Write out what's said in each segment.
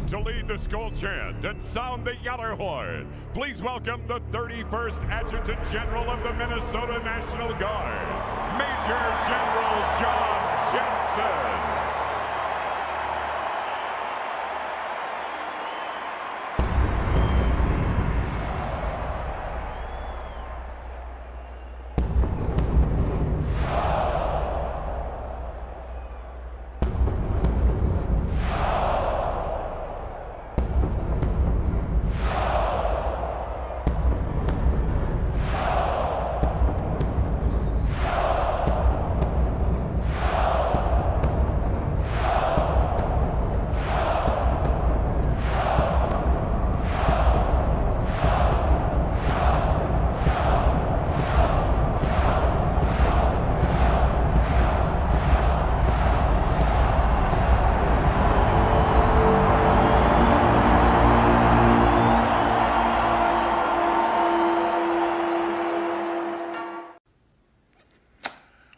To lead the Skol chant and sound the Yaller horn, please welcome the 31st Adjutant General of the Minnesota National Guard, Major General John Jensen.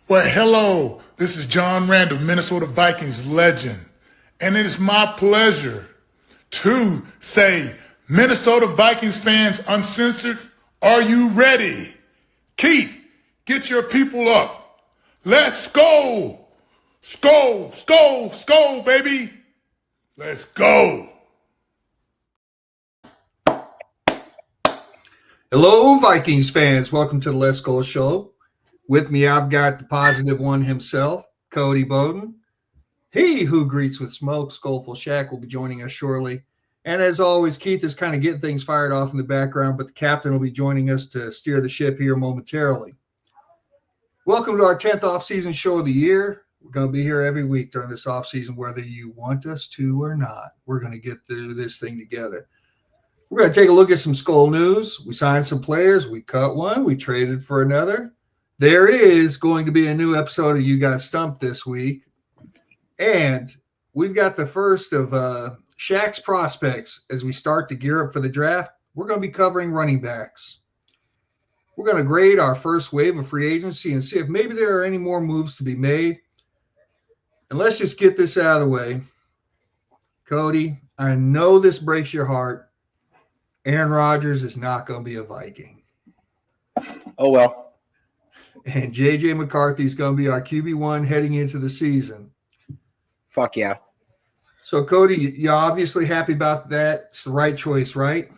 Well, hello, this is John Randall, Minnesota Vikings legend, and it is my pleasure to say, Minnesota Vikings fans uncensored, are you ready? Keith, get your people up. Let's go. Skol, skol, skol, baby. Let's go. Hello, Vikings fans. Welcome to the Let's Go Show. With me, I've got the positive one himself, Cody Bowden. He who greets with smoke, Skoleful Shack, will be joining us shortly. And as always, Keith is kind of getting things fired off in the background, but the captain will be joining us to steer the ship here momentarily. Welcome to our 10th off-season show of the year. We're going to be here every week during this off-season, whether you want us to or not. We're going to get through this thing together. We're going to take a look at some Skol news. We signed some players. We cut one. We traded for another. There is going to be a new episode of You Got Stumped this week. And we've got the first of Shaq's prospects as we start to gear up for the draft. We're going to be covering running backs. We're going to grade our first wave of free agency and see if maybe there are any more moves to be made. And let's just get this out of the way. Cody, I know this breaks your heart. Aaron Rodgers is not going to be a Viking. Oh, well. And J.J. McCarthy's going to be our QB1 heading into the season. Fuck yeah. So, Cody, you're obviously happy about that. It's the right choice, right?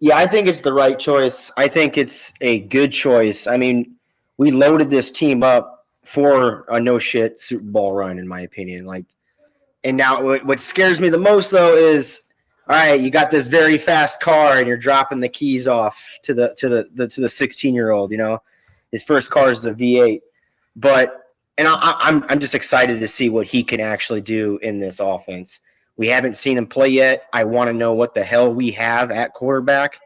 Yeah, I think it's the right choice. I think it's a good choice. I mean, we loaded this team up for a no-shit Super Bowl run, in my opinion. And now what scares me the most, though, is, all right, you got this very fast car, and you're dropping the keys off to the 16-year-old, you know. His first car is a V8, and I'm just excited to see what he can actually do in this offense. We haven't seen him play yet. I want to know what the hell we have at quarterback,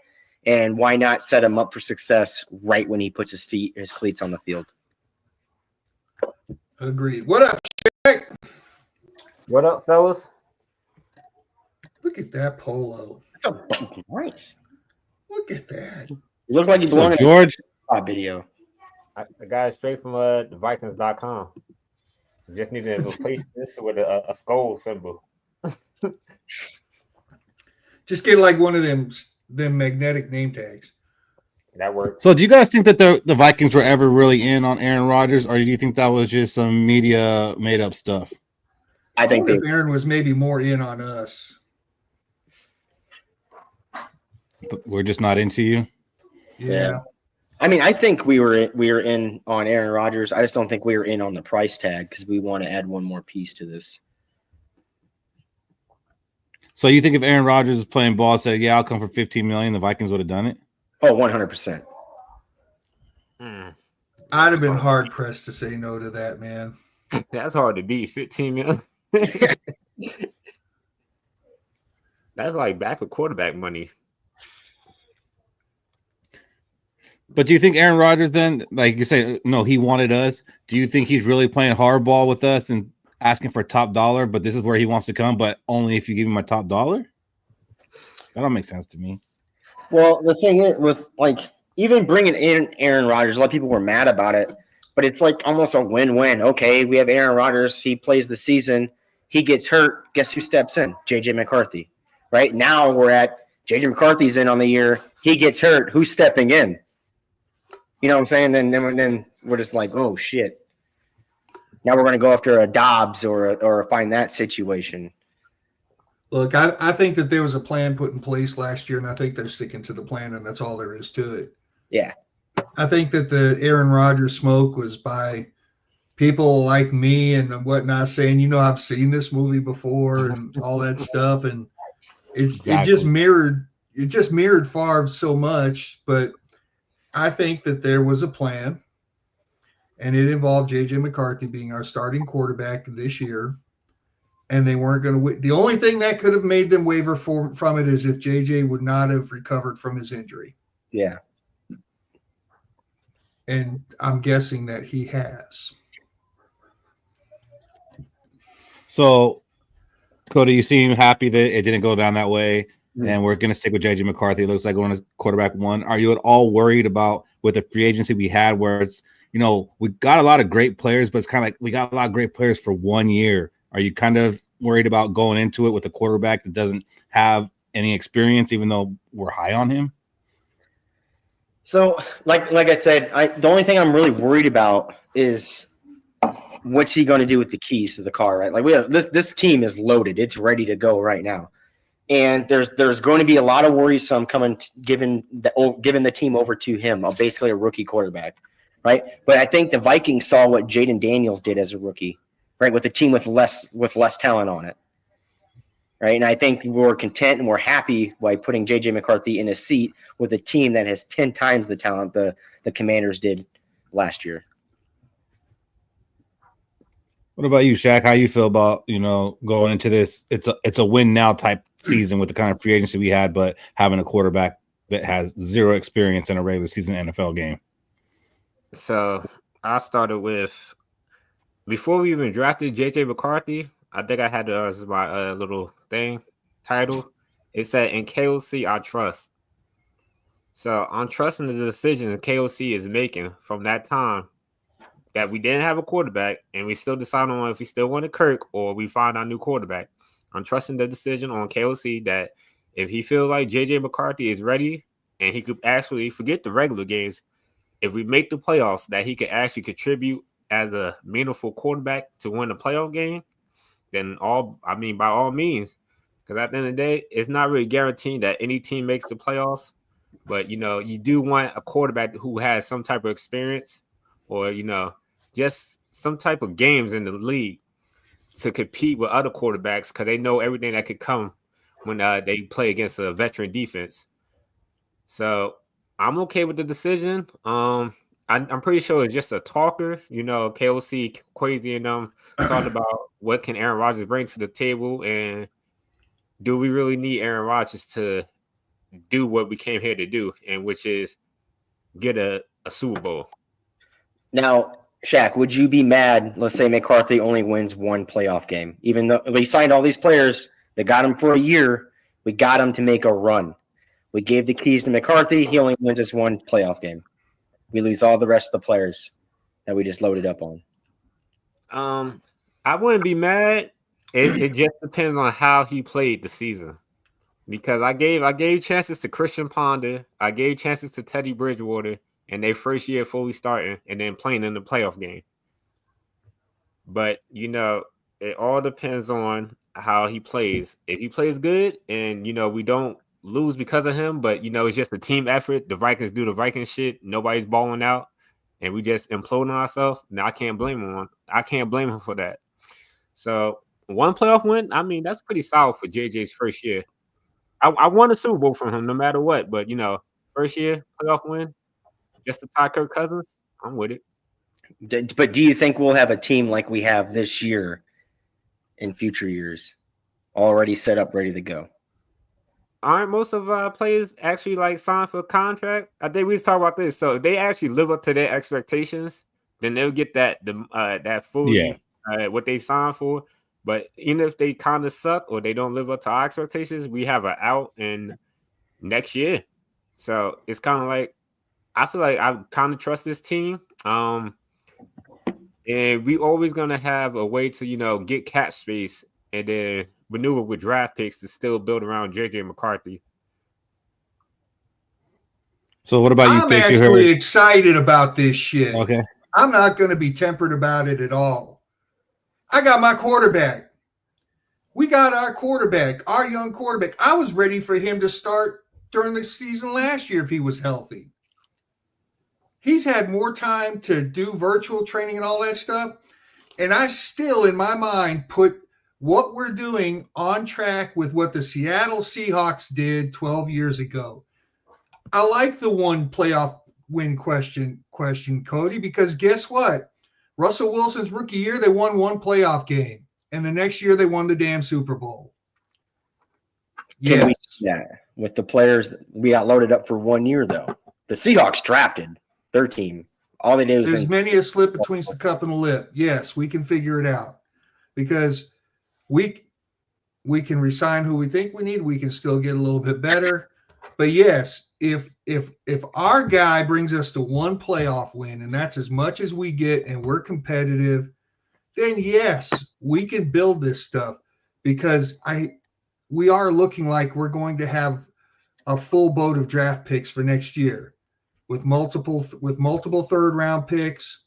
and why not set him up for success right when he puts his cleats on the field. Agreed. What up, Shaq? What up, fellas? Look at that polo. That's a fucking nice. Look at that. It looks like you belong in George a video. I got it straight from the Vikings.com. Just need to replace this with a Skol symbol. Just get like one of them magnetic name tags. That works. So do you guys think that the Vikings were ever really in on Aaron Rodgers, or do you think that was just some media made up stuff? I think if Aaron was maybe more in on us. But we're just not into you? Yeah. I mean, I think we were in on Aaron Rodgers. I just don't think we were in on the price tag because we want to add one more piece to this. So you think if Aaron Rodgers was playing ball, said, "Yeah, I'll come for $15 million," the Vikings would have done it? Oh, 100%. I'd have been hard pressed to say no to that, man. That's hard to beat. 15 million. That's like backup quarterback money. But do you think Aaron Rodgers then, like you say, no, he wanted us? Do you think he's really playing hardball with us and asking for top dollar, but this is where he wants to come, but only if you give him my top dollar? That don't make sense to me. Well, the thing is, with even bringing in Aaron Rodgers, a lot of people were mad about it, but it's like almost a win-win. Okay, we have Aaron Rodgers. He plays the season. He gets hurt. Guess who steps in? J.J. McCarthy. right? Now we're at JJ McCarthy's in on the year. He gets hurt. Who's stepping in? You know what I'm saying? Then we're just like, oh shit. Now we're going to go after a Dobbs or find that situation. Look, I think that there was a plan put in place last year, and I think they're sticking to the plan, and that's all there is to it. Yeah. I think that the Aaron Rodgers smoke was by people like me and whatnot saying, you know, I've seen this movie before and all that stuff. And it just mirrored Favre so much. But I think that there was a plan, and it involved JJ McCarthy being our starting quarterback this year. And they weren't going to. The only thing that could have made them waver from it is if JJ would not have recovered from his injury. Yeah. And I'm guessing that he has. So, Cody, you seem happy that it didn't go down that way, and we're going to stick with JJ McCarthy. It looks like going to quarterback one. Are you at all worried about with the free agency we had, where it's, you know, we got a lot of great players, but it's kind of like we got a lot of great players for 1 year. Are you kind of worried about going into it with a quarterback that doesn't have any experience, even though we're high on him? So, like I said, the only thing I'm really worried about is what's he going to do with the keys to the car, right? Like we have this team is loaded; it's ready to go right now, and there's going to be a lot of worrisome coming, giving the team over to him, basically a rookie quarterback, right? But I think the Vikings saw what Jaden Daniels did as a rookie, right, with a team with less talent on it. Right, and I think we're content and we're happy by putting JJ McCarthy in a seat with a team that has 10 times the talent the Commanders did last year. What about you, Shaq? How you feel about, you know, going into this? It's a win now type season with the kind of free agency we had, but having a quarterback that has zero experience in a regular season NFL game. So I started with, before we even drafted JJ McCarthy, I think I had as my little thing title. It said, "In KOC, I trust." So I'm trusting the decision that KOC is making from that time that we didn't have a quarterback, and we still decide on if we still wanted Kirk or we find our new quarterback. I'm trusting the decision on KOC that if he feels like JJ McCarthy is ready and he could actually forget the regular games, if we make the playoffs, that he could actually contribute as a meaningful quarterback to win a playoff game, then by all means, because at the end of the day, it's not really guaranteed that any team makes the playoffs, but, you know, you do want a quarterback who has some type of experience or, you know, just some type of games in the league to compete with other quarterbacks because they know everything that could come when they play against a veteran defense. So I'm okay with the decision. I'm pretty sure it's just a talker, you know, KOC, Kwesi, and them talking about what can Aaron Rodgers bring to the table, and do we really need Aaron Rodgers to do what we came here to do, and which is get a Super Bowl. Now, Shaq, would you be mad? Let's say McCarthy only wins one playoff game, even though we signed all these players that got him for a year. We got him to make a run. We gave the keys to McCarthy. He only wins us one playoff game. We lose all the rest of the players that we just loaded up on. I wouldn't be mad. It just depends on how he played the season. Because I gave chances to Christian Ponder, I gave chances to Teddy Bridgewater, and their first year fully starting and then playing in the playoff game. But, you know, it all depends on how he plays. If he plays good and, you know, we don't lose because of him, but, you know, it's just a team effort. The Vikings do the Viking shit. Nobody's balling out, and we just implode on ourselves. Now I can't blame him for that. So one playoff win, I mean, that's pretty solid for JJ's first year. I won a Super Bowl from him no matter what, but, you know, first year playoff win, just to tie Kirk Cousins, I'm with it. But do you think we'll have a team like we have this year in future years already set up, ready to go? Aren't most of our players actually like signed for a contract? I think we was talking about this. So if they actually live up to their expectations, then they'll get that fully what they signed for. But even if they kind of suck or they don't live up to our expectations, we have an out in next year. So it's kind of like, I feel like I kind of trust this team. And we always going to have a way to, you know, get cap space and then maneuver with draft picks to still build around JJ McCarthy. So what about you? I'm Fish? You actually heard? excited about this shit. Okay. I'm not going to be tempered about it at all. I got my quarterback. We got our quarterback, our young quarterback. I was ready for him to start during the season last year if he was healthy. He's had more time to do virtual training and all that stuff. And I still, in my mind, put what we're doing on track with what the Seattle Seahawks did 12 years ago. I like the one playoff win question, Cody, because guess what? Russell Wilson's rookie year, they won one playoff game. And the next year, they won the damn Super Bowl. Can we see that with the players that we got loaded up for 1 year, though? The Seahawks drafted their team. All they did was There's many a slip between the cup and the lip. Yes, we can figure it out because we can resign who we think we need. We can still get a little bit better. But yes, if our guy brings us to one playoff win, and that's as much as we get, and we're competitive, then yes, we can build this stuff because we are looking like we're going to have a full boat of draft picks for next year with multiple third round picks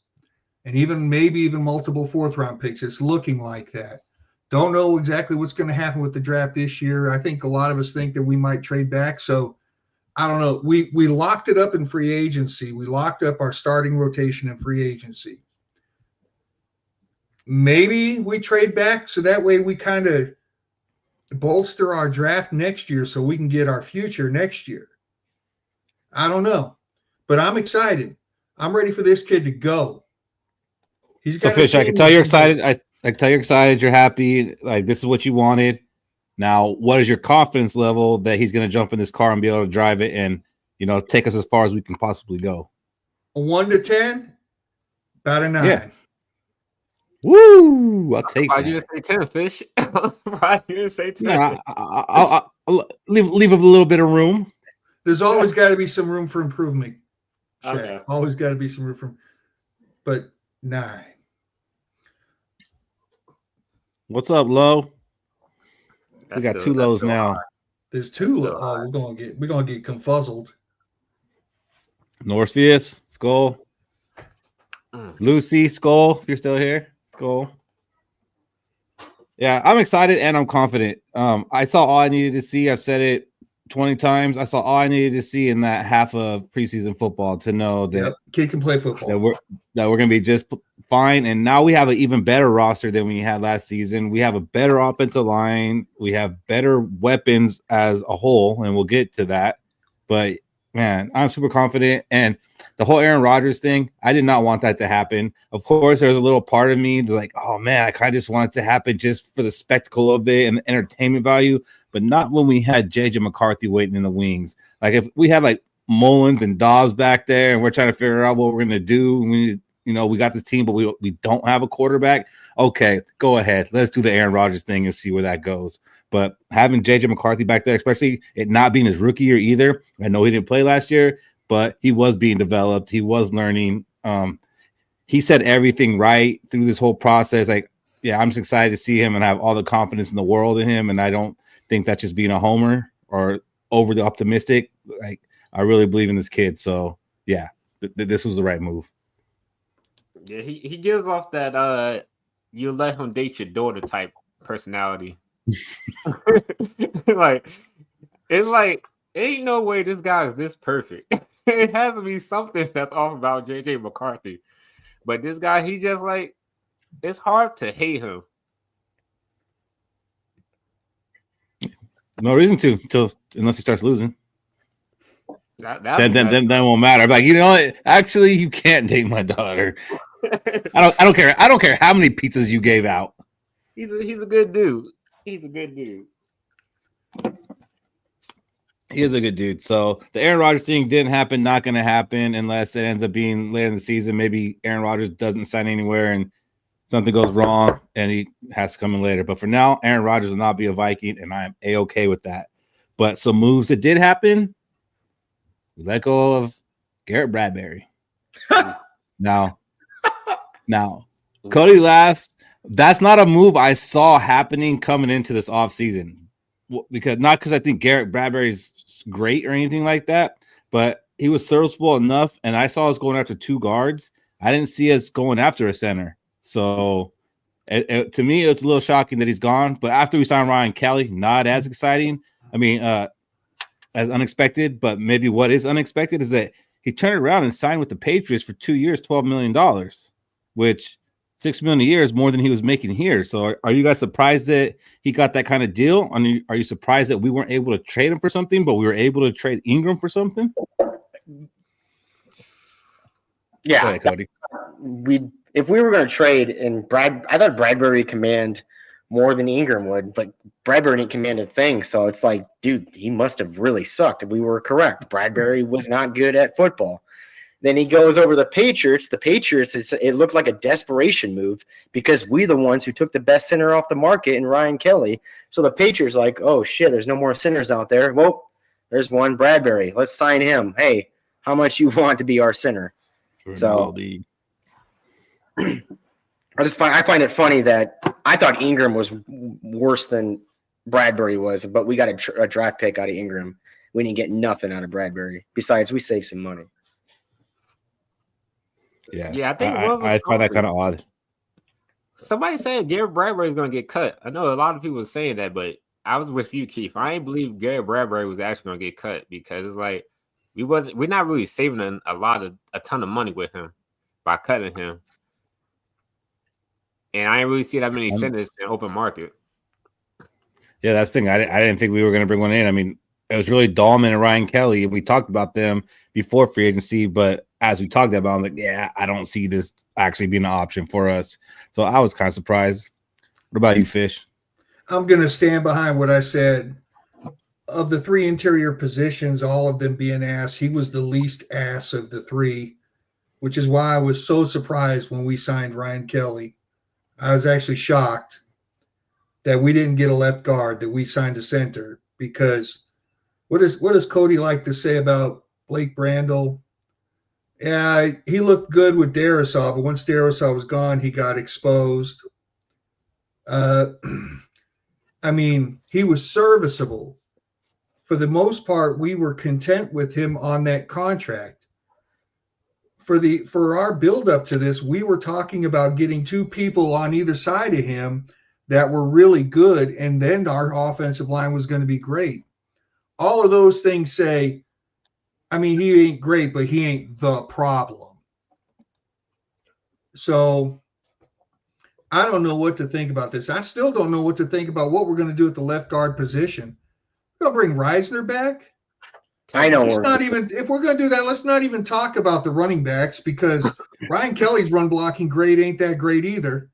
and maybe even multiple fourth round picks. It's looking like that. Don't know exactly what's going to happen with the draft this year. I think a lot of us think that we might trade back. So I don't know. We locked it up in free agency. We locked up our starting rotation in free agency. Maybe we trade back so that way we kind of bolster our draft next year so we can get our future next year. I don't know, but I'm excited. I'm ready for this kid to go. So Fish, I can tell you're excited. I can tell you're excited. You're happy. Like this is what you wanted. Now, what is your confidence level that he's going to jump in this car and be able to drive it and, take us as far as we can possibly go? A 1 to 10, about a 9. Yeah. Woo! I'll take that. You didn't say 10, Fish. Why you didn't say 10? No, I'll leave a little bit of room. There's always got to be some room for improvement. Okay. Always got to be some room for, but 9. What's up, Low? We got That's two lows now. There's 2 lows. Oh, we're gonna get confuzzled. Northeast, Skol. Lucy, Skol, if you're still here. Skol. Yeah, I'm excited and I'm confident. I saw all I needed to see. I've said it 20 times. I saw all I needed to see in that half of preseason football to know that kid can play football. That we're gonna be just fine. And now we have an even better roster than we had last season. We have a better offensive line. We have better weapons as a whole, and we'll get to that. But man, I'm super confident. And the whole Aaron Rodgers thing, I did not want that to happen. Of course, there's a little part of me that's like, oh man, I kind of just want it to happen just for the spectacle of it and the entertainment value, but not when we had JJ McCarthy waiting in the wings. Like if we had like Mullins and Dobbs back there and we're trying to figure out what we're going to do, we got this team, but we don't have a quarterback. Okay, go ahead. Let's do the Aaron Rodgers thing and see where that goes. But having JJ McCarthy back there, especially it not being his rookie year either. I know he didn't play last year, but he was being developed. He was learning. He said everything right through this whole process. Like, yeah, I'm just excited to see him and have all the confidence in the world in him. And I don't think that's just being a homer or overly optimistic. Like, I really believe in this kid. So, yeah, this was the right move. Yeah, he gives off that you let him date your daughter type personality. It's like ain't no way this guy is this perfect. It has to be something that's off about JJ McCarthy. But this guy, he just like it's hard to hate him. No reason to unless he starts losing. Then it won't matter. Like, actually, you can't date my daughter. I don't care. I don't care how many pizzas you gave out. He's a good dude. He's a good dude. He is a good dude. So the Aaron Rodgers thing didn't happen. Not going to happen unless it ends up being later in the season. Maybe Aaron Rodgers doesn't sign anywhere and something goes wrong and he has to come in later. But for now, Aaron Rodgers will not be a Viking, and I am A-okay with that. But some moves that did happen. We let go of Garrett Bradbury. Now, Cody laughs. That's not a move I saw happening coming into this offseason. Because I think Garrett Bradbury's great or anything like that, but he was serviceable enough, and I saw us going after 2 guards. I didn't see us going after a center. So to me, it's a little shocking that he's gone. But after we signed Ryan Kelly, not as exciting. I mean, as unexpected, but maybe what is unexpected is that he turned around and signed with the Patriots for 2 years, $12 million, which $6 million a year is more than he was making here. So are you guys surprised that he got that kind of deal? Are you surprised that we weren't able to trade him for something, but we were able to trade Ingram for something? Yeah. Go ahead, Cody. If we were going to trade, and I thought Bradbury command more than Ingram would, but Bradbury didn't command a thing. So it's like, dude, he must have really sucked if we were correct. Bradbury was not good at football. Then he goes over the Patriots. The Patriots, it looked like a desperation move because we're the ones who took the best center off the market in Ryan Kelly. So the Patriots like, oh, shit, there's no more centers out there. Well, there's one, Bradbury. Let's sign him. Hey, how much you want to be our center? So I find it funny that I thought Ingram was worse than Bradbury was, but we got a draft pick out of Ingram. We didn't get nothing out of Bradbury. Besides, we saved some money. Yeah, I think I find that kind of odd. Somebody said Garrett Bradbury is going to get cut. I know a lot of people were saying that, but I was with you, Keith. I ain't believe Garrett Bradbury was actually going to get cut because it's like we're not really saving a ton of money with him by cutting him. And I didn't really see that many centers in the open market. Yeah, that's the thing. I didn't think we were going to bring one in. I mean, it was really Dahlman and Ryan Kelly, and we talked about them before free agency. But as we talked about, I'm like, yeah, I don't see this actually being an option for us. So I was kind of surprised. What about you, Fish? I'm going to stand behind what I said. Of the 3 interior positions, all of them being ass, he was the least ass of the 3, which is why I was so surprised when we signed Ryan Kelly. I was actually shocked that we didn't get a left guard, that we signed a center, because what does Cody like to say about Blake Brandel? Yeah, he looked good with Darrisaw, but once Darrisaw was gone, he got exposed. I mean, he was serviceable. For the most part, we were content with him on that contract. For our build-up to this, we were talking about getting 2 people on either side of him that were really good, and then our offensive line was going to be great. All of those things say, I mean, he ain't great, but he ain't the problem. So I don't know what to think about this. I still don't know what to think about what we're going to do at the left guard position. We're going to bring Reisner back? I know. If we're going to do that, let's not even talk about the running backs, because Ryan Kelly's run blocking grade ain't that great either.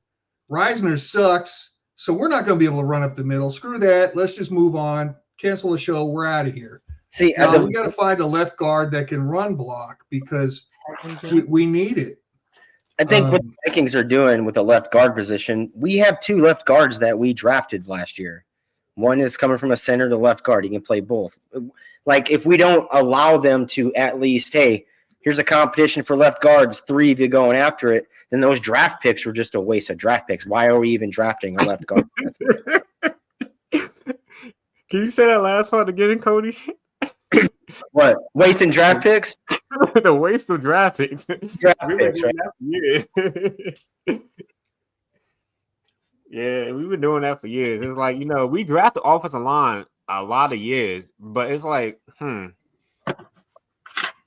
Reisner sucks, so we're not going to be able to run up the middle. Screw that. Let's just move on. Cancel the show. We're out of here. See, we got to find a left guard that can run block, because we need it. I think what the Vikings are doing with the left guard position, we have 2 left guards that we drafted last year. One is coming from a center to left guard. He can play both. Like, if we don't allow them to at least, hey, here's a competition for left guards, 3 of you going after it, then those draft picks were just a waste of draft picks. Why are we even drafting a left guard? Can you say that last part again, Cody? What? Wasting draft picks? The waste of draft picks. Draft picks, right? Yeah, we've been doing that for years. It's like, we draft the offensive line a lot of years, but it's like,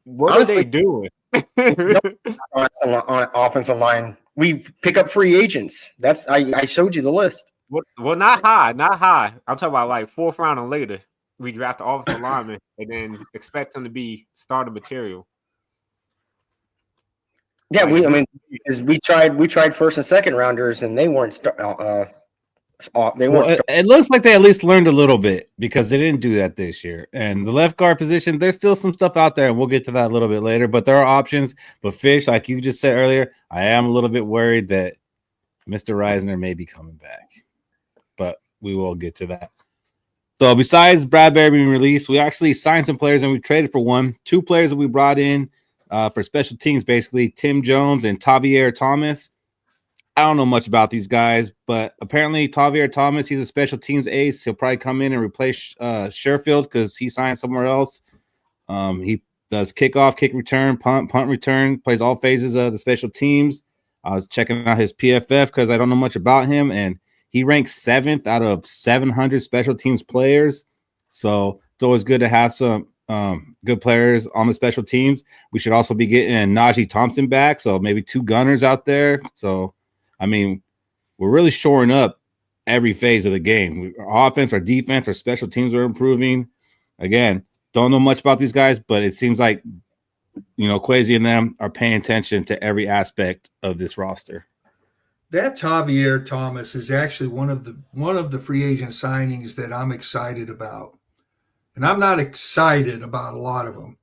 what honestly, are they doing? On offensive line, we pick up free agents. I showed you the list. Well, not high. I'm talking about like 4th round and later. We draft the offensive lineman and then expect them to be starter material. Yeah, we tried 1st and 2nd rounders, and they weren't. It looks like they at least learned a little bit, because they didn't do that this year. And the left guard position, there's still some stuff out there, and we'll get to that a little bit later. But there are options. But Fish, like you just said earlier, I am a little bit worried that Mr. Reisner may be coming back. But we will get to that. So besides Bradbury being released, we actually signed some players, and we traded for one. 2 players that we brought in for special teams, basically Tim Jones and Tavier Thomas. I don't know much about these guys, but apparently Tavier Thomas, he's a special teams ace. He'll probably come in and replace Sherfield because he signed somewhere else. He does kickoff, kick return, punt return, plays all phases of the special teams. I was checking out his PFF because I don't know much about him, and he ranks 7th out of 700 special teams players. So it's always good to have some good players on the special teams. We should also be getting Najee Thompson back, so maybe 2 gunners out there. So, I mean, we're really shoring up every phase of the game. Our offense, our defense, our special teams are improving. Again, don't know much about these guys, but it seems like, Kwesi and them are paying attention to every aspect of this roster. That Tavier Thomas is actually one of the free agent signings that I'm excited about. And I'm not excited about a lot of them.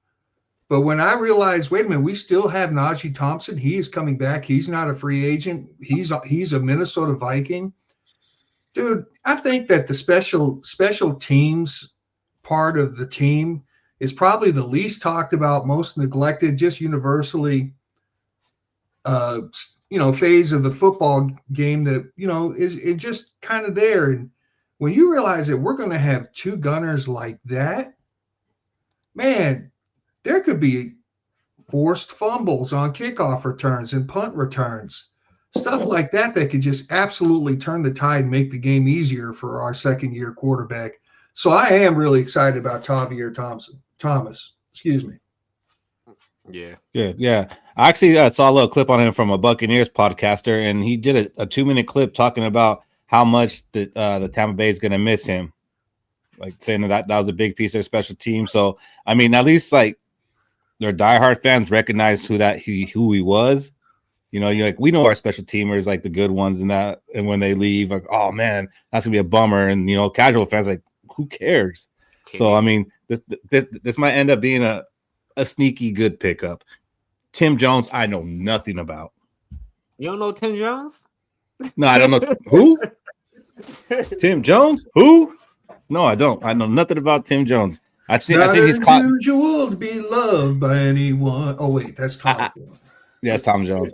But when I realized, wait a minute, we still have Najee Thompson. He is coming back. He's not a free agent. He's a Minnesota Viking. Dude, I think that the special teams part of the team is probably the least talked about, most neglected, just universally, phase of the football game that, is just kind of there. And when you realize that we're going to have 2 gunners like that, man, there could be forced fumbles on kickoff returns and punt returns, stuff like that could just absolutely turn the tide and make the game easier for our second-year quarterback. So I am really excited about Tavier Thomas. Excuse me. Yeah. Good. Yeah. I actually saw a little clip on him from a Buccaneers podcaster, and he did a 2-minute clip talking about how much the Tampa Bay is going to miss him, like saying that was a big piece of their special team. So, I mean, at least like their diehard fans recognize who he was. You're like, we know our special teamers, like the good ones, and when they leave, like, oh man, that's gonna be a bummer. And casual fans like, who cares? Okay. So, I mean, this might end up being a sneaky good pickup. Tim Jones, I know nothing about. You don't know Tim Jones? No, I don't know who. Tim Jones? Who? No, I don't. I know nothing about Tim Jones. I think he's caught. Unusual to be loved by anyone. Oh wait, that's Tom. Yeah, it's Tom Jones.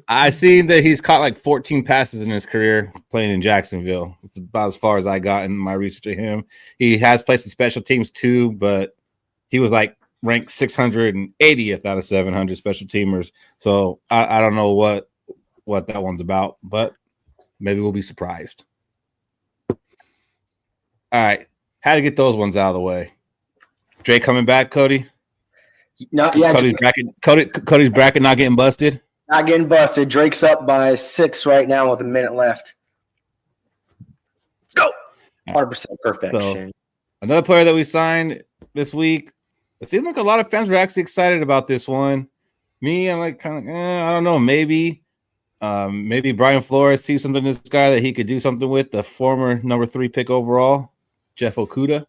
I seen that he's caught like 14 passes in his career playing in Jacksonville. It's about as far as I got in my research of him. He has played some special teams too, but he was like ranked 680th out of 700 special teamers. So I don't know what that one's about, but maybe we'll be surprised. All right, had to get those ones out of the way. Dre coming back, Cody? No, yeah. Cody's bracket not getting busted? Not getting busted. Drake's up by 6 right now with a minute left. Let's go. 100% perfection. So, another player that we signed this week. It seemed like a lot of fans were actually excited about this one. Me, I'm like kind of, I don't know, maybe Brian Flores sees something in this guy that he could do something with. The former number 3 pick overall, Jeff Okudah.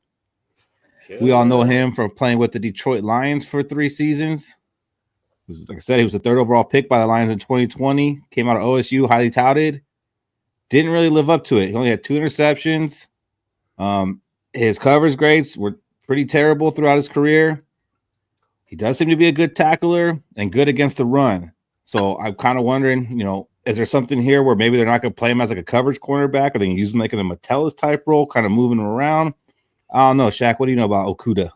Sure. We all know him from playing with the Detroit Lions for 3 seasons. Like I said, he was the 3rd overall pick by the Lions in 2020. Came out of OSU, highly touted. Didn't really live up to it. He only had 2 interceptions. His coverage grades were pretty terrible throughout his career. He does seem to be a good tackler and good against the run. So I'm kind of wondering, is there something here where maybe they're not going to play him as like a coverage cornerback, or they can use him like in a Metellus type role, kind of moving him around? I don't know. Shaq, what do you know about Okudah?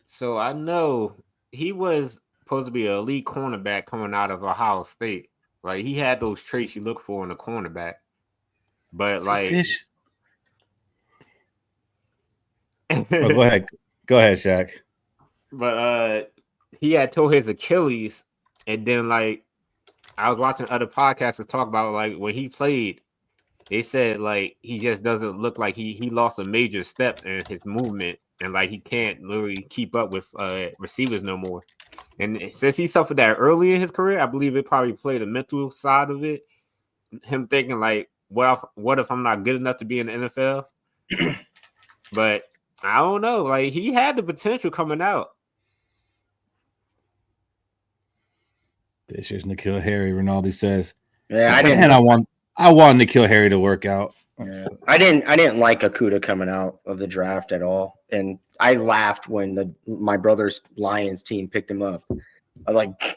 So I know he was supposed to be an elite cornerback coming out of Ohio State. Like, he had those traits you look for in a cornerback. But fish. Go ahead, Shaq. But he had tore his Achilles, and then I was watching other podcasters talk about when he played, they said he just doesn't look like he lost a major step in his movement, and he can't literally keep up with receivers no more. And since he suffered that early in his career, I believe it probably played the mental side of it. Him thinking what if I'm not good enough to be in the NFL? But I don't know. He had the potential coming out. This year's N'Keal Harry, Rinaldi says. Yeah, I want N'Keal Harry to work out. Yeah. I didn't like Okudah coming out of the draft at all. And I laughed when my brother's Lions team picked him up. I was like,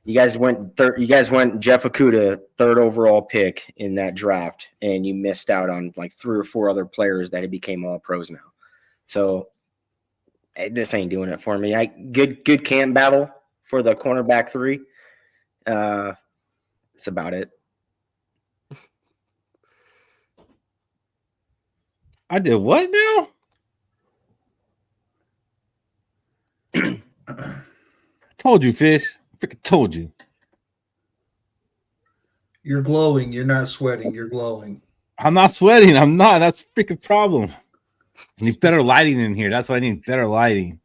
You guys went Jeff Okuda, 3rd overall pick in that draft, and you missed out on like 3 or 4 other players that had became all pros now. So this ain't doing it for me. Good camp battle for the cornerback 3. That's about it. I did what now? Told you, Fish. Freaking told you. You're glowing. You're not sweating. You're glowing. I'm not sweating. I'm not. That's a freaking problem. I need better lighting in here. That's what I need. Better lighting.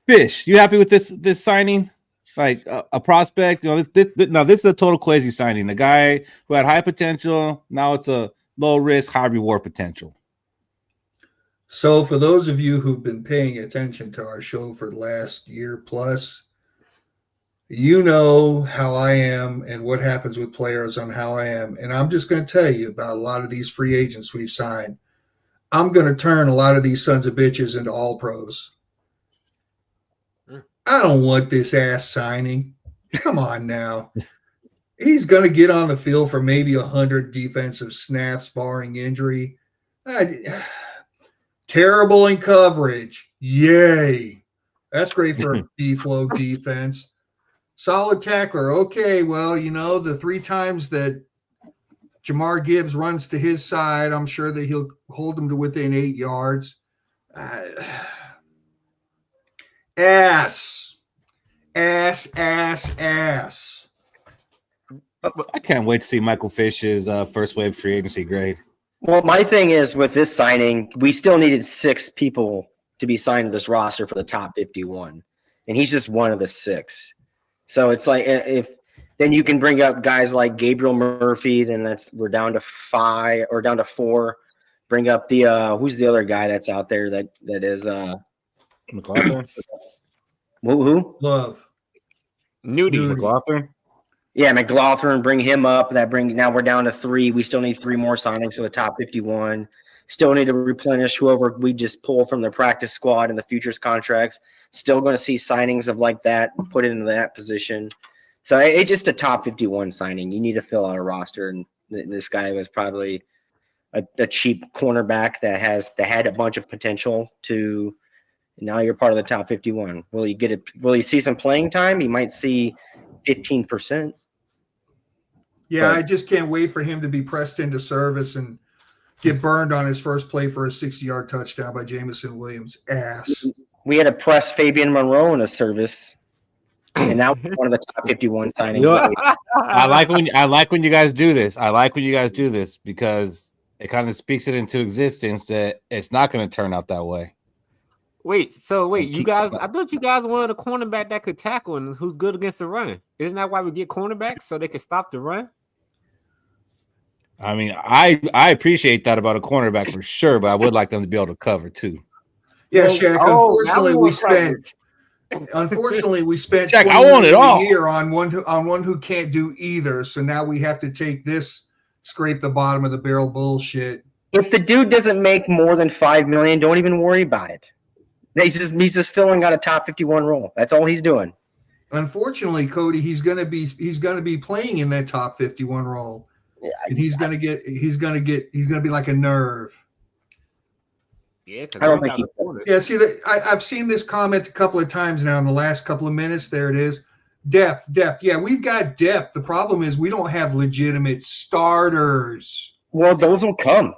Fish, you happy with this signing? Like a prospect? You know, this is a total Kwesi signing. A guy who had high potential. Now it's a low risk, high reward potential. So for those of you who've been paying attention to our show for the last year plus, you know how I am and what happens with players on how I am. And I'm just going to tell you about a lot of these free agents we've signed. I'm going to turn a lot of these sons of bitches into all pros. I don't want this ass signing. Come on now. He's going to get on the field for maybe 100 defensive snaps, barring injury. Terrible in coverage. Yay. That's great for a D-flow defense. Solid tackler. Okay, well, you know, the 3 times that Jamar Gibbs runs to his side, I'm sure that he'll hold him to within 8 yards. Ass. I can't wait to see Michael Fish's first wave free agency grade. Well, my thing is with this signing, we still needed 6 people to be signed to this roster for the top 51, and he's just one of the 6. So it's like if then you can bring up guys like Gabriel Murphy, then we're down to 5 or down to 4. Bring up the who's the other guy that's out there that is McLaughlin? Who? Love. Nudie. McLaughlin? Yeah, McLaughlin, bring him up. Now we're down to 3. We still need 3 more signings for the top 51. Still need to replenish whoever we just pull from the practice squad and the futures contracts. Still going to see signings of like that, put it into that position. So it's just a top 51 signing. You need to fill out a roster, and this guy was probably a cheap cornerback that had a bunch of potential to. Now you're part of the top 51. Will you get it? Will you see some playing time? You might see 15%. Yeah, I just can't wait for him to be pressed into service and get burned on his first play for a 60-yard touchdown by Jamison Williams. Ass. We had to press Fabian Monroe in a service, and that was one of the top 51 signings. You know, I like when you guys do this. I like when you guys do this because it kind of speaks it into existence that it's not going to turn out that way. Wait, you guys, I thought you guys wanted a cornerback that could tackle and who's good against the run. Isn't that why we get cornerbacks so they can stop the run? I mean, I appreciate that about a cornerback for sure, but I would like them to be able to cover too. Yeah, Shaq. Unfortunately, we spent Shaq, I want it all. a year on one who can't do either. So now we have to take this scrape the bottom of the barrel bullshit. If the dude doesn't make more than $5 million, don't even worry about it. He's just filling out a top 51 role. That's all he's doing. Unfortunately, Cody, he's gonna be playing in that top 51 role, and he's gonna be like a nerve. Yeah, I don't think Yeah, see that I've seen this comment a couple of times now in the last couple of minutes. There it is. Depth. Yeah, we've got depth. The problem is we don't have legitimate starters. Well, those will come.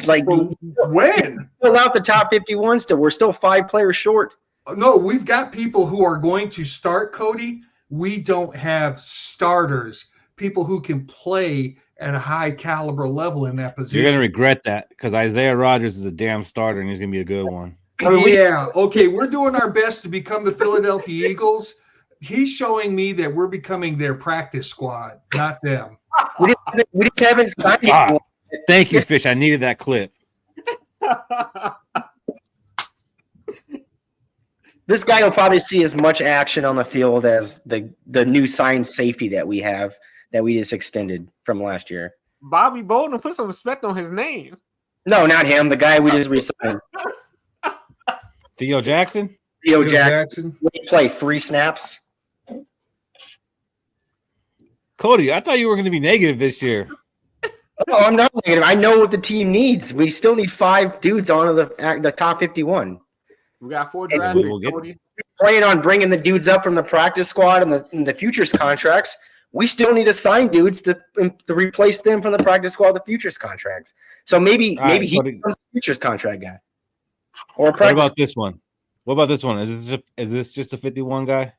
When? Fill out the top 51 still. We're still 5 players short. No, we've got people who are going to start, Cody. We don't have starters, people who can play at a high caliber level in that position. You're going to regret that because Isaiah Rodgers is a damn starter and he's going to be a good one. Yeah, okay, we're doing our best to become the Philadelphia Eagles. He's showing me that we're becoming their practice squad, not them. We just haven't signed it. Thank you, Fish. I needed that clip. This guy will probably see as much action on the field as the new signed safety that we have that we just extended from last year. Bobby Bolden, put some respect on his name. No, not him. The guy we just re-signed. Theo Jackson? Theo Theo Jackson. Would he play 3 snaps? Cody, I thought you were going to be negative this year. No, I'm not negative. I know what the team needs. We still need 5 dudes on the top 51. We got 4 draft picks. Playing on bringing the dudes up from the practice squad and the futures contracts. We still need to sign dudes to replace them from the practice squad, the futures contracts. So maybe he becomes the futures contract guy. Or what about this one? What about this one? Is this just a 51 guy?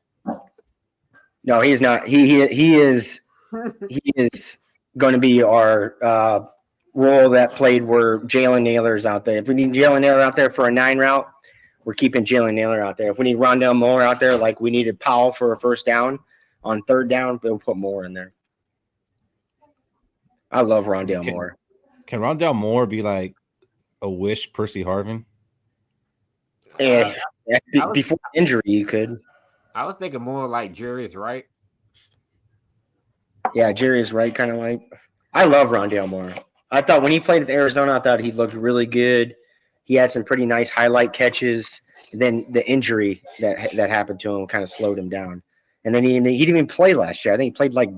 No, he's not. He is going to be our role that played where Jalen Naylor's out there. If we need Jalen Naylor out there for a 9 route, we're keeping Jalen Naylor out there. If we need Rondale Moore out there, like we needed Powell for a first down, on 3rd down, we'll put Moore in there. I love Rondale Moore. Can Rondale Moore be like a wish Percy Harvin? Yeah, before injury, you could. I was thinking more like Jerry's right. Yeah, Jerry's right, kind of like. I love Rondale Moore. I thought when he played with Arizona, I thought he looked really good. He had some pretty nice highlight catches. Then the injury that happened to him kind of slowed him down. And then he didn't even play last year. I think he played like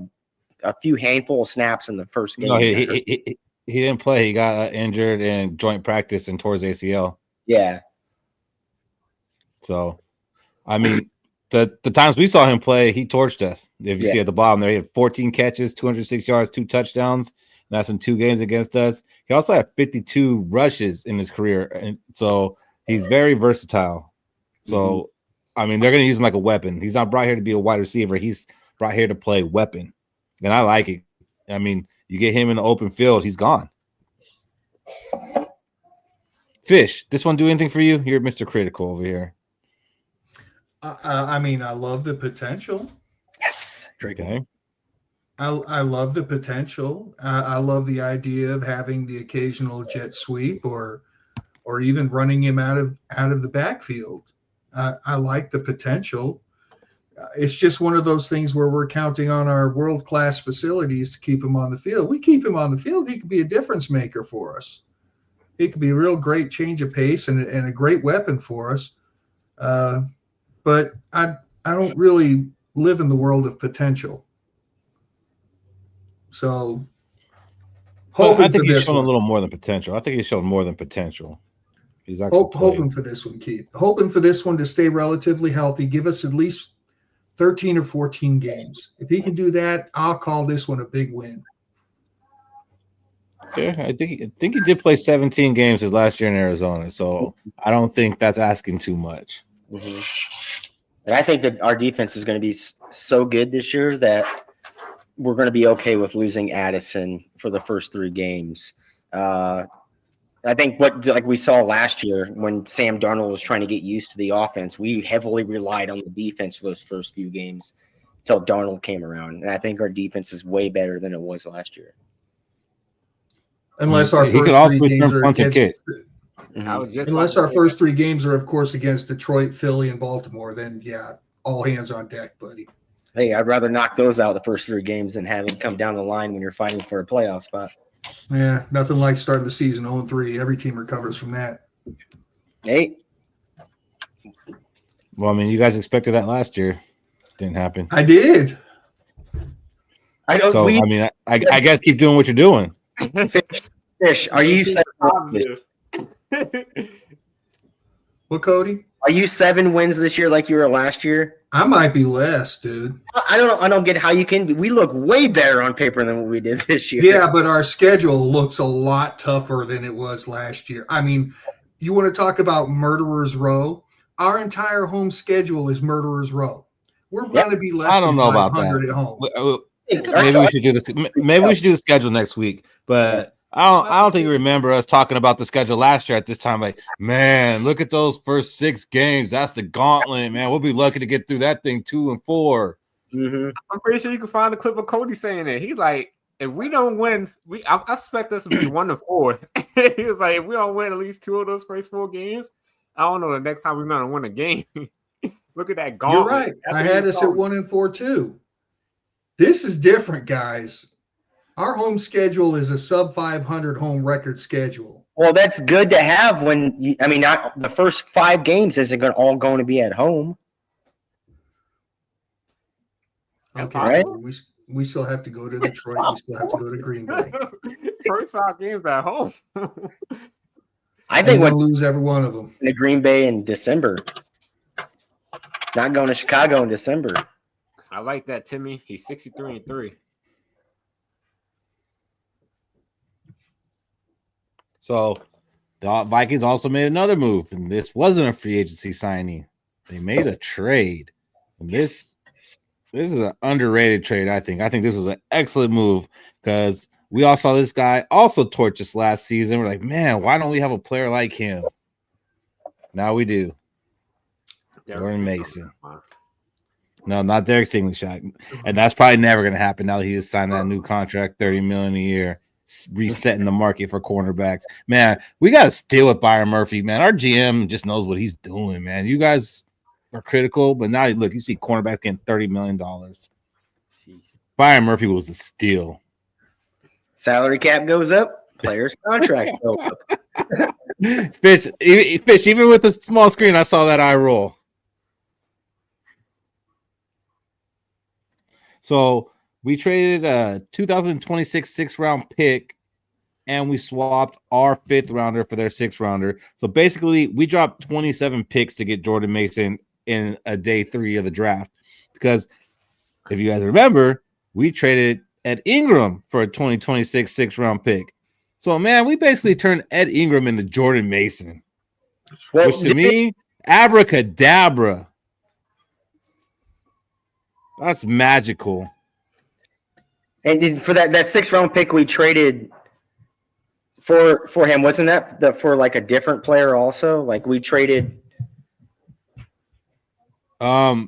a few handful of snaps in the first game. No, he didn't play. He got injured in joint practice and tore his ACL. Yeah. So, I mean, the times we saw him play, he torched us. If you see at the bottom there, he had 14 catches, 206 yards, 2 touchdowns. And that's in 2 games against us. He also had 52 rushes in his career. And so he's very versatile. So, I mean, they're going to use him like a weapon. He's not brought here to be a wide receiver. He's brought here to play weapon. And I like it. I mean, you get him in the open field, he's gone. Fish, this one do anything for you? You're Mr. Critical over here. I mean, I love the potential. Yes. Okay. I love the potential. I love the idea of having the occasional jet sweep or even running him out of the backfield. I like the potential. It's just one of those things where we're counting on our world-class facilities to keep him on the field. We keep him on the field, he could be a difference maker for us. He could be a real great change of pace and a great weapon for us. But I don't really live in the world of potential. So I think he's shown a little more than potential. I think he's shown more than potential. He's actually hoping for this one, Keith. Hoping for this one to stay relatively healthy. Give us at least 13 or 14 games. If he can do that, I'll call this one a big win. Yeah, I think he did play 17 games his last year in Arizona, so I don't think that's asking too much. Mm-hmm. And I think that our defense is going to be so good this year that we're going to be okay with losing Addison for the first 3 games. I think like we saw last year when Sam Darnold was trying to get used to the offense, we heavily relied on the defense for those first few games until Darnold came around. And I think our defense is way better than it was last year. Unless our first 3 games are against, unless our first 3 games are, of course, against Detroit, Philly, and Baltimore, then yeah, all hands on deck, buddy. Hey, I'd rather knock those out the first 3 games than have them come down the line when you're fighting for a playoff spot. Yeah, nothing like starting the season 0-3. Every team recovers from that. Hey. Well, I mean, you guys expected that last year. Didn't happen. I did. I guess keep doing what you're doing. Fish, are you 7 wins? What, Cody? Are you 7 wins this year like you were last year? I might be less, dude. I don't get how you can be. We look way better on paper than what we did this year. Yeah, but our schedule looks a lot tougher than it was last year. I mean, you want to talk about murderer's row? Our entire home schedule is murderer's row. We're going to be less than 500 at home. Maybe we should do this. Maybe we should do the schedule next week. But I don't think you remember us talking about the schedule last year at this time. Like, man, look at those first 6 games. That's the gauntlet, man. We'll be lucky to get through that thing 2 and 4. Mm-hmm. I'm pretty sure you can find a clip of Cody saying it. He's like, if we don't win, I expect us to be 1 and 4. He was like, if we don't win at least 2 of those first 4 games, I don't know the next time we're going to win a game. Look at that gauntlet. You're right. I had us at 1 and 4 too. This is different, guys. Our home schedule is a sub 500 home record schedule. Well, that's good to have when you. I mean, not the first 5 games isn't all going to be at home. That's Okay, possible. we still have to go to Detroit. We still have to go to Green Bay. First 5 games at home. I And think we'll what's lose every one of them. the Green Bay in December. Not going to Chicago in December. I like that, Timmy. He's 63-3. So the Vikings also made another move, and this wasn't a free agency signing. They made a trade. And this is an underrated trade, I think. I think this was an excellent move because we all saw this guy also torch us last season. We're like, man, why don't we have a player like him? Now we do. Jordan Mason. No, not Derek Stingley. And that's probably never going to happen now that he has signed that new contract, $30 million a year, resetting the market for cornerbacks. Man, we got to steal with Byron Murphy, man. Our GM just knows what he's doing, man. You guys are critical, but now look, you see cornerbacks getting $30 million. Byron Murphy was a steal. Salary cap goes up, players' contracts go up. Fish, even with the small screen, I saw that eye roll. So we traded a 2026 6th-round pick, and we swapped our 5th rounder for their 6th rounder. So basically, we dropped 27 picks to get Jordan Mason in a day 3 of the draft. Because if you guys remember, we traded Ed Ingram for a 2026 6th-round pick. So, man, we basically turned Ed Ingram into Jordan Mason. Well, Which to me, abracadabra. That's magical. And for that 6th-round pick we traded for him, wasn't that for like a different player also? Like we traded. Well,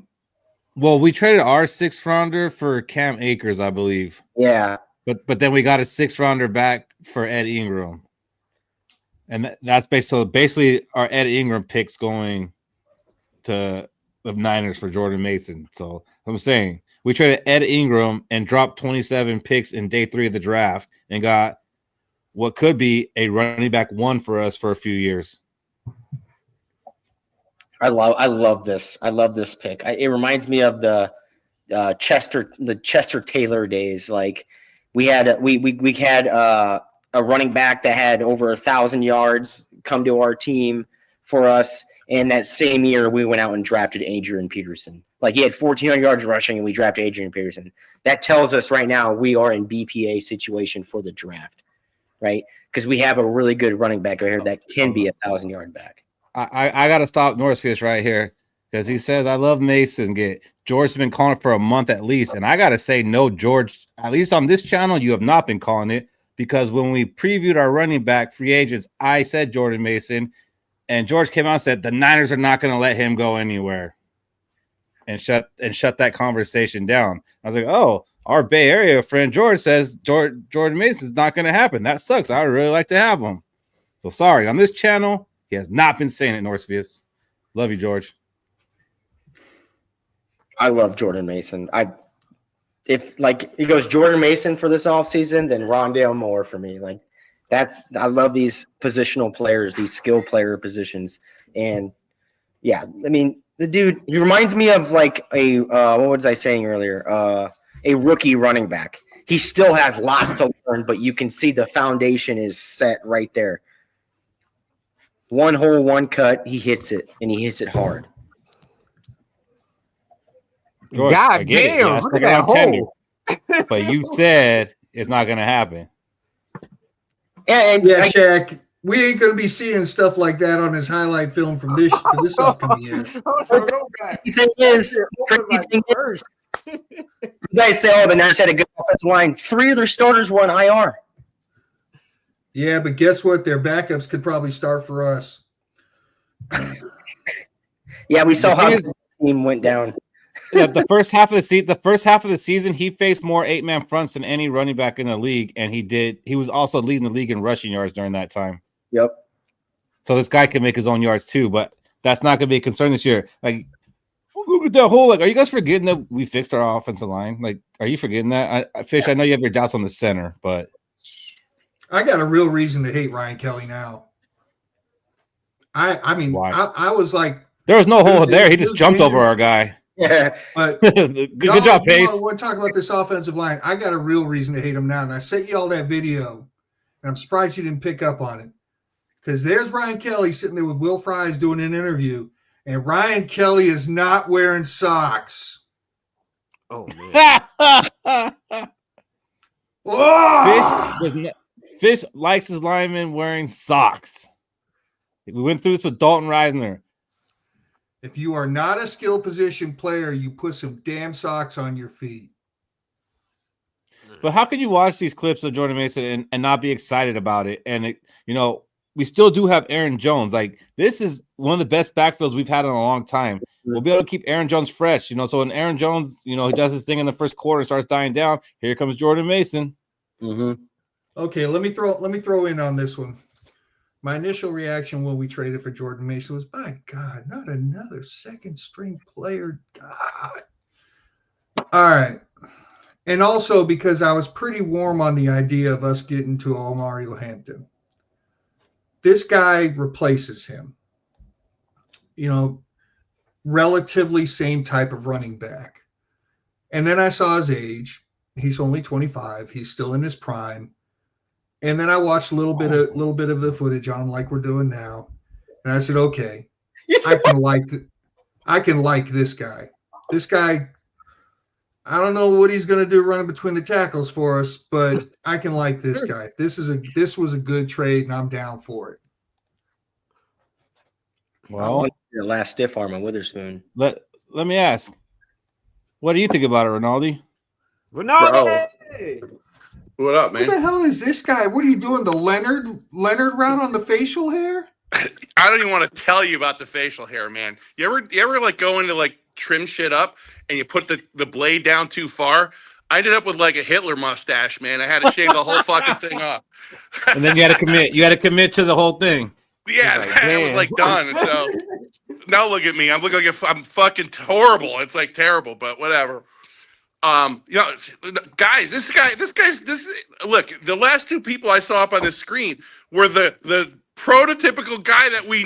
we traded our 6th rounder for Cam Akers, I believe. Yeah. But then we got a 6th rounder back for Ed Ingram. And that's basically our Ed Ingram picks going to the Niners for Jordan Mason. So I'm saying we traded Ed Ingram and dropped 27 picks in day 3 of the draft and got what could be a running back 1 for us for a few years. I love this. I love this pick. It reminds me of the Chester Taylor days. Like we had a running back that had over 1,000 yards come to our team for us. And that same year, we went out and drafted Adrian Peterson. Like he had 1,400 yards rushing, and we drafted Adrian Peterson. That tells us right now we are in BPA situation for the draft, right? Because we have a really good running back right here that can be a 1,000-yard back. I got to stop Northfish right here because he says, I love Mason. George's been calling it for a month at least. And I got to say, no, George, at least on this channel, you have not been calling it because when we previewed our running back free agents, I said Jordan Mason. And George came out and said the Niners are not going to let him go anywhere, and shut that conversation down. I was like, oh, our Bay Area friend George says Jordan Mason is not going to happen. That sucks. I would really like to have him. So sorry, on this channel, he has not been saying it. Northfield, love you, George. I love Jordan Mason. If like he goes Jordan Mason for this offseason, then Rondale Moore for me. Like. I love these positional players, these skill player positions. And yeah, I mean, the dude, he reminds me of like what was I saying earlier? A rookie running back. He still has lots to learn, but you can see the foundation is set right there. One hole, one cut, he hits it, and he hits it hard. George, God damn, look at that hole. But you said it's not going to happen. And yeah, Shaq, we ain't going to be seeing stuff like that on his highlight film from this upcoming year. You guys say, oh, the Niners had a good offensive line. 3 of their starters were on IR. Yeah, but guess what? Their backups could probably start for us. Yeah, we saw how the team went down. Yeah, the first half of the season, he faced more 8-man fronts than any running back in the league, and he was also leading the league in rushing yards during that time. Yep. So this guy can make his own yards too, but that's not going to be a concern this year. Like, look at that hole. Like, are you guys forgetting that we fixed our offensive line? Like, are you forgetting that? Fish, I know you have your doubts on the center, but I got a real reason to hate Ryan Kelly now. I mean, Why? I was like, There was no hole there. He it just was jumped over January. our guy. Yeah. But good job, Pace. We're talking about this offensive line. I got a real reason to hate him now. And I sent you all that video, and I'm surprised you didn't pick up on it. Because there's Ryan Kelly sitting there with Will Fries doing an interview, and Ryan Kelly is not wearing socks. Oh man. Oh! Fish likes his linemen wearing socks. We went through this with Dalton Reisner. If you are not a skill position player, you put some damn socks on your feet. But how can you watch these clips of Jordan Mason and not be excited about it? And we still do have Aaron Jones. Like, this is one of the best backfields we've had in a long time. We'll be able to keep Aaron Jones fresh. So when Aaron Jones, he does his thing in the first quarter and starts dying down, here comes Jordan Mason. Mm-hmm. Okay, let me throw in on this one. My initial reaction when we traded for Jordan Mason was, my God, not another second string player. God. All right. And also because I was pretty warm on the idea of us getting to Mario Hampton. This guy replaces him. Relatively same type of running back. And then I saw his age. He's only 25. He's still in his prime. And then I watched a little bit of the footage on him like we're doing now. And I said, okay, I can like this guy. This guy, I don't know what he's going to do running between the tackles for us, but I can like this guy. This was a good trade, and I'm down for it. Well, your last stiff arm on Witherspoon. Let me ask, what do you think about it, Rinaldi? Rinaldi! What up, man? Who the hell is this guy? What are you doing? The Leonard route on the facial hair? I don't even want to tell you about the facial hair, man. You ever like go into like trim shit up and you put the blade down too far? I ended up with like a Hitler mustache, man. I had to shave the whole fucking thing off. And then you had to commit. You had to commit to the whole thing. Yeah, I was like done. So now look at me. I'm looking like I'm fucking horrible. It's like terrible, but whatever. Guys, look, the last two people I saw up on the screen were the prototypical guy that we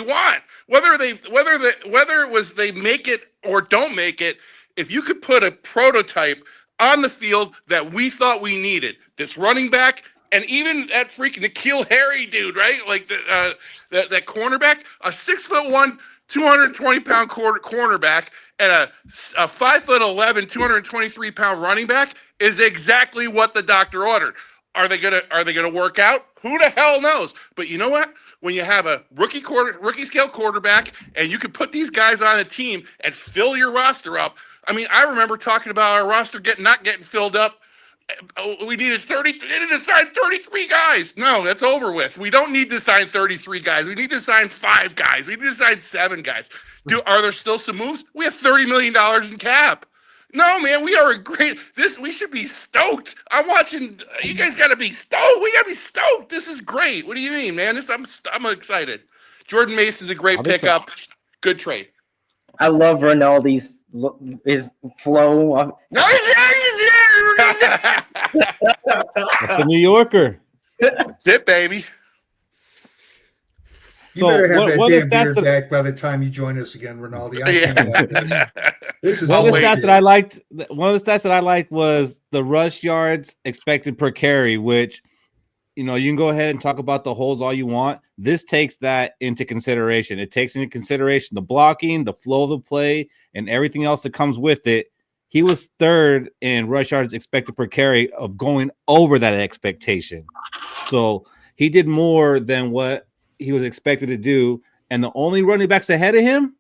want. Whether it was they make it or don't make it, if you could put a prototype on the field that we thought we needed, this running back, and even that freaking N'Keal Harry dude, right? Like that cornerback, a 6'1", 220-pound cornerback, and a 5'11", 223-pound running back is exactly what the doctor ordered. Are they gonna work out? Who the hell knows? But you know what? When you have a rookie scale quarterback and you can put these guys on a team and fill your roster up. I mean, I remember talking about our roster not getting filled up. We needed 30. They needed to sign 33 guys. No, that's over with. We don't need to sign 33 guys. We need to sign 5 guys. We need to sign 7 guys. Are there still some moves? We have $30 million in cap. No, man, we are we should be stoked. I'm watching. You guys got to be stoked. We got to be stoked. This is great. What do you mean, man? I'm excited. Jordan Mason's a great pickup. Good trade. I love Rinaldi's his flow. That's a New Yorker. That's it, baby. You better have that damn beard back by the time you join us again, Rinaldi. This is one of the stats that I liked. One of the stats that I liked was the rush yards expected per carry, which you can go ahead and talk about the holes all you want. This takes that into consideration. It takes into consideration the blocking, the flow of the play, and everything else that comes with it. He was third in rush yards expected per carry of going over that expectation. So he did more than what he was expected to do. And the only running backs ahead of him,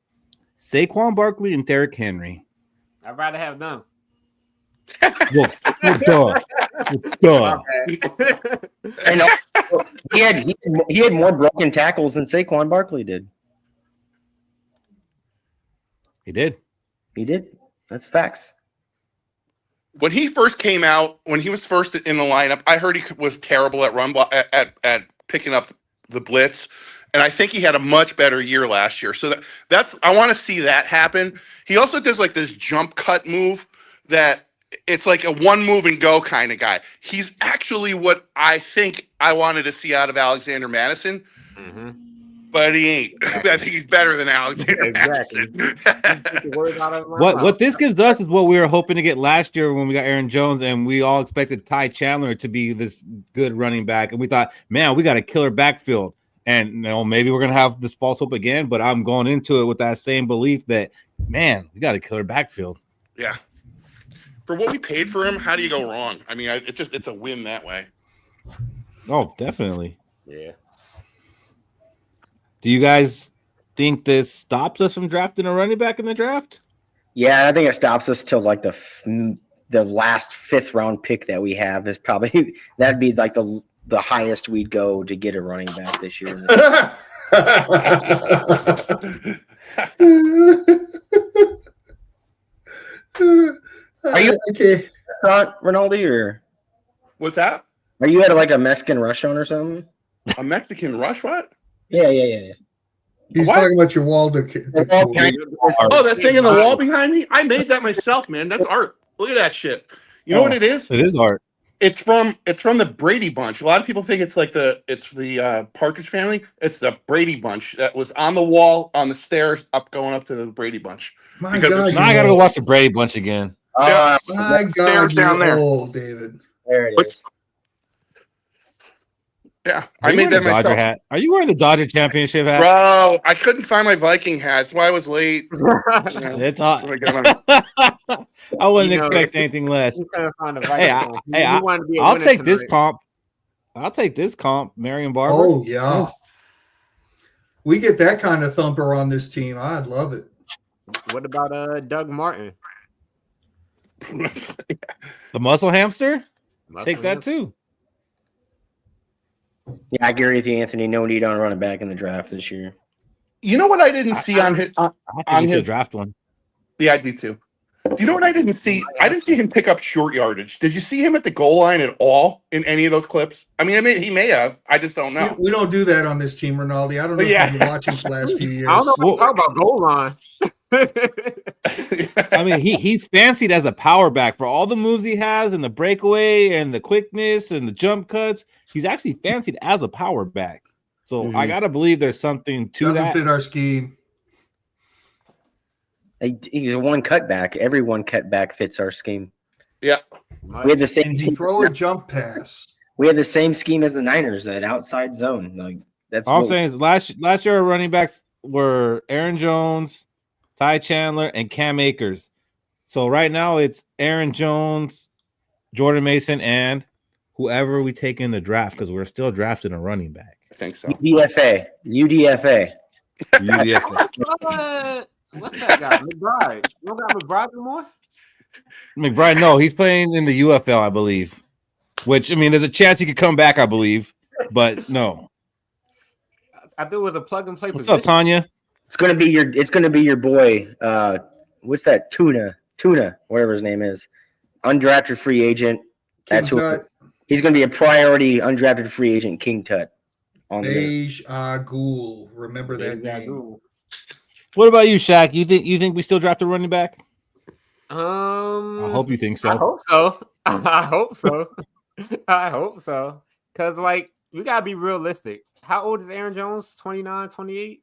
Saquon Barkley and Derrick Henry. I'd rather have none. And he had more broken tackles than Saquon Barkley did. He did. That's facts. When he first came out, when he was first in the lineup, I heard he was terrible at run block, at picking up the blitz, and I think he had a much better year last year. So that's I want to see that happen. He also does like this jump cut move that it's like a one move and go kind of guy. He's actually what I think I wanted to see out of Alexander Madison, but he ain't. Exactly. I think he's better than Alexander Exactly. Madison. What this gives us is what we were hoping to get last year when we got Aaron Jones, and we all expected Ty Chandler to be this good running back, and we thought, man, we got a killer backfield, and maybe we're gonna have this false hope again. But I'm going into it with that same belief that, man, we got a killer backfield. Yeah. For what we paid for him, how do you go wrong? I mean, it's a win that way. Oh, definitely. Yeah. Do you guys think this stops us from drafting a running back in the draft? Yeah, I think it stops us till like the last 5th round pick that we have is probably that'd be like the highest we'd go to get a running back this year. Are you okay, Rinaldi, or What's that? are you at like a Mexican restaurant or something? A Mexican rush? What? Yeah. He's What? talking about your Waldo. Oh, that thing in the wall behind me? I made that myself, man. That's art. Look at that shit. You know what it is? It is art. It's from the Brady Bunch. A lot of people think it's like the Partridge Family. It's the Brady Bunch that was on the wall on the stairs going up to the Brady Bunch. My Because God, it's- Now I gotta go watch the Brady Bunch again. Yeah. My God, Stairs down you're there. old, David. There it But- is. Yeah, Are I you made wearing that a Dodger myself. hat? Are you wearing the Dodger championship hat? Bro, I couldn't find my Viking hat. That's why I was late. It's hot. I got on. I wouldn't You know, expect anything less. He's trying to find a Hey, I'll take this comp. I'll take this comp, Marion Barber. Oh, yeah. We get that kind of thumper on this team. I'd love it. What about Doug Martin? The muscle hamster? Take that too. Yeah, I agree with you, Anthony. No need on running back in the draft this year. You know what I didn't see on his I on think we should his draft one. Yeah, I do too. You know what I didn't see? I didn't see him pick up short yardage. Did you see him at the goal line at all in any of those clips? I mean, he may have. I just don't know. We don't do that on this team, Rinaldi. I don't know if Yeah. you've been watching for the last few years. I don't know what to talk about goal line. I mean, he's fancied as a power back for all the moves he has and the breakaway and the quickness and the jump cuts. He's actually fancied as a power back. So I gotta believe there's something to Doesn't that. fit our scheme. He's a one cutback. Every one cutback fits our scheme. Yeah. We had the same And he scheme. throw a jump pass. We had the same scheme as the Niners, that outside zone. Like that's All I'm what- saying is last year our running backs were Aaron Jones, Ty Chandler, and Cam Akers. So right now it's Aaron Jones, Jordan Mason, and whoever we take in the draft, because we're still drafting a running back. I think so. UDFA. What's that guy? McBride. You don't got McBride anymore? McBride, no, he's playing in the UFL, I believe. Which, I mean, there's a chance he could come back, I believe. But no. I do it was a plug and play What's position. up, Tanya? It's gonna be your boy. What's that? Tuna, whatever his name is. Undrafted free agent. That's King who Tut, he's gonna be, a priority undrafted free agent, King Tut. On the list. Beige Agul. Remember that name. What about you, Shaq? You think we still draft a running back? I I hope you think so. I hope so. I hope so. I hope so. Because, like, we got to be realistic. How old is Aaron Jones? 29, 28?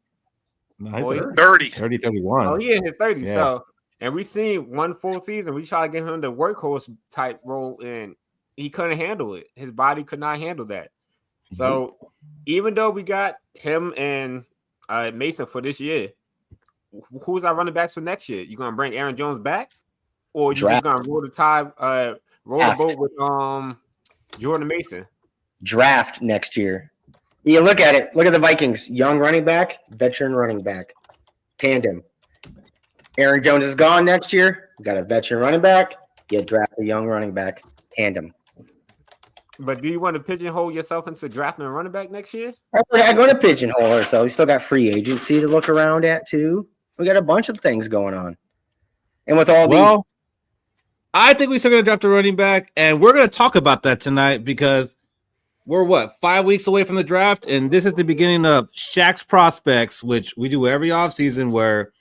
No, he's Boy. like 30. 30, 31. Oh, yeah, in his 30s. Yeah. So, and we seen one full season. We try to get him the workhorse type role, and he couldn't handle it. His body could not handle that. So, even though we got him and Mason for this year, who's our running backs for next year? You gonna bring Aaron Jones back, or you just Draft. gonna roll the boat with Jordan Mason? Draft next year. You look at it. Look at the Vikings. Young running back, veteran running back, tandem. Aaron Jones is gone next year. You got a veteran running back. You draft a young running back, tandem. But do you want to pigeonhole yourself into drafting a running back next year? I'm going to pigeonhole ourselves. We still got free agency to look around at too. We got a bunch of things going on, and with all these. Well, I think we're still going to draft a running back, and we're going to talk about that tonight because we're 5 weeks away from the draft, and this is the beginning of Shaq's prospects, which we do every offseason, where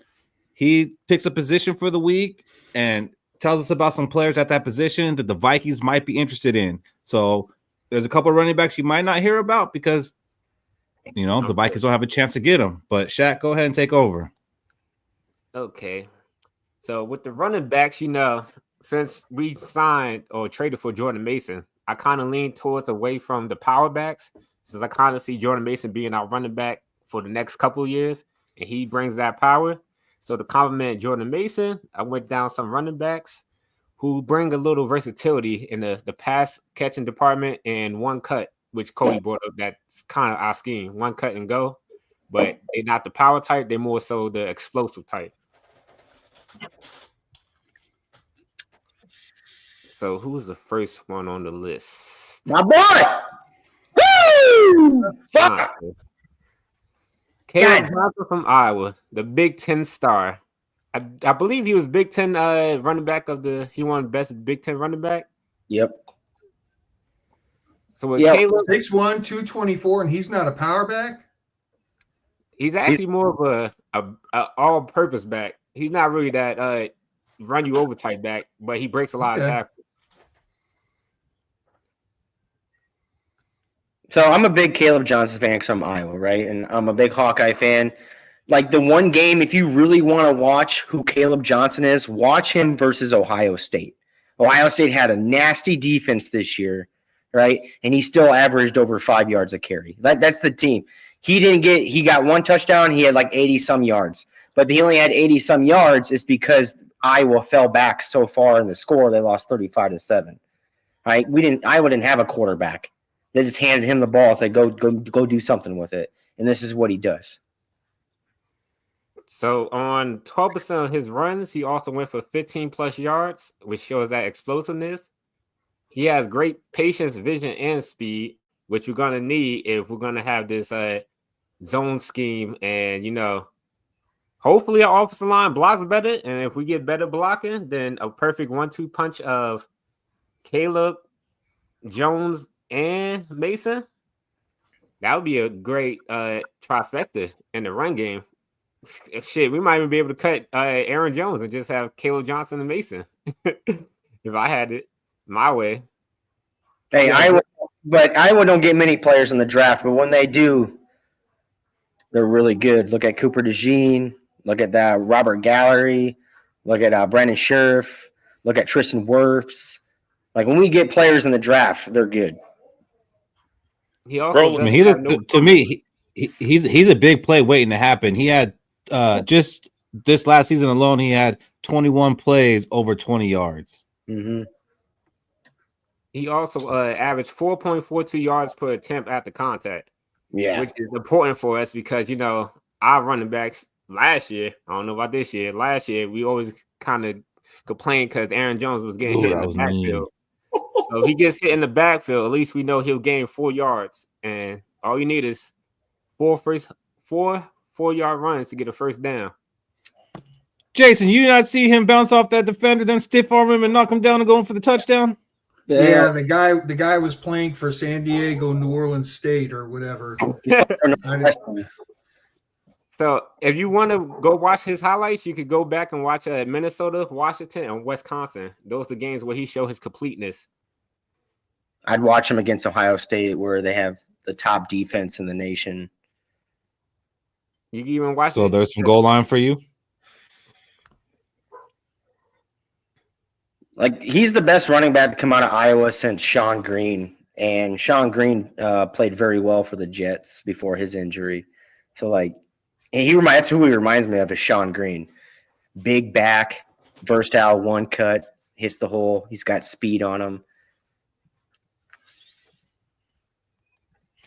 he picks a position for the week, and tells us about some players at that position that the Vikings might be interested in. So there's a couple of running backs you might not hear about because, the Vikings don't have a chance to get them. But Shaq, go ahead and take over. Okay. So with the running backs, since we signed or traded for Jordan Mason, I kind of lean towards away from the power backs, since I kind of see Jordan Mason being our running back for the next couple of years, and he brings that power. So to complement Jordan Mason, I went down some running backs who bring a little versatility in the pass catching department and one cut, which Cody brought up. That's kind of our scheme, one cut and go. But they're not the power type; they're more so the explosive type. So who's the first one on the list? My boy! Woo! Fuck! Caleb Johnson from Iowa, the Big Ten star. I believe he was Big Ten running back he won best Big Ten running back. Yep. So with Caleb 6'1", 224, and he's not a power back? He's actually more of a all-purpose back. He's not really that run you over type back, but he breaks a lot of tackles. So I'm a big Caleb Johnson fan because I'm Iowa, right? And I'm a big Hawkeye fan. Like the one game, if you really want to watch who Caleb Johnson is, watch him versus Ohio State. Ohio State had a nasty defense this year, right? And he still averaged over 5 yards a carry. That's the team. He got one touchdown. He had like 80-some yards. But he only had 80-some yards is because Iowa fell back so far in the score. They lost 35-7. Right? Iowa didn't have a quarterback. They just handed him the ball and said, go do something with it. And this is what he does. So on 12% of his runs, he also went for 15-plus yards, which shows that explosiveness. He has great patience, vision, and speed, which we're going to need if we're going to have this zone scheme. And, hopefully our offensive line blocks better. And if we get better blocking, then a perfect 1-2 punch of Caleb, Jones, and Mason, that would be a great trifecta in the run game. Shit, we might even be able to cut Aaron Jones and just have Caleb Johnson and Mason if I had it my way. Hey, Iowa don't get many players in the draft, but when they do, they're really good. Look at Cooper DeJean. Look at that Robert Gallery. Look at Brandon Scherf. Look at Tristan Wirfs. Like when we get players in the draft, they're good. He also he's a big play waiting to happen. He had just this last season alone, he had 21 plays over 20 yards. Mm-hmm. He also averaged 4.42 yards per attempt after contact. Yeah, which is important for us because our running backs last year. I don't know about this year. Last year we always kind of complained because Aaron Jones was getting hit in the backfield. So he gets hit in the backfield. At least we know he'll gain 4 yards, and all you need is four 4-yard runs to get a first down. Jason, you did not see him bounce off that defender, then stiff arm him and knock him down and go in for the touchdown? Yeah, the guy was playing for San Diego, New Orleans State or whatever. So if you want to go watch his highlights, you could go back and watch Minnesota, Washington, and Wisconsin. Those are games where he showed his completeness. I'd watch him against Ohio State where they have the top defense in the nation. You can even watch So there's some goal line for you? Like, he's the best running back to come out of Iowa since Sean Green. And Sean Green played very well for the Jets before his injury. So, like, and that's who he reminds me of, is Sean Green. Big back, versatile, one cut, hits the hole. He's got speed on him.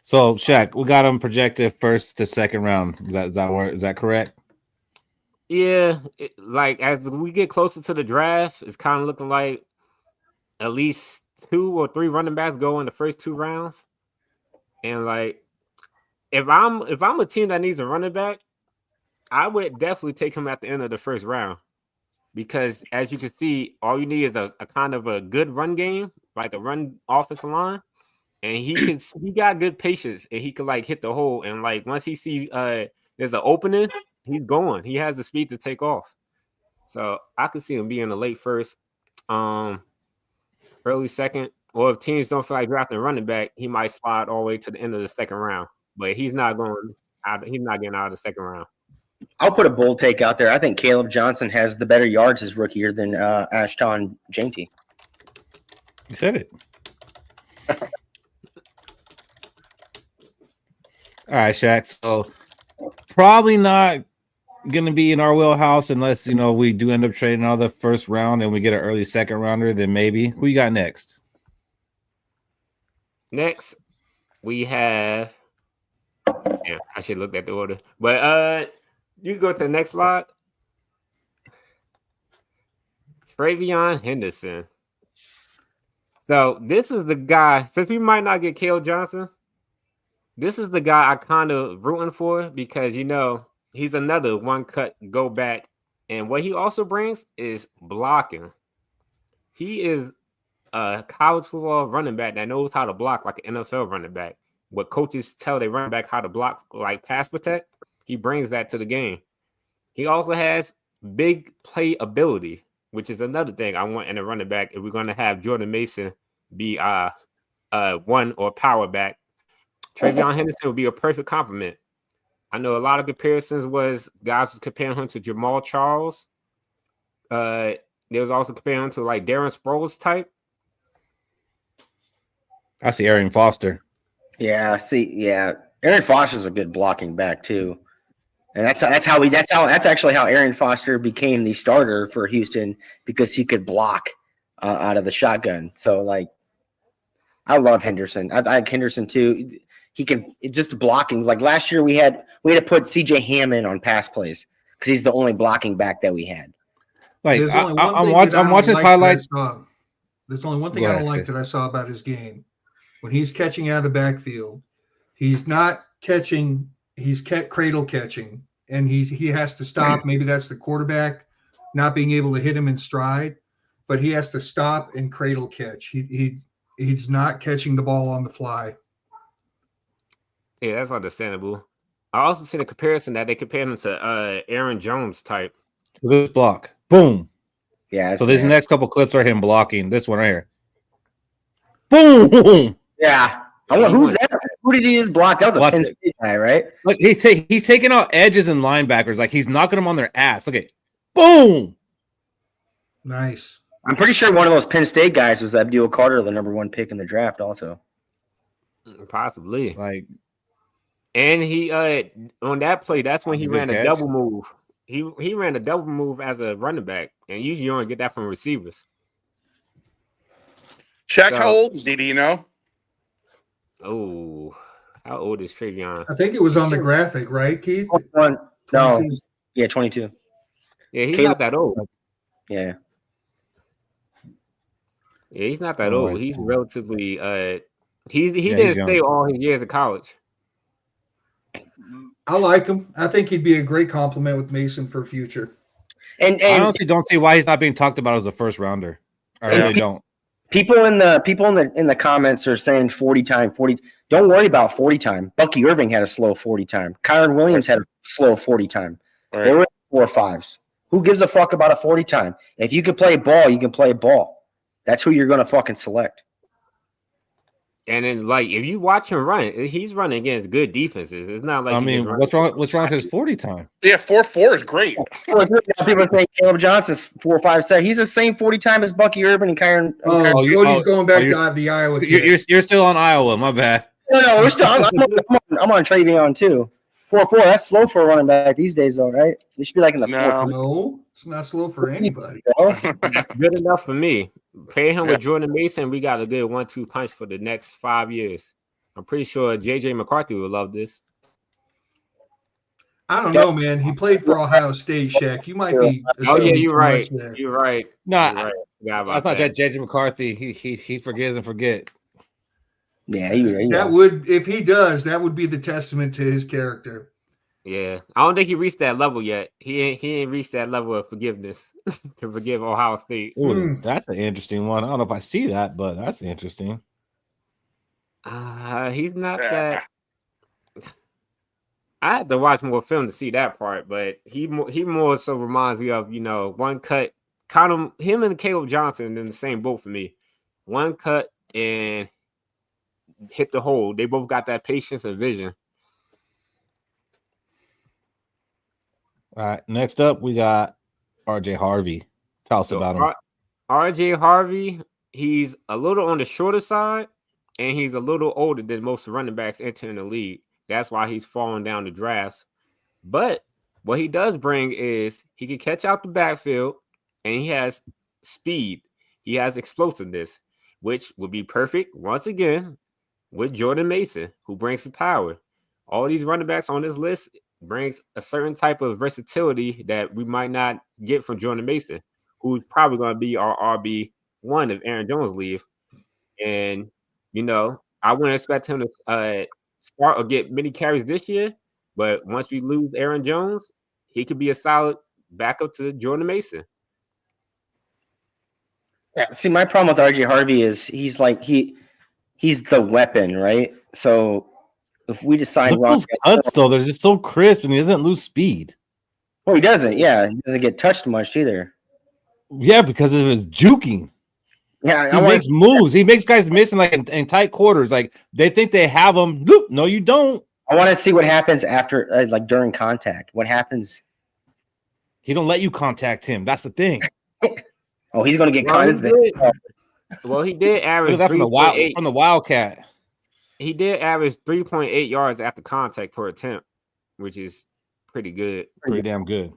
So, Shaq, we got him projected first to second round. Is that correct? Yeah, as we get closer to the draft, it's kind of looking like at least 2 or 3 running backs go in the first 2 rounds. And like, if I'm a team that needs a running back, I would definitely take him at the end of the first round, because as you can see, all you need is a kind of a good run game, like a run offensive line, and he got good patience, and he could like hit the hole, and like once he see there's an opening, he's going. He has the speed to take off. So I could see him being a late first. early second, or if teams don't feel like drafting a running back, he might slide all the way to the end of the second round. But he's not going out. He's not getting out of the second round. I'll put a bold take out there. I think Caleb Johnson has the better yards his rookie year than Ashton Jainty. You said it. All right, Shaq. So probably not going to be in our wheelhouse unless we do end up trading out of the first round and we get an early second rounder. Then maybe. Who you got next? Next, we have. Yeah, I should look at the order, but you can go to the next slide. Travion Henderson. So this is the guy. Since we might not get Caleb Johnson, this is the guy I kind of rooting for because he's another one cut go back, and what he also brings is blocking. He is a college football running back that knows how to block like an NFL running back. What coaches tell their running back how to block, like pass protect, he brings that to the game. He also has big play ability, which is another thing I want in a running back if we're going to have Jordan Mason be one or power back. Travion Henderson would be a perfect complement. I know a lot of comparisons was guys was comparing him to Jamal Charles. There was also comparing him to like Darren Sproles type. I see Arian Foster. Yeah, Aaron Foster's a good blocking back too, and that's actually how Aaron Foster became the starter for Houston because he could block out of the shotgun. So like, I love Henderson. I like Henderson too. He can just blocking. Like last year, we had to put C.J. Hammond on pass plays because he's the only blocking back that we had. Like I'm watching his highlights. There's only one thing I don't like that I saw about his game. When he's catching out of the backfield, he's not catching. He's cradle catching, and he has to stop. Maybe that's the quarterback not being able to hit him in stride, but he has to stop and cradle catch. He's not catching the ball on the fly. Yeah, that's understandable. I also seen a comparison that they compared him to Aaron Jones type. This block, boom. Yeah. So these next couple clips are him blocking. This one right here. Boom. Yeah. I wonder who's that? Who did he just block? That was a Penn State guy, right? Look, he's taking out edges and linebackers. Like he's knocking them on their ass. Look at boom. Nice. I'm pretty sure one of those Penn State guys was Abdul Carter, the number 1 pick in the draft, also. Possibly. Like, and he on that play, that's when he ran a double move. He ran a double move as a running back, and you don't get that from receivers. Check how old is he? Do you know? Oh, how old is Travion? I think it was on the graphic, right, Keith? 21. No, yeah, 22. Yeah, he's not that old. Yeah. Yeah, he's not that old. He's relatively he didn't stay all his years of college. I like him. I think he'd be a great compliment with Mason for future. And I honestly don't see why he's not being talked about as a first rounder. I really don't. People in the comments are saying 40 time. Don't worry about 40 time. Bucky Irving had a slow 40 time. Kyron Williams had a slow 40 time. Right. They were 4.5s. Who gives a fuck about a 40 time? If you can play ball, you can play ball. That's who you're gonna fucking select. And then, like, if you watch him run, he's running against good defenses. It's not like what's wrong with his 40 time? Yeah, 4.4 is great. People are saying Caleb Johnson's 4.57. He's the same 40 time as Bucky Irvin and Kyron. Cody's going back to the Iowa. You're still on Iowa. My bad. No, we're still. I'm on Travion too. 4.4. That's slow for a running back these days, though, right? They should be like in the 4. No, it's not slow for anybody. That's good enough for me. Pay him with Jordan Mason. We got a good 1-2 punch for the next 5 years. I'm pretty sure JJ McCarthy would love this. I don't know, man. He played for Ohio State, Shaq. You might be. Oh yeah, you're right. You're right. No, I thought that JJ McCarthy. He forgives and forgets. Yeah, that would, if he does, that would be the testament to his character. Yeah, I don't think he reached that level yet. He ain't reached that level of forgiveness to forgive Ohio State. Ooh, that's an interesting one. I don't know if I see that, but that's interesting. He's not that. I had to watch more film to see that part, but he more so reminds me of one cut him and Caleb Johnson in the same boat for me. One cut and hit the hole. They both got that patience and vision. All right. Next up, we got RJ Harvey. Tell us about him. RJ Harvey, he's a little on the shorter side, and he's a little older than most running backs entering the league. That's why he's falling down the drafts. But what he does bring is he can catch out the backfield, and he has speed. He has explosiveness, which would be perfect, once again, with Jordan Mason, who brings the power. All these running backs on this list brings a certain type of versatility that we might not get from Jordan Mason, who's probably going to be our RB1 if Aaron Jones leaves. And, I wouldn't expect him to start or get many carries this year, but once we lose Aaron Jones, he could be a solid backup to Jordan Mason. Yeah, see, my problem with RJ Harvey is he's the weapon, right? So if we decide those cuts though, they're just so crisp, and he doesn't lose speed. Well, he doesn't. Yeah, he doesn't get touched much either. Yeah, because of his juking. Yeah, he makes moves. He makes guys miss in tight quarters. Like they think they have him. Nope, no, you don't. I want to see what happens after, during contact. What happens? He don't let you contact him. That's the thing. Oh, he's going to get caught. He did average from the Wildcat. He did average 3.8 yards after contact per attempt, which is pretty good. Pretty damn good.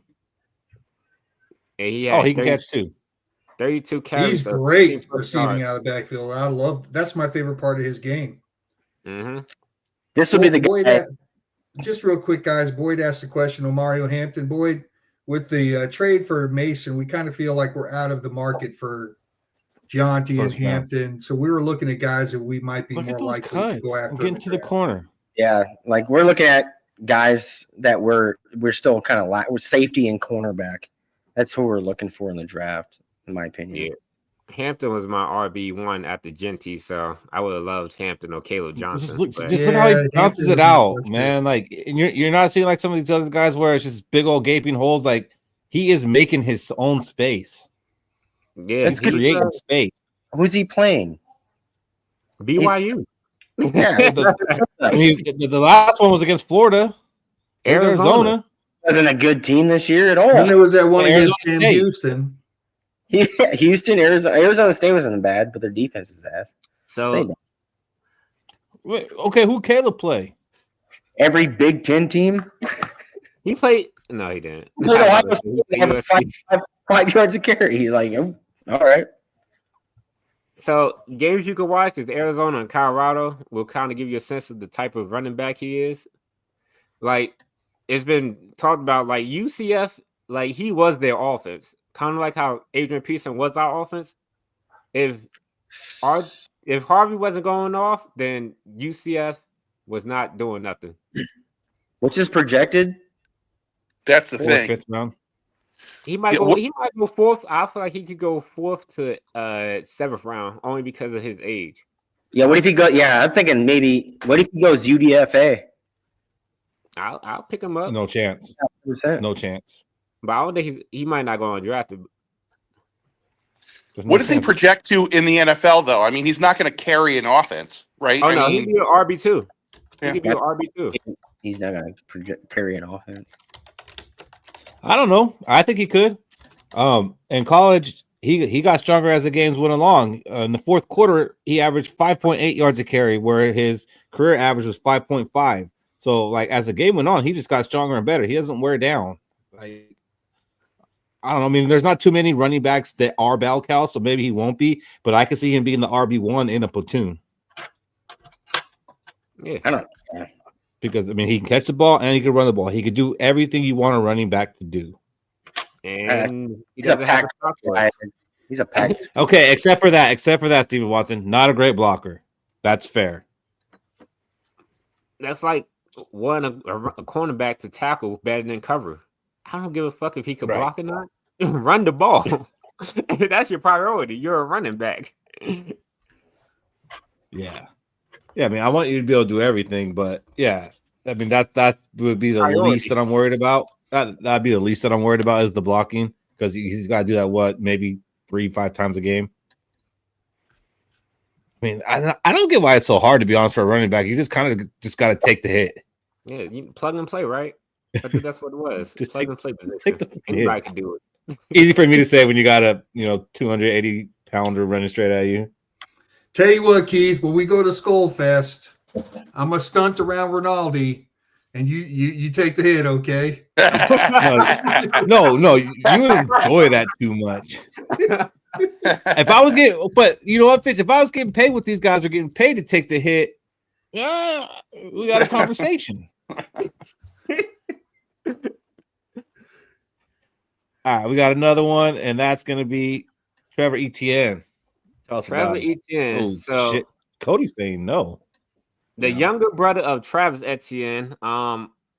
And he can catch too. 32 carries. He's great receiving out of the backfield. That's my favorite part of his game. Mm-hmm. This will be the guy. Just real quick, guys. Boyd asked the question, Mario Hampton. Boyd, with the trade for Mason, we kind of feel like we're out of the market for Gianti and Hampton. So we were looking at guys that we might be more likely to go after. I'm getting to the corner. Yeah, we're looking at guys that we're still kind of we're safety and cornerback. That's who we're looking for in the draft, in my opinion. Yeah. Hampton was my RB1 after Genty, so I would have loved Hampton or Caleb Johnson. Just look how he bounces it out, man. Like you're not seeing like some of these other guys where it's just big old gaping holes. Like he is making his own space. Yeah, he's creating space. Who's he playing? BYU. Yeah, the last one was against Florida. Arizona wasn't a good team this year at all. And there was that one against Houston. Yeah, Houston, Arizona State wasn't bad, but their defense is ass. So, okay, who Caleb play? Every Big Ten team. He played. No, he didn't. He had 5 yards a carry. He's like, oh, all right. So games you can watch is Arizona and Colorado. Will kind of give you a sense of the type of running back he is. Like it's been talked about, like UCF, like he was their offense. Kind of like how Adrian Peterson was our offense. If Harvey wasn't going off, then UCF was not doing nothing. Which is projected? That's the thing. Fifth round. He might go fourth. I feel like he could go fourth to seventh round only because of his age. Yeah, what if he go? Yeah, I'm thinking maybe. What if he goes UDFA? I'll pick him up. No chance. 100%. No chance. But I don't think he might not go undrafted. What does he project to in the NFL, though? I mean, he's not going to carry an offense, right? Oh, no, he'd be an RB2. Yeah. He could be an RB2. He's not going to carry an offense. I don't know. I think he could. In college, he got stronger as the games went along. In the fourth quarter, he averaged 5.8 yards a carry, where his career average was 5.5. So, like, as the game went on, he just got stronger and better. He doesn't wear down. Like, I don't know. I mean, there's not too many running backs that are bell cow, so maybe he won't be. But I could see him being the RB1 in a platoon. Yeah, I don't know. Because, I mean, he can catch the ball and he can run the ball. He could do everything you want a running back to do. And he's a pack. He's a pack. Okay, except for that, Steven Watson, not a great blocker. That's fair. That's like a cornerback to tackle better than cover. I don't give a fuck if he could block or not. Run the ball. That's your priority. You're a running back. Yeah. I mean, I want you to be able to do everything, but yeah, I mean that would be the least that I'm worried about. That'd be the least that I'm worried about is the blocking. because he's got to do that, maybe 3-5 times a game. I mean, I don't get why it's so hard, to be honest, for a running back. You just kind of just got to take the hit. Yeah, you plug and play, right? I think that's what it was. Just plug and play position. take the Anybody hit. can do it. Easy for me to say when you got a 280-pounder running straight at you. Tell you what, Keith, when we go to Skol Fest, I'm a stunt around Rinaldi, and you take the hit, okay? No, you enjoy that too much. If I was getting, but you know what, Fitch? If I was getting paid, what these guys are getting paid to take the hit, yeah, we got a conversation. All right, we got another one, and that's going to be Trevor Etienne. Tell us Trevor about it. Etienne. Oh, So shit. Cody's saying no. the younger brother of Travis Etienne.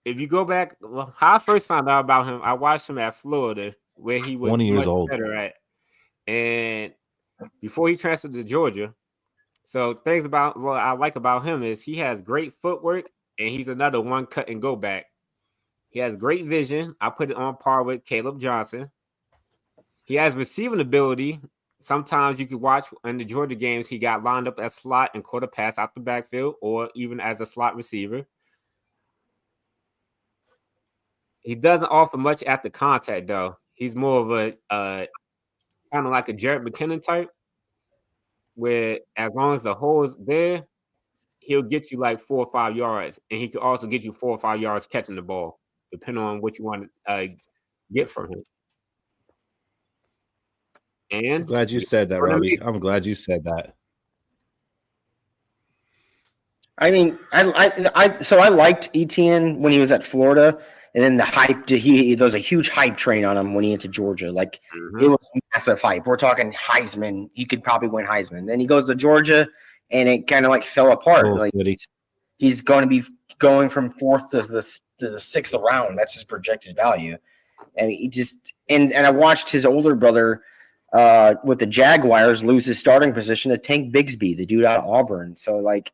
If you go back, how I first found out about him, I watched him at Florida, where he was 20 years much old. better at, and before he transferred to Georgia. So things about what I like about him is he has great footwork, and he's another one cut and go back. He has great vision. I put it on par with Caleb Johnson. He has receiving ability. Sometimes you could watch in the Georgia games, he got lined up as slot and caught a pass out the backfield, or even as a slot receiver. He doesn't offer much after contact, though. He's more of a kind of like a Jared McKinnon type, where as long as the hole is there, he'll get you like 4 or 5 yards, and he could also get you 4 or 5 yards catching the ball, depending on what you want to get from him. And I'm glad you said that, Robbie. I'm glad you said that. I mean, I liked Etienne when he was at Florida, and then the hype. There was a huge hype train on him when he went to Georgia. Like it was massive hype. We're talking Heisman. He could probably win Heisman. Then he goes to Georgia, and it kind of like fell apart. Like he's going to be going from 4th to the 6th round. That's his projected value, and he just and I watched his older brother with the Jaguars lose his starting position to Tank Bigsby, the dude out of Auburn. So like,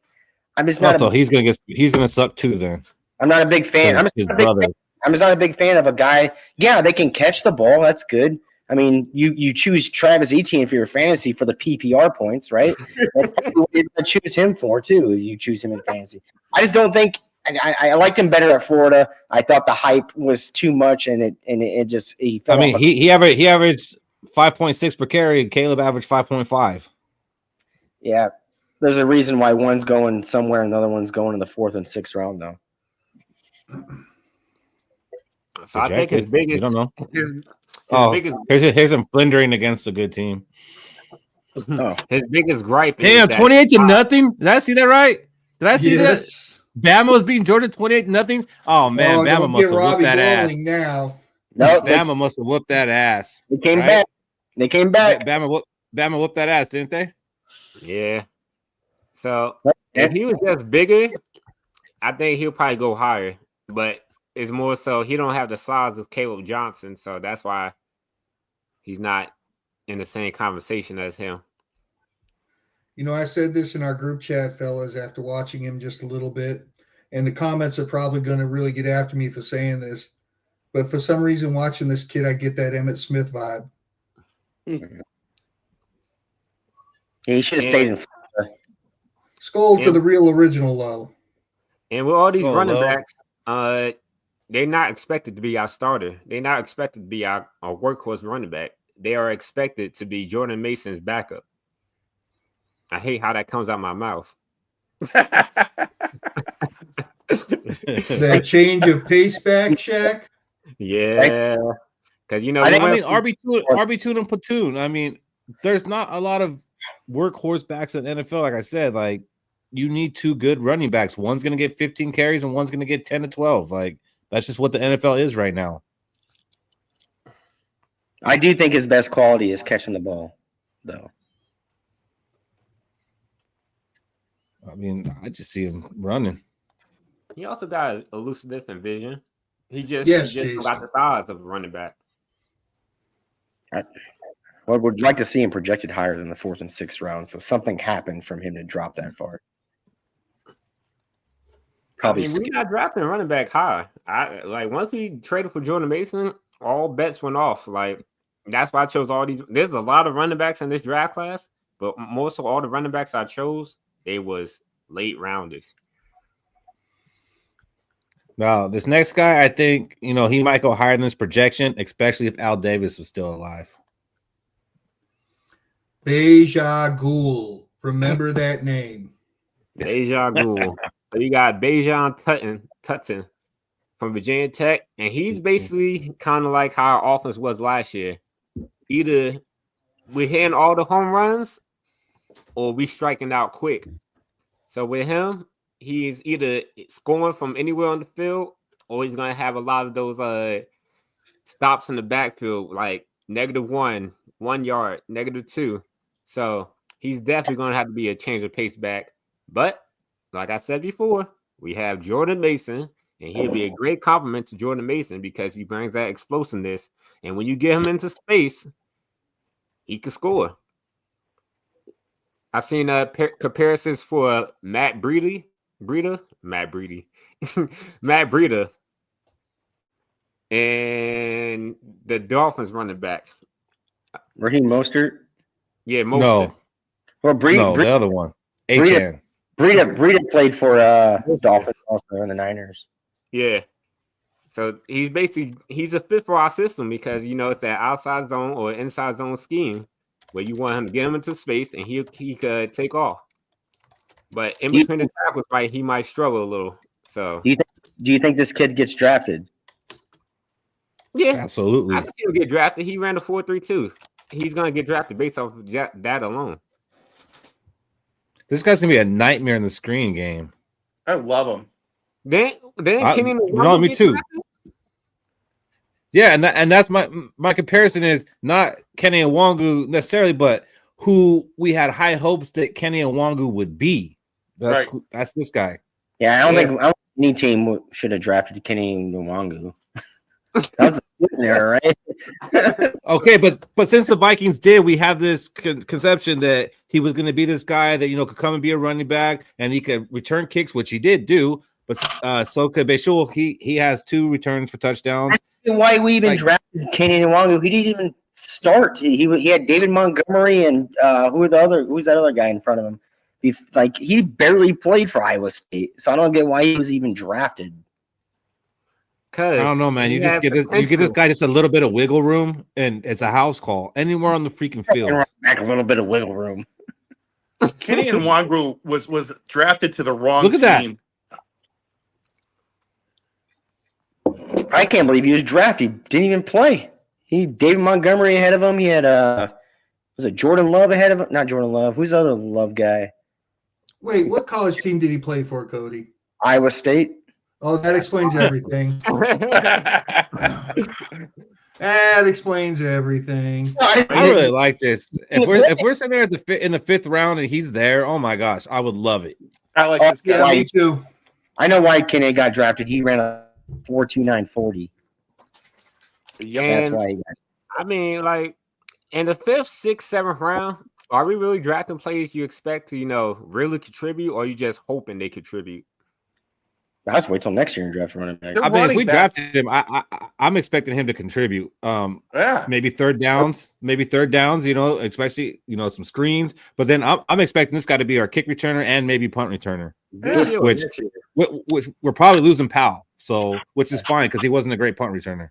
I'm just not. So he's gonna suck too. Then I'm not a big fan. I'm just not a big fan of a guy. Yeah, they can catch the ball. That's good. I mean, you choose Travis Etienne for your fantasy for the PPR points, right? That's probably what you're gonna choose him for too. If you choose him in fantasy, I just don't think. I liked him better at Florida. I thought the hype was too much, and it just he. Fell off. He averaged 5.6 per carry, and Caleb averaged 5.5. Yeah, there's a reason why one's going somewhere and the other one's going in the 4th and 6th round, though. So I think his biggest. I don't know. Here's him blundering against a good team. His biggest gripe. Damn, 28-0. Did I see that right? Did I see that? Bama was beating Georgia 28-0. Oh man, Bama must have whooped that ass. Now. No, Bama must have whooped that ass. They came back. They came back. Bama whooped that ass, didn't they? Yeah. So if he was just bigger, I think he'll probably go higher. But it's more so he don't have the size of Caleb Johnson, so that's why he's not in the same conversation as him. You know, I said this in our group chat, fellas, after watching him just a little bit, and the comments are probably going to really get after me for saying this, but for some reason, watching this kid, I get that Emmitt Smith vibe. Yeah, he should have stayed in Florida. Skol for the real original low. And with all these running backs, they're not expected to be our starter. They're not expected to be our workhorse running back. They are expected to be Jordan Mason's backup. I hate how that comes out my mouth. That change of pace back, Shaq. Yeah, because RB2 and platoon. I mean, there's not a lot of workhorse backs in the NFL. Like I said, like you need 2 good running backs. One's going to get 15 carries and one's going to get 10 to 12. Like that's just what the NFL is right now. I do think his best quality is catching the ball, though. I mean, I just see him running. He also got elusive and vision. He just got the size of a running back. I would like to see him projected higher than the 4th and 6th round. So something happened from him to drop that far. Probably. We're not drafting running back high. Once we traded for Jordan Mason, all bets went off. Like That's why I chose all these. There's a lot of running backs in this draft class, but most of all the running backs I chose, they was late rounders. Now, this next guy, I think, he might go higher than this projection, especially if Al Davis was still alive. Beja Ghoul. Remember that name. Deja Ghoul. So you got Bejan Tutton from Virginia Tech, and he's basically kind of like how our offense was last year. Either we're hitting all the home runs or we striking out quick. So with him, he's either scoring from anywhere on the field or he's going to have a lot of those stops in the backfield, like -1, 1 yard, -2. So he's definitely going to have to be a change of pace back. But like I said before, we have Jordan Mason, and he'll be a great compliment to Jordan Mason because he brings that explosiveness. And when you get him into space, he can score. I've seen comparisons for Matt Breida, and the Dolphins running back. Raheem Mostert. Yeah, Mostert. No. Well, The other one. Achan. Breida played for Dolphins also in the Niners. Yeah. So he's a fit for our system because it's that outside zone or inside zone scheme where you want him to get him into space and he could take off. But in between the tackles, right, he might struggle a little. So do you think this kid gets drafted? Yeah, absolutely. I think he'll get drafted. He ran a 4.32. He's gonna get drafted based off of that alone. This guy's gonna be a nightmare in the screen game. I love him. Then Kenny me too. Drafted? Yeah, and that's my comparison is not Kenny Nwangu necessarily, but who we had high hopes that Kenny Nwangu would be. That's this guy. Yeah, I don't think any team should have drafted Kenny Nwangu. That was there, right? Okay, but since the Vikings did, we have this conception that he was going to be this guy that could come and be a running back and he could return kicks, which he did do. But so could Bashul. He has 2 returns for touchdowns. Why we even drafted Kenny Nwangu? He didn't even start. He had David Montgomery and who's that other guy in front of him? He barely played for Iowa State, so I don't get why he was even drafted. I don't know, man. You get this guy just a little bit of wiggle room, and it's a house call anywhere on the freaking field. Back a little bit of wiggle room. Kenny Nwangu was drafted to the wrong Look at team. That. I can't believe he was drafted. He didn't even play. David Montgomery ahead of him. He had was it Jordan Love ahead of him? Not Jordan Love. Who's the other Love guy? Wait, what college team did he play for, Cody? Iowa State. Oh, that explains everything. That explains everything. I really like this. If we're sitting there in the 5th round and he's there, oh my gosh, I would love it. I like this guy. Yeah, me too. I know why Kenny got drafted. He ran a 4.2940. That's why he got. I mean, like in the 5th, 6th, 7th round, are we really drafting players you expect to, really contribute, or are you just hoping they contribute? Let's wait till next year and draft a running back. I mean, if we drafted him, I'm expecting him to contribute. Maybe third downs, especially some screens. But then I'm expecting this guy to be our kick returner and maybe punt returner, which we're probably losing Powell. So, which is fine because he wasn't a great punt returner.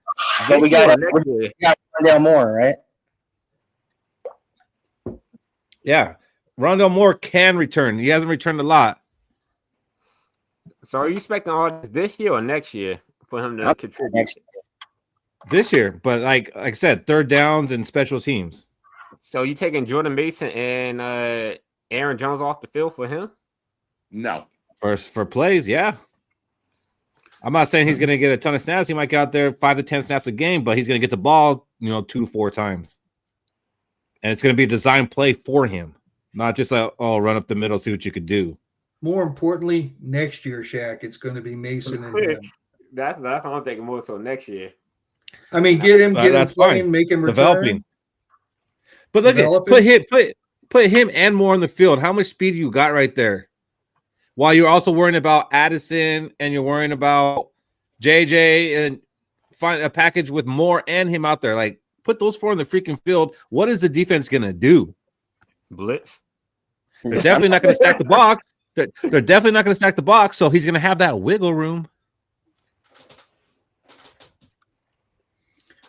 But we got Rondale Moore, right? Yeah, Rondale Moore can return. He hasn't returned a lot. So are you expecting all this year or next year for him to contribute? This year, but like I said, third downs and special teams. So you taking Jordan Mason and Aaron Jones off the field for him? No. For plays, yeah. I'm not saying he's going to get a ton of snaps. He might get out there 5 to 10 snaps a game, but he's going to get the ball, 2 to 4 times. And it's going to be a design play for him, not just run up the middle, see what you could do. More importantly, next year, Shaq, it's going to be Mason and him. That's what I'm thinking more so next year. I mean, get him playing, fine. make him return. Developing. But look at put him and more on the field. How much speed you got right there? While you're also worrying about Addison and you're worrying about JJ and find a package with Moore and him out there. Like put those 4 in the freaking field, what is the defense gonna do? Blitz. They're definitely not gonna stack the box. They're definitely not gonna stack the box, so he's gonna have that wiggle room.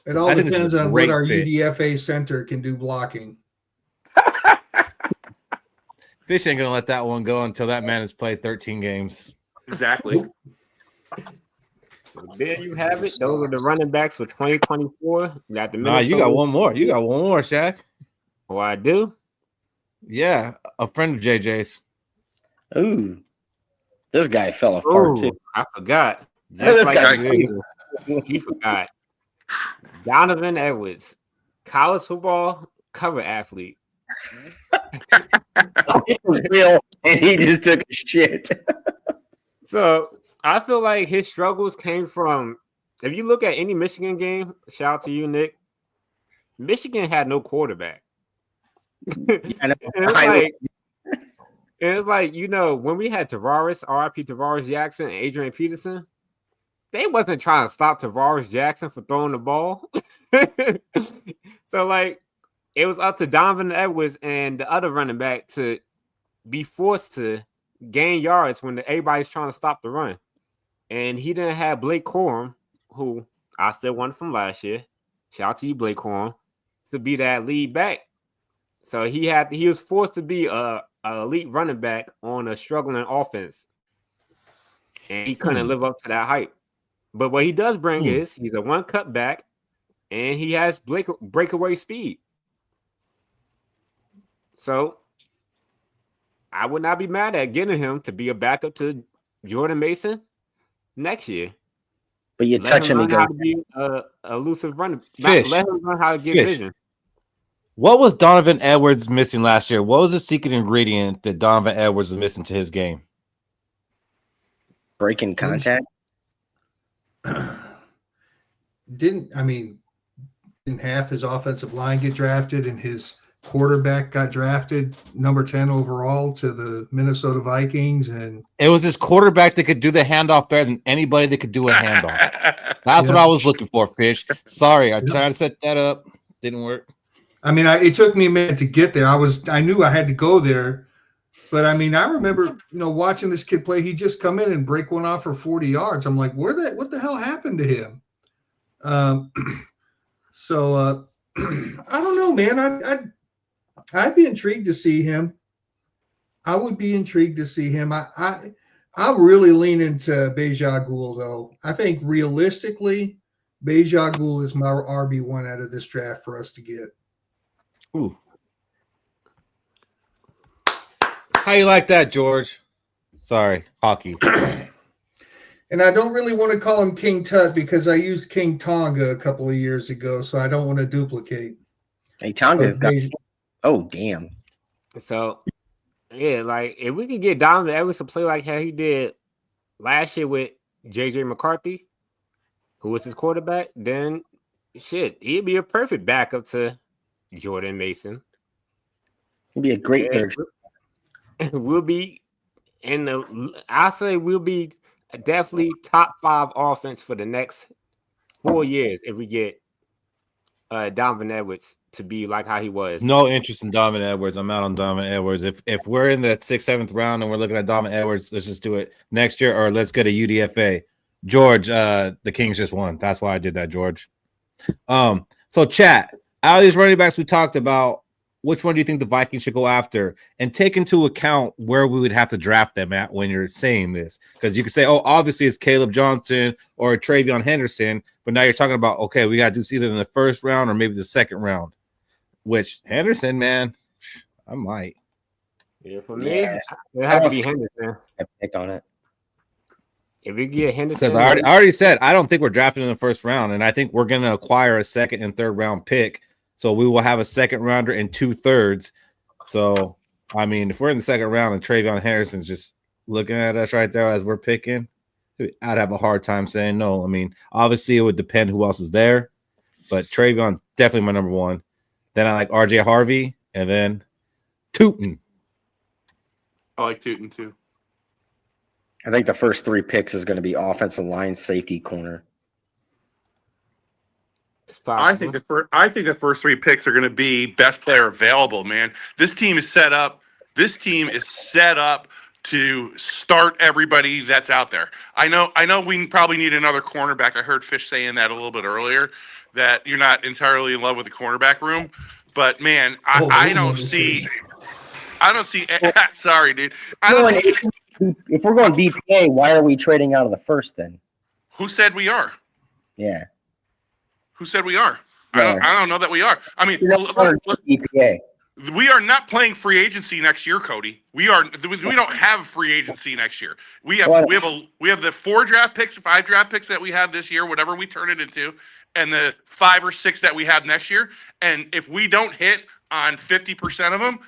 It all depends on what our UDFA center can do blocking. Fish ain't gonna let that one go until that man has played 13 games. Exactly. So there you have it. Those are the running backs for 2024. You got the You got one more. You got one more, Shaq. Oh, I do? Yeah, a friend of JJ's. Ooh, this guy fell apart too. I forgot. This Just guy, he forgot. Donovan Edwards, college football cover athlete. It was real, and he just took a shit. So I feel like his struggles came from, if you look at any Michigan game, shout out to you, Nick, Michigan had no quarterback. It's like, you know, when we had Tavares, RIP Tavares Jackson, and Adrian Peterson, they wasn't trying to stop Tavares Jackson for throwing the ball. So, like, it was up to Donovan Edwards and the other running back to be forced to gain yards when everybody's trying to stop the run. And he didn't have Blake Corum, who I still won from last year. Shout out to you, Blake Corum, to be that lead back. So he was forced to be a elite running back on a struggling offense. And he couldn't live up to that hype. But what he does bring is he's a one cut back and he has breakaway speed. So I would not be mad at getting him to be a backup to Jordan Mason next year. But you touch him, he goes to be a elusive runner. Fish. Let him learn how to get vision. What was Donovan Edwards missing last year? What was the secret ingredient that Donovan Edwards was missing to his game? Breaking contact. Didn't half his offensive line get drafted and his quarterback got drafted number 10 overall to the Minnesota Vikings? And it was his quarterback that could do the handoff better than anybody that could do a handoff. That's what I was looking for, Fish. Sorry, I tried to set that up. Didn't work. I mean, it took me a minute to get there. I knew I had to go there, but I mean, I remember, watching this kid play. He just come in and break one off for 40 yards. I'm like, what the hell happened to him? So I don't know, man. I'd be intrigued to see him. I would be intrigued to see him. I'm really leaning to Bejagul, though. I think realistically, Bejagul is my RB1 out of this draft for us to get. Ooh. How you like that, George? Sorry, hockey. And I don't really want to call him King Tut because I used King Tonga a couple of years ago, so I don't want to duplicate. Hey, Tonga's got. Oh, damn. So, yeah, like, if we could get Donovan Edwards to play like how he did last year with J.J. McCarthy, who was his quarterback, then, shit, he'd be a perfect backup to Jordan Mason. He'd be a great third. We'll be I'll say we'll be definitely top 5 offense for the next 4 years if we get Donovan Edwards to be like how he was. No interest in Donovan Edwards. I'm out on Donovan Edwards. If we're in the 6th, 7th round and we're looking at Donovan Edwards, let's just do it next year, or let's get a UDFA. George, the Kings just won. That's why I did that, George. So chat, out of these running backs we talked about, which one do you think the Vikings should go after? And take into account where we would have to draft them at when you're saying this. Because you could say, oh, obviously it's Caleb Johnson or Travion Henderson. But now you're talking about, okay, we got to do this either in the 1st round or maybe the 2nd round. Which, Henderson, man, I might. Yeah, for me, it have to be Henderson. I pick on it. If we get Henderson. Because I already said, I don't think we're drafting in the 1st round. And I think we're going to acquire a 2nd and 3rd round pick. So we will have a 2nd rounder and 2/3. So, I mean, if we're in the 2nd round and Travion Henderson's just looking at us right there as we're picking, I'd have a hard time saying no. I mean, obviously it would depend who else is there, but Travion definitely my number 1. Then I like RJ Harvey and then Tootin. I like Tootin too. I think the first 3 picks is going to be offensive line, safety, corner. It's possible. I think the first 3 picks are going to be best player available. Man, this team is set up. This team is set up to start everybody that's out there. I know. We probably need another cornerback. I heard Fish saying that a little bit earlier, that you're not entirely in love with the cornerback room. But man, I don't see. Sorry, dude. If we're going BPA, why are we trading out of the first then? Who said we are? Yeah. Who said we are? Yeah. I don't know that we are. I mean, BPA. we are not playing free agency next year, Cody. We don't have free agency next year. We have the 4 draft picks, 5 draft picks that we have this year, whatever we turn it into, and the 5 or 6 that we have next year. And if we don't hit on 50% of them,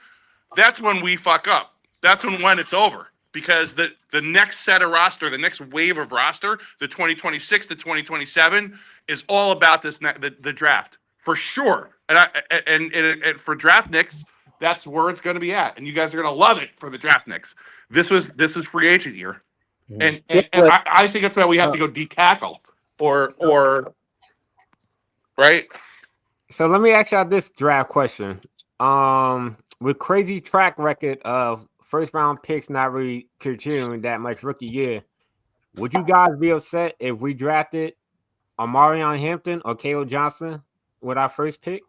that's when we fuck up. That's when it's over. Because the next set of roster, the next wave of roster, the 2026 to 2027, is all about the draft for sure. And for draft nicks, that's where it's going to be at. And you guys are going to love it for the draft nicks. This is free agent year, and I think that's why we have to go D-tackle or right. So let me ask y'all this draft question. With crazy track record of first round picks not really contributing that much rookie year, would you guys be upset if we drafted Amarion Hampton or Caleb Johnson with our first pick?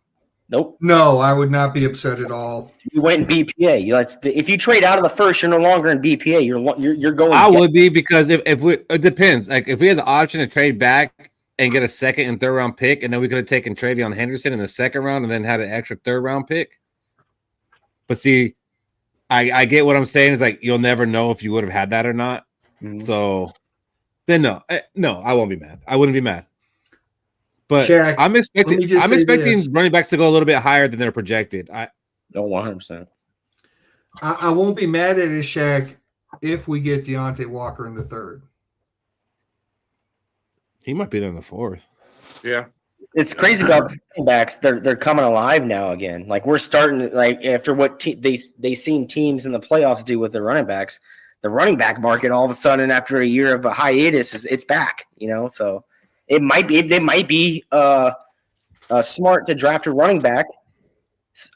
Nope. No, I would not be upset at all. You went in BPA. If you trade out of the first, you're no longer in BPA. You're going. I would be, because if it depends. Like if we had the option to trade back and get a second and third round pick, and then we could have taken Travion Henderson in the second round and then had an extra third round pick. But see, I get what I'm saying. Is like you'll never know if you would have had that or not. Mm-hmm. So then no, I won't be mad. I wouldn't be mad. But Shaq, I'm expecting running backs to go a little bit higher than they're projected. No, 100%. I won't be mad at it, Shaq, if we get Deontay Walker in the third. He might be there in the fourth. Yeah. It's crazy about the running backs. They're coming alive now again. Like we're starting, like after what they seen teams in the playoffs do with their running backs, the running back market all of a sudden after a year of a hiatus it's back. So it might be smart to draft a running back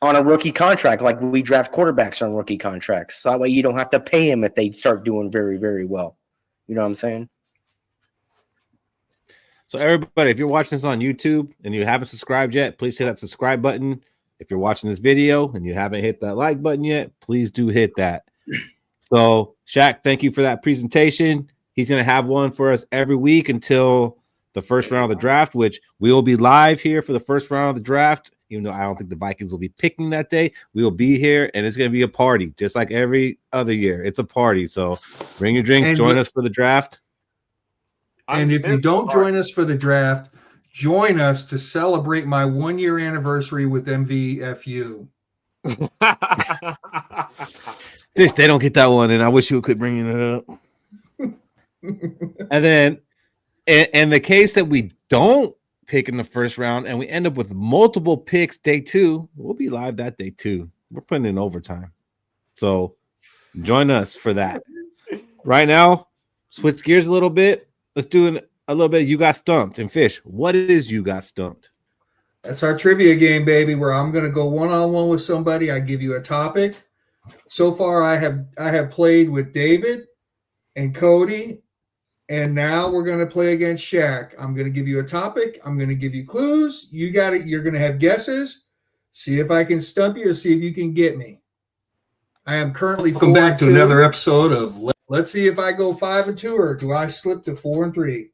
on a rookie contract, like we draft quarterbacks on rookie contracts. So that way you don't have to pay him if they start doing very, very well. You know what I'm saying? So everybody, if you're watching this on YouTube and you haven't subscribed yet, please hit that subscribe button. If you're watching this video and you haven't hit that like button yet, please do hit that. So Shaq, thank you for that presentation. He's going to have one for us every week until the first round of the draft, which we will be live here for the first round of the draft. Even though I don't think the Vikings will be picking that day, we will be here, and it's going to be a party, just like every other year. It's a party. So bring your drinks, join us for the draft. And if you don't join us for the draft, join us to celebrate my 1-year anniversary with MVFU. Fish, they don't get that one, and I wish you could bring it up. And then, in the case that we don't pick in the first round and we end up with multiple picks day 2, we'll be live that day too. We're putting in overtime. So join us for that. Right now, switch gears a little bit. Let's do a little bit. You got stumped. And Fish, what is you got stumped? That's our trivia game, baby, where I'm going to go one-on-one with somebody. I give you a topic. So far, I have played with David and Cody, and now we're going to play against Shaq. I'm going to give you a topic. I'm going to give you clues. You got it. You're going to have guesses. See if I can stump you or see if you can get me. I am currently welcome back to another episode of Let's see if I go 5-2 or do I slip to 4-3.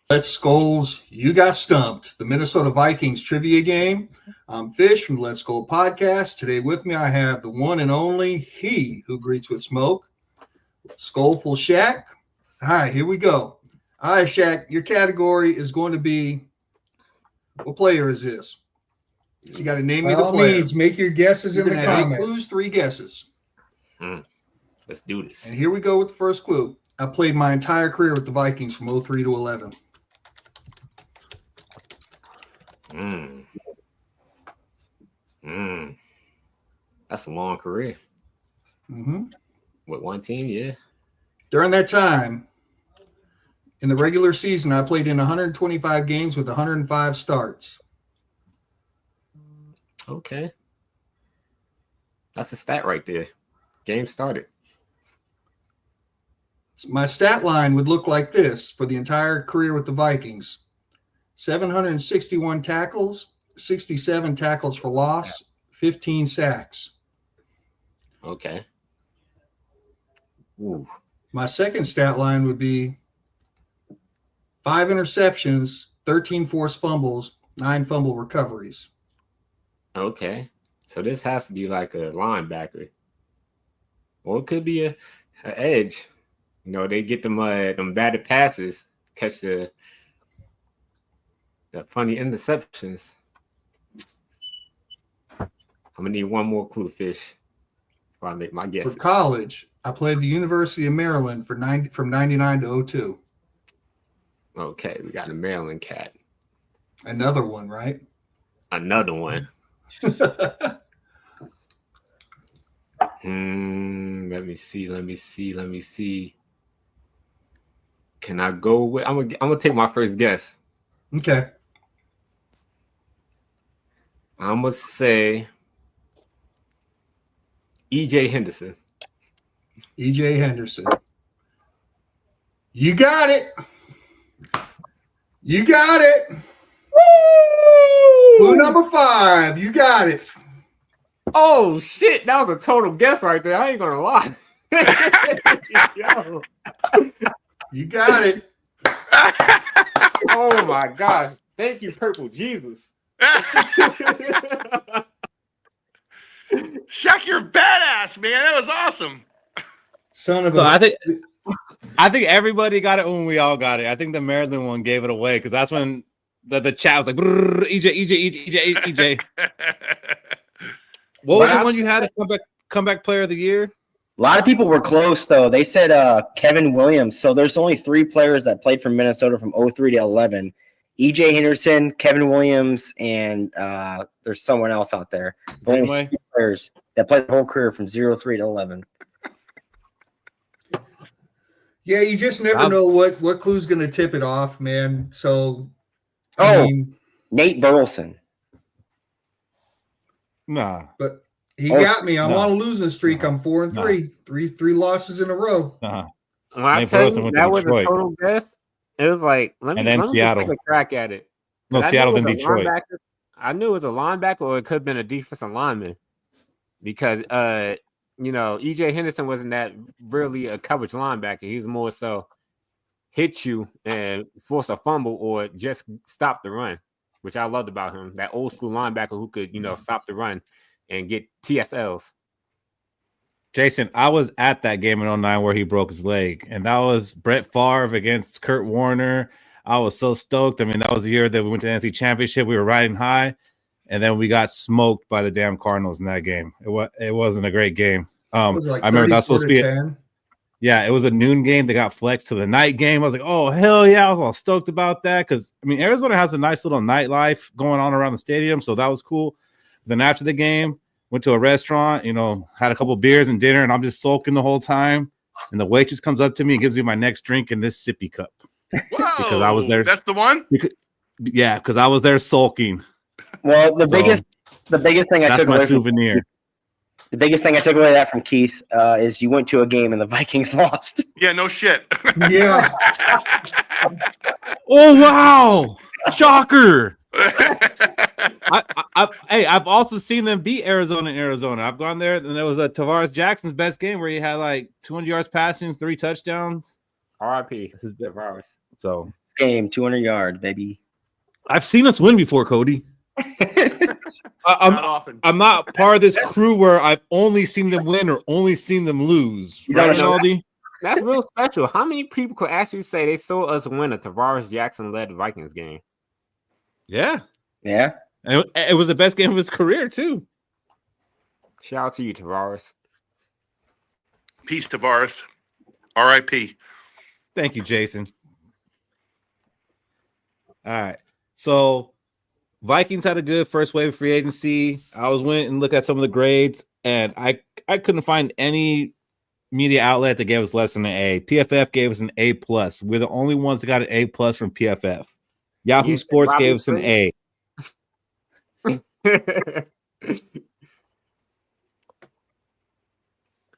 Let's Skol's You Got Stumped, the Minnesota Vikings trivia game. I'm Fish from the Let's Skol podcast. Today with me I have the one and only he who greets with smoke, Skolful Shaq. All right, here we go. All right, Shaq, your category is going to be, what player is this? You got to name me the player. Means, make your guesses in the comments. 8 clues, 3 guesses. Let's do this. And here we go with the first clue. I played my entire career with the Vikings from 03 to 11. That's a long career. Mm-hmm. With one team, yeah. During that time, In the regular season, I played in 125 games with 105 starts. Okay. That's a stat right there. Game started. My stat line would look like this for the entire career with the Vikings: 761 tackles, 67 tackles for loss, 15 sacks. Okay. Ooh. My second stat line would be 5 interceptions, 13 forced fumbles, 9 fumble recoveries. Okay. So this has to be like a linebacker. Or it could be an edge. You know, they get them batted passes, catch the funny interceptions. I'm gonna need one more clue, Fish, before I make my guesses. For college, I played the University of Maryland from 99 to 02. Okay, we got a Maryland cat. Another one, right? Another one. Let me see. Can I go with? I'm gonna take my first guess. Okay. I'm gonna say E.J. Henderson. E.J. Henderson. You got it. You got it. Woo! Clue number 5. You got it. Oh shit! That was a total guess right there. I ain't gonna lie. Yo. You got it. Oh my gosh! Thank you, Purple Jesus. Shaq, you're badass, man. That was awesome. Son of So a. I think everybody got it when we all got it. I think the Maryland one gave it away because that's when the chat was like EJ. What was the one you had a comeback player of the year? A lot of people were close, though. They said Kevin Williams. So there's only 3 players that played for Minnesota from 03 to 11. E.J. Henderson, Kevin Williams, and there's someone else out there. Only 3 players that played the whole career from 03 to 11. Yeah, you just never know what clue's going to tip it off, man. So, Nate Burleson. Nah. But he got me. I'm on a losing streak. I'm 4-3. Three losses in a row. When I tell you that was a total guess, it was like, let me Seattle. take a crack at it. No, Seattle then Detroit. I knew it was a linebacker or it could have been a defensive lineman because, E.J. Henderson wasn't that really a coverage linebacker. He was more so hit you and force a fumble or just stop the run, which I loved about him. That old school linebacker who could, stop the run and get TFLs. Jason, I was at that game in 09 where he broke his leg, and that was Brett Favre against Kurt Warner. I was so stoked. I mean, that was the year that we went to the NFC Championship. We were riding high, and then we got smoked by the damn Cardinals in that game. It wasn't a great game. I remember that was supposed to be it was a noon game. They got flexed to the night game. I was like, oh, hell yeah. I was all stoked about that because, Arizona has a nice little nightlife going on around the stadium, so that was cool. Then after the game, went to a restaurant, had a couple beers and dinner, and I'm just sulking the whole time. And the waitress comes up to me and gives me my next drink in this sippy cup. Whoa, because I was there. That's the one? Because I was there sulking. Well, the biggest thing I took away my souvenir. The biggest thing I took away that from Keith is you went to a game and the Vikings lost. Yeah, no shit. Yeah. Oh, wow. Shocker. I've also seen them beat Arizona in Arizona. I've gone there, and it was Tavares Jackson's best game where he had like 200 yards passing, 3 touchdowns. R.I.P. Tavares. So this game, 200 yards, baby. I've seen us win before, Cody. I'm not part of this crew where I've only seen them win or only seen them lose. Right, Aldi? That's real special. How many people could actually say they saw us win a Tavares Jackson-led Vikings game? Yeah. Yeah. And it was the best game of his career, too. Shout out to you, Tavares. Peace, Tavares. R.I.P. Thank you, Jason. All right. So Vikings had a good first wave of free agency. I went and looked at some of the grades, and I couldn't find any media outlet that gave us less than an A. PFF gave us an A plus. We're the only ones that got an A plus from PFF. Yahoo Yeah, Sports Robbie gave us an A.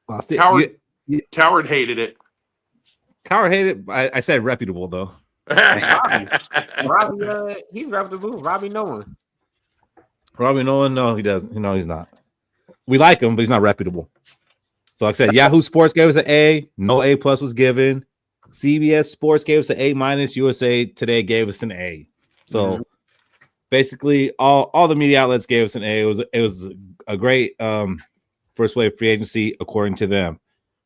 Lost it. Coward hated it. Coward hated it. I said reputable though. Robbie, he's reputable. Robbie Nolan. Robbie Nolan, no, he doesn't. No, he's not. We like him, but he's not reputable. So like I said, Yahoo Sports gave us an A. No A plus was given. CBS Sports gave us an A minus. USA Today gave us an A. So basically, all the media outlets gave us an A. It was a great first wave free agency according to them.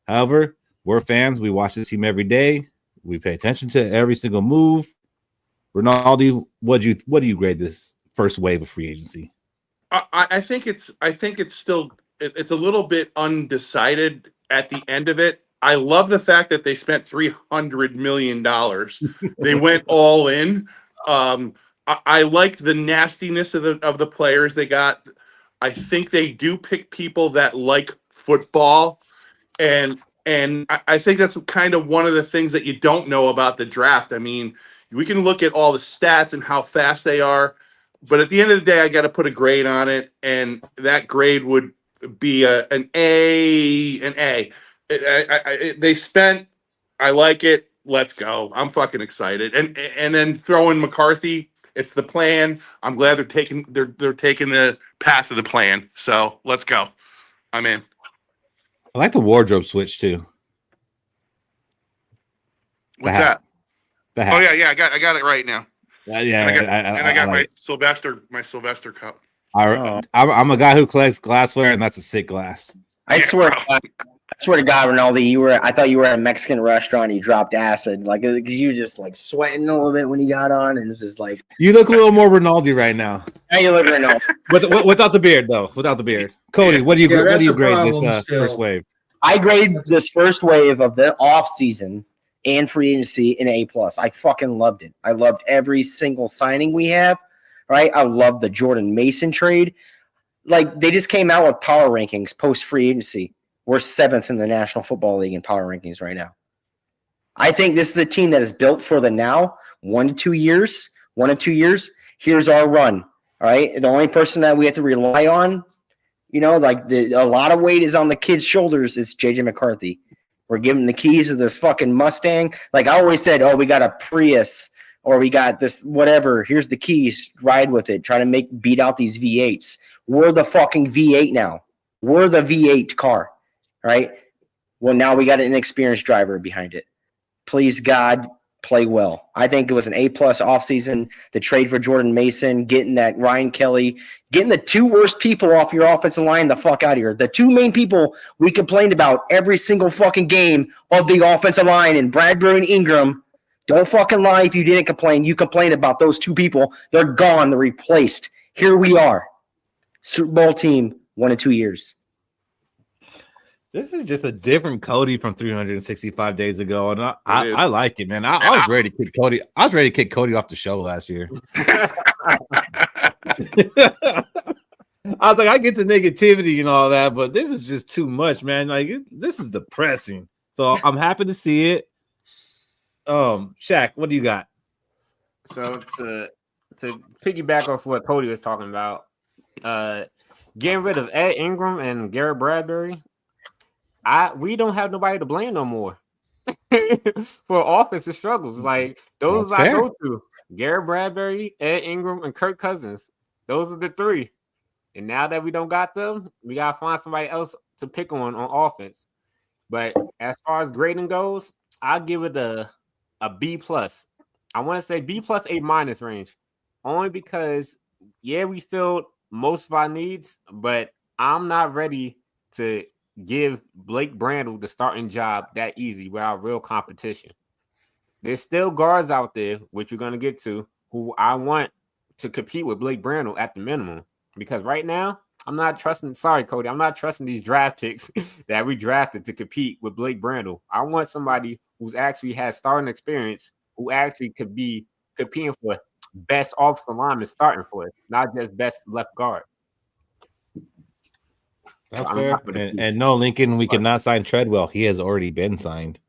However, we're fans. We watch this team every day. We pay attention to every single move. Ronaldo, what do you grade this first wave of free agency? I think it's still it's a little bit undecided at the end of it. I love the fact that they spent $300 million. They went all in. I like the nastiness of the players they got. I think they do pick people that like football, and I think that's kind of one of the things that you don't know about the draft. I mean, we can look at all the stats and how fast they are, but at the end of the day, I got to put a grade on it, and that grade would be an A. They spent. I like it. Let's go. I'm fucking excited. And then throw in McCarthy. It's the plan. I'm glad they're taking the path of the plan. So let's go. I'm in. I like the wardrobe switch too. What's that? The hat. Oh yeah. I got it right now. Yeah. I got like my Sylvester cup. I'm a guy who collects glassware, and that's a sick glass. I swear to God, Ronaldo, I thought you were at a Mexican restaurant and you dropped acid. Like, because you were just like sweating a little bit when you got on, and it was just like. You look a little more Ronaldo right now. How you look right now? Without the beard, though. Without the beard. Cody, what do you grade this first wave? I grade this first wave of the off season and free agency an A plus. I fucking loved it. I loved every single signing we have. Right? I love the Jordan Mason trade. Like, they just came out with power rankings post free agency. We're 7th in the National Football League in power rankings right now. I think this is a team that is built for the now. 1 to 2 years. Here's our run. All right. The only person that we have to rely on, a lot of weight is on the kid's shoulders, is JJ McCarthy. We're giving the keys to this fucking Mustang. Like I always said, we got a Prius or we got this whatever. Here's the keys. Ride with it. Try to beat out these V8s. We're the fucking V8 now. We're the V8 car. Right? Well, now we got an inexperienced driver behind it. Please, God, play well. I think it was an A-plus offseason. The trade for Jordan Mason, getting that Ryan Kelly, getting the 2 worst people off your offensive line the fuck out of here. The 2 main people we complained about every single fucking game of the offensive line, and Bradbury and Ingram. Don't fucking lie if you didn't complain. You complained about those 2 people. They're gone. They're replaced. Here we are. Super Bowl team, 1 to 2 years. This is just a different Cody from 365 days ago, and I like it, man. I was ready to kick Cody. I was ready to kick Cody off the show last year. I was like, I get the negativity and all that, but this is just too much, man. Like, this is depressing. So I'm happy to see it. Shaq, what do you got? So to piggyback off what Cody was talking about, getting rid of Ed Ingram and Garrett Bradbury. We don't have nobody to blame no more for offensive struggles. Like, those I go to. Garrett Bradbury, Ed Ingram, and Kirk Cousins. Those are the 3. And now that we don't got them, we gotta find somebody else to pick on offense. But as far as grading goes, I'll give it a B plus. I want to say B plus A minus range. Only because we filled most of our needs, but I'm not ready to give Blake Brandel the starting job that easy without real competition. There's still guards out there, which you're going to get to, who I want to compete with Blake Brandel at the minimum. Because right now, I'm not trusting these draft picks that we drafted to compete with Blake Brandel. I want somebody who's actually has starting experience, who actually could be competing for best offensive lineman starting for it, not just best left guard. That's I'm fair. not gonna keep And no, Lincoln, we cannot sign Treadwell. He has already been signed.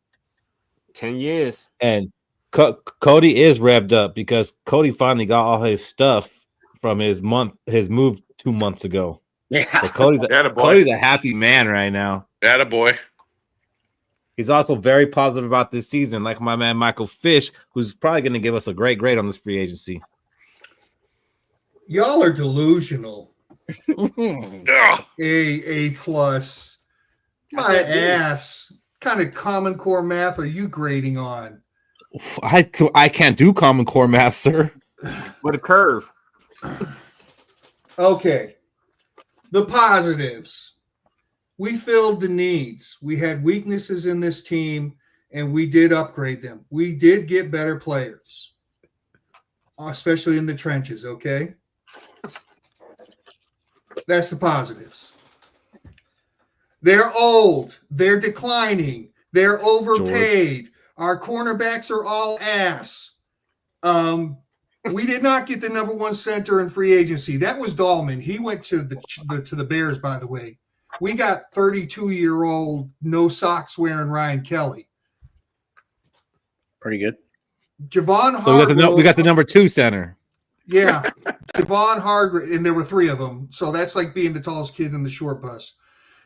10 years. And Cody is revved up because Cody finally got all his stuff from his move 2 months ago. Yeah. So Cody's Attaboy. a happy man right now. Attaboy. He's also very positive about this season, like my man Michael Fish, who's probably going to give us a great grade on this free agency. Y'all are delusional. Ugh. A plus. My ass. What kind of Common Core math are you grading on? I can't do Common Core math, sir. With a curve. Okay. The positives. We filled the needs. We had weaknesses in this team, and we did upgrade them. We did get better players, especially in the trenches, okay? That's the positives. They're old. They're declining. They're overpaid. Our cornerbacks are all ass. We did not get the number one center in free agency. That was Dahlman. He went to the Bears, by the way. We got 32-year-old no socks wearing Ryan Kelly. Pretty good. Javon So Hargrove. we got the number 2 center. Yeah, Javon Hargrove, and there were 3 of them. So that's like being the tallest kid in the short bus.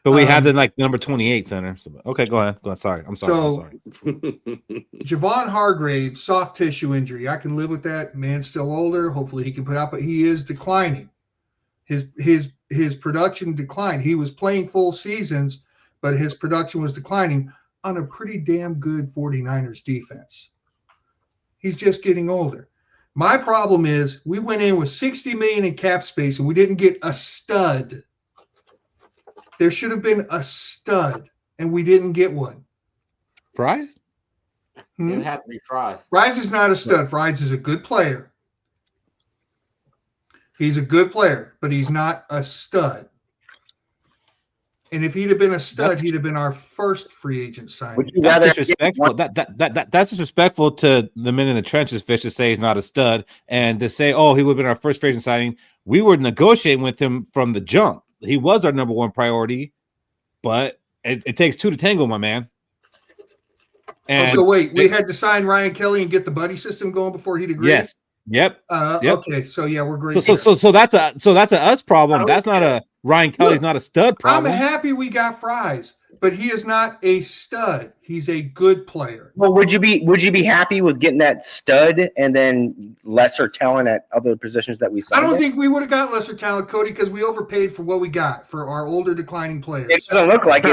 But we had the number 28 center. So, okay, go ahead. Sorry. I'm sorry. Javon Hargrave, soft tissue injury. I can live with that. Man's still older. Hopefully he can put out, but he is declining. His production declined. He was playing full seasons, but his production was declining on a pretty damn good 49ers defense. He's just getting older. My problem is we went in with $60 million in cap space and we didn't get a stud. There should have been a stud, and we didn't get one. Fries? It had to be Fries. Fries is not a stud. Fries is a good player. He's a good player, but he's not a stud. And if he'd have been a stud, he'd have been our first free agent signing. That's disrespectful. That's disrespectful to the men in the trenches, Fish, to say he's not a stud and to say, oh, he would have been our first free agent signing. We were negotiating with him from the jump. He was our number one priority, but it takes 2 to tango, my man. And so wait, we had to sign Ryan Kelly and get the buddy system going before he'd agree? Yes. Yep. Okay, so yeah, we're great. So that's a us problem. That's not a Ryan Kelly's not a stud problem. I'm happy we got Fries, but he is not a stud. He's a good player. Well, would you be happy with getting that stud and then lesser talent at other positions that we signed? I don't think we would have got lesser talent, Cody, because we overpaid for what we got for our older declining players. It doesn't look like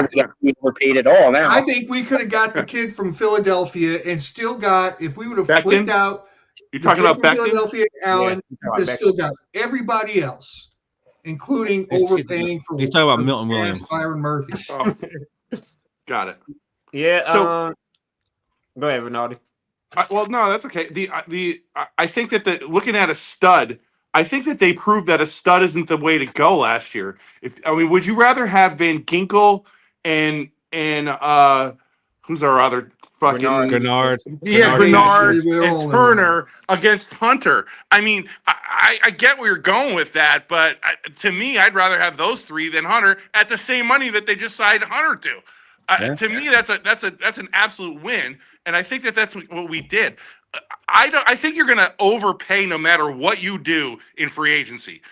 we overpaid at all now. I think we could have got the kid from Philadelphia and still got, if we would have flipped out. You're talking about Becton? Philadelphia, Allen, Yeah, still got everybody else, including overpaying for. He's talking about Milton Williams, Byron Murphy. Oh. Got it. Yeah. So- Go ahead, Rinaldi. Well, no, that's okay. I think that looking at a stud, I think that they proved that a stud isn't the way to go last year. Would you rather have Van Ginkel and who's our other fucking Grenard? Yeah, Grenard. Grenard and Turner against Hunter. I mean, I get where you're going with that, but to me, I'd rather have those 3 than Hunter at the same money that they just signed Hunter to. To me, that's an absolute win, and I think that's what we did. I think you're going to overpay no matter what you do in free agency.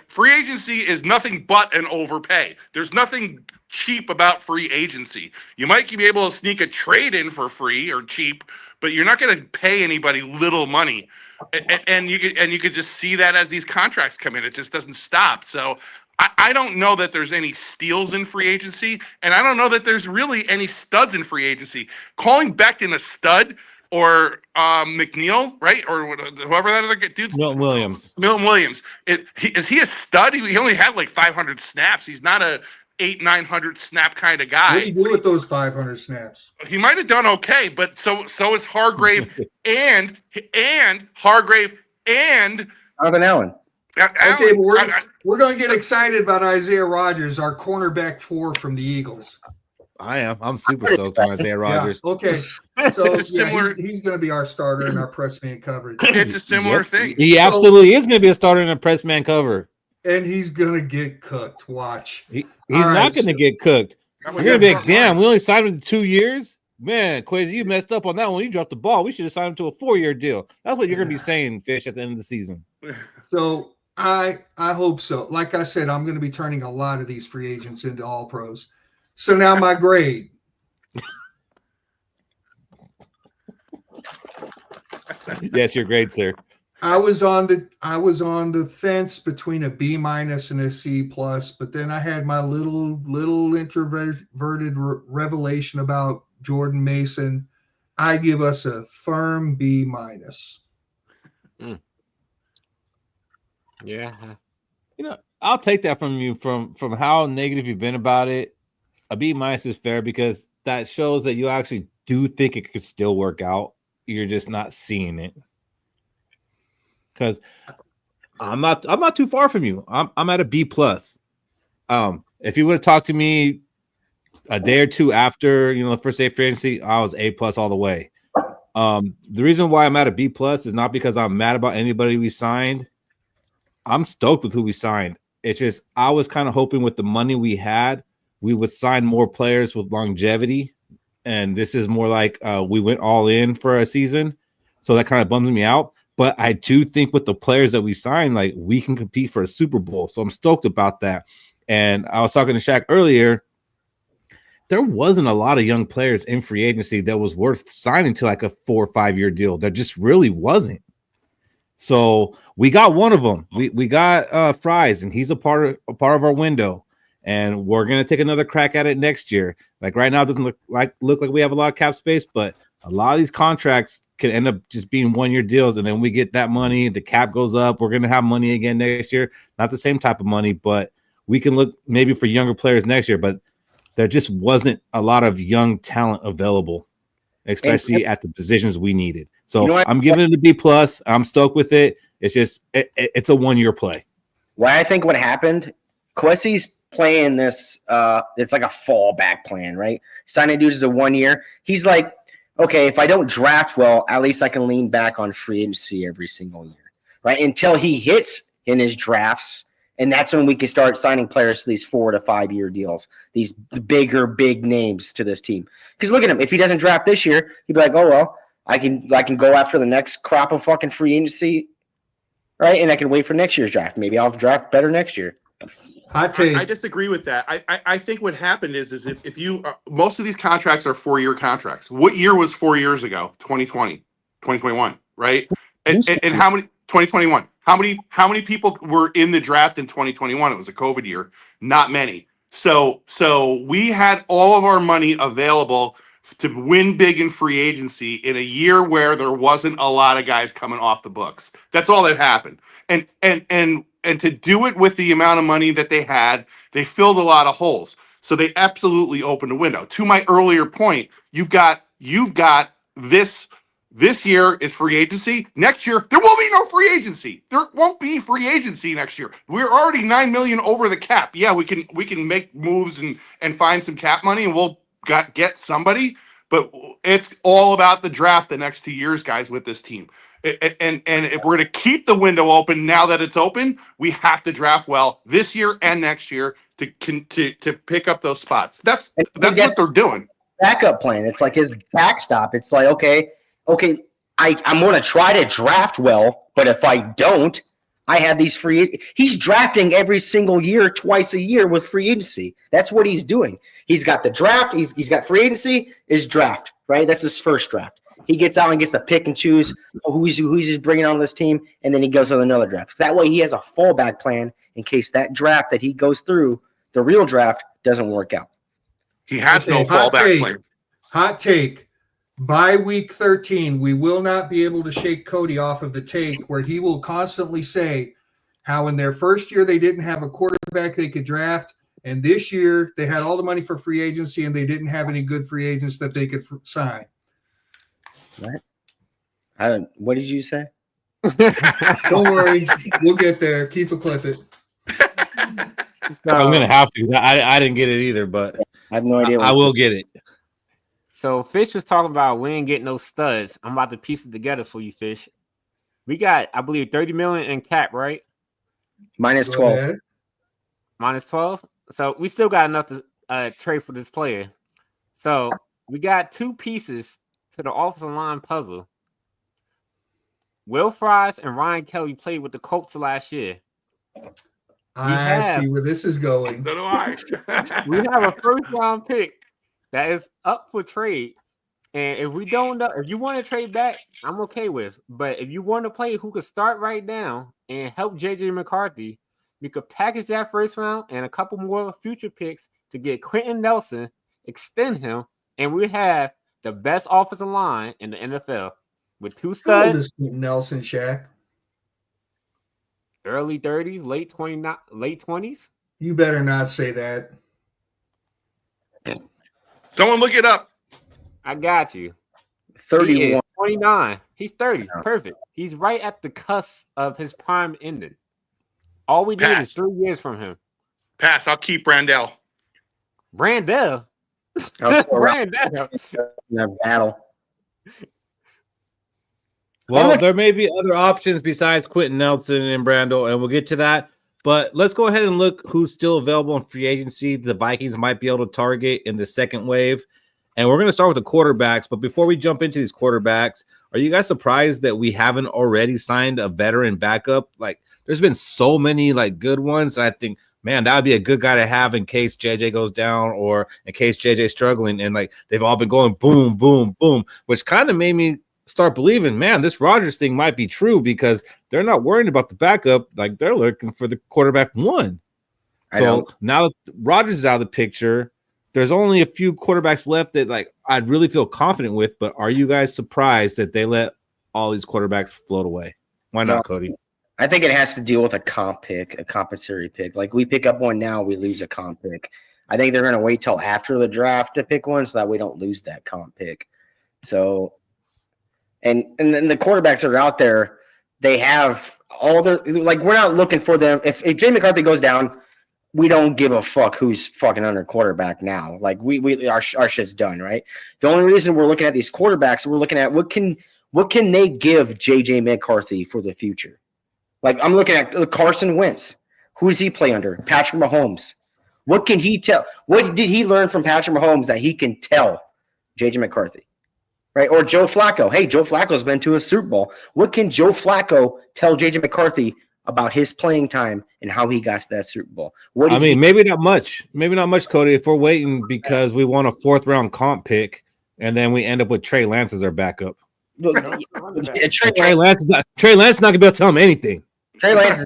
Free agency is nothing but an overpay. There's nothing cheap about free agency. You might be able to sneak a trade in for free or cheap, but you're not going to pay anybody little money. And you could just see that as these contracts come in. It just doesn't stop. So I don't know that there's any steals in free agency, and I don't know that there's really any studs in free agency. Calling Becton a stud or McNeil, right? Or whoever that other dude's Milton Williams. Is he a stud? He only had like 500 snaps. He's not a 800-900 snap kind of guy. What do you do with those 500 snaps? He might have done okay, but so is Hargrave and Hargrave and Jonathan Allen. Okay, but we're going to get excited about Isaiah Rodgers, our cornerback 4 from the Eagles. I am. I'm super stoked on Isaiah Rodgers. Yeah, okay. So It's a similar- he's going to be our starter in our press man coverage. it's a similar thing. He absolutely is going to be a starter in a press man cover. and he's gonna get cooked. Watch. He's All not right, going to so- get cooked. I'm You're gonna going to be get like, damn, we only signed him to 2 years? Man, Kwesi, you messed up on that one. You dropped the ball. We should have signed him to a 4-year deal. That's what you're going to be saying, Fish, at the end of the season. So I hope so. Like I said, I'm going to be turning a lot of these free agents into all pros. So now my grade. Yes, you're great, sir. I was on the fence between a B- and a C+, but then I had my little introverted revelation about Jordan Mason. I give us a firm B-. Yeah. I'll take that from you from how negative you've been about it. A B- is fair because that shows that you actually do think it could still work out. You're just not seeing it. Because I'm not too far from you. I'm at a B+. If you would have talked to me a day or two after the first day of free agency, I was A+ all the way. The reason why I'm at a B+ is not because I'm mad about anybody we signed. I'm stoked with who we signed. It's just I was kind of hoping with the money we had, we would sign more players with longevity. And this is more like we went all in for a season. So that kind of bums me out. But I do think with the players that we signed, like we can compete for a Super Bowl. So I'm stoked about that. And I was talking to Shaq earlier. There wasn't a lot of young players in free agency that was worth signing to like a 4 or 5 year deal. There just really wasn't. So we got one of them. We got Fries, and he's a part of our window. And we're gonna take another crack at it next year. Like right now, it doesn't look like we have a lot of cap space, but a lot of these contracts could end up just being 1 year deals, and then we get that money. The cap goes up. We're gonna have money again next year. Not the same type of money, but we can look maybe for younger players next year. But there just wasn't a lot of young talent available, especially at the positions we needed. So I'm giving it a B+. I'm stoked with it. It's just it's a 1 year play. Why I think what happened, Kwesi's playing this. It's like a fallback plan, right? Signing dudes to 1 year. He's like, okay, if I don't draft well, at least I can lean back on free agency every single year, right? Until he hits in his drafts, and that's when we can start signing players to these 4 to 5 year deals, these big names to this team. Because look at him. If he doesn't draft this year, he'd be like, oh well, I can go after the next crop of fucking free agency, right? And I can wait for next year's draft. Maybe I'll draft better next year. Hot take. I disagree with that. I think what happened is if you most of these contracts are 4 year contracts. What year was 4 years ago? 2020, 2021, right? And how many 2021? How many people were in the draft in 2021? It was a COVID year. Not many. So we had all of our money available to win big in free agency in a year where there wasn't a lot of guys coming off the books. That's all that happened. And to do it with the amount of money that they had, they filled a lot of holes. So they absolutely opened a window. To my earlier point, you've got this year is free agency. Next year, there will be no free agency. There won't be free agency next year. We're already $9 million over the cap. Yeah, we can make moves and find some cap money, and we'll get somebody. But it's all about the draft the next 2 years, guys, with this team. And if we're going to keep the window open now that it's open, we have to draft well this year and next year to pick up those spots. That's what they're doing. Backup plan. It's like his backstop. It's like, okay, I'm going to try to draft well, but if I don't, I have these free. He's drafting every single year, twice a year with free agency. That's what he's doing. He's got the draft. He's got free agency. His draft, right? That's his first draft. He gets out and gets to pick and choose who he's bringing on this team, and then he goes on another draft. That way, he has a fallback plan in case that draft that he goes through, the real draft, doesn't work out. He has no fallback plan. Hot take. By week 13, we will not be able to shake Cody off of the take where he will constantly say how in their first year they didn't have a quarterback they could draft, and this year they had all the money for free agency and they didn't have any good free agents that they could sign. What? What did you say? Don't worry, we'll get there. Keep it clipping. So, I'm gonna have to. I didn't get it either, but I have no idea. I will get it. So Fish was talking about we ain't getting no studs. I'm about to piece it together for you, Fish. We got, I believe, $30 million in cap, right? Minus Go 12. ahead. Minus 12. So we still got enough to trade for this player. So we got two pieces to the offensive line puzzle. Will Fries and Ryan Kelly played with the Colts last year. I see where this is going. So do I. We have a first-round pick that is up for trade. And if we don't know, if you want to trade back, I'm okay with. But if you want to play who could start right now and help JJ McCarthy, we could package that first round and a couple more future picks to get Quentin Nelson, extend him, and we have the best offensive line in the NFL with two How old studs, is Quentin Nelson, Shaq? early 30s, late 20s. You better not say that. Someone look it up. I got you. 31. He is 29. He's 30. Perfect. He's right at the cusp of his prime ending. All we need is 3 years from him. Pass. I'll keep Randall. Brandell. I'll still Brandell. in that battle. Well, there may be other options besides Quentin Nelson and Brandel, and we'll get to that. But let's go ahead and look who's still available in free agency. The Vikings might be able to target in the second wave. And we're going to start with the quarterbacks. But before we jump into these quarterbacks, are you guys surprised that we haven't already signed a veteran backup? Like, there's been so many like good ones. I think, man, that would be a good guy to have in case JJ goes down or in case JJ's struggling. And like they've all been going boom, boom, boom, which kind of made me start believing, man, this Rodgers thing might be true because they're not worried about the backup. Like they're looking for the quarterback one. So now that Rodgers is out of the picture, there's only a few quarterbacks left that like I'd really feel confident with. But are you guys surprised that they let all these quarterbacks float away? Why not, Cody? I think it has to deal with a comp pick, a compensatory pick. Like we pick up one now, we lose a comp pick. I think they're going to wait till after the draft to pick one so that we don't lose that comp pick. So, and then the quarterbacks that are out there, they have all their like. We're not looking for them. If Jay McCarthy goes down, we don't give a fuck who's fucking under quarterback now. Like our shit's done, right? The only reason we're looking at these quarterbacks, we're looking at what can they give JJ McCarthy for the future. Like I'm looking at Carson Wentz. Who does he play under? Patrick Mahomes. What can he tell? What did he learn from Patrick Mahomes that he can tell JJ McCarthy? Right? Or Joe Flacco. Hey, Joe Flacco's been to a Super Bowl. What can Joe Flacco tell JJ McCarthy about his playing time and how he got to that Super Bowl? Maybe not much. Maybe not much, Cody, if we're waiting because we want a 4th round comp pick and then we end up with Trey Lance as our backup. Trey Lance is not going to be able to tell him anything. Trey Lance,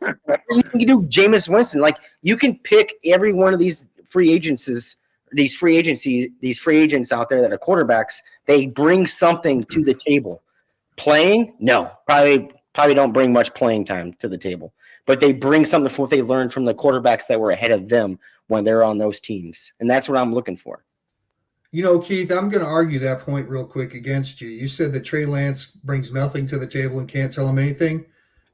you can do Jameis Winston. Like you can pick every one of these free agents out there that are quarterbacks. They bring something to the table. Playing, no, probably don't bring much playing time to the table. But they bring something for what they learned from the quarterbacks that were ahead of them when they're on those teams, and that's what I'm looking for. You know, Keith, I'm going to argue that point real quick against you. You said that Trey Lance brings nothing to the table and can't tell him anything.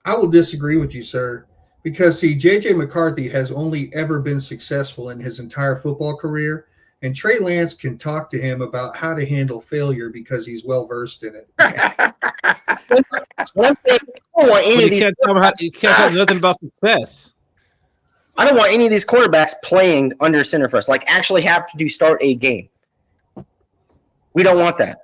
I will disagree with you, sir, because, see, J.J. McCarthy has only ever been successful in his entire football career, and Trey Lance can talk to him about how to handle failure because he's well-versed in it. What I'm saying is I don't want any of these. You can't tell me nothing about success. I don't want any of these quarterbacks playing under center for us, like actually have to start a game. We don't want that.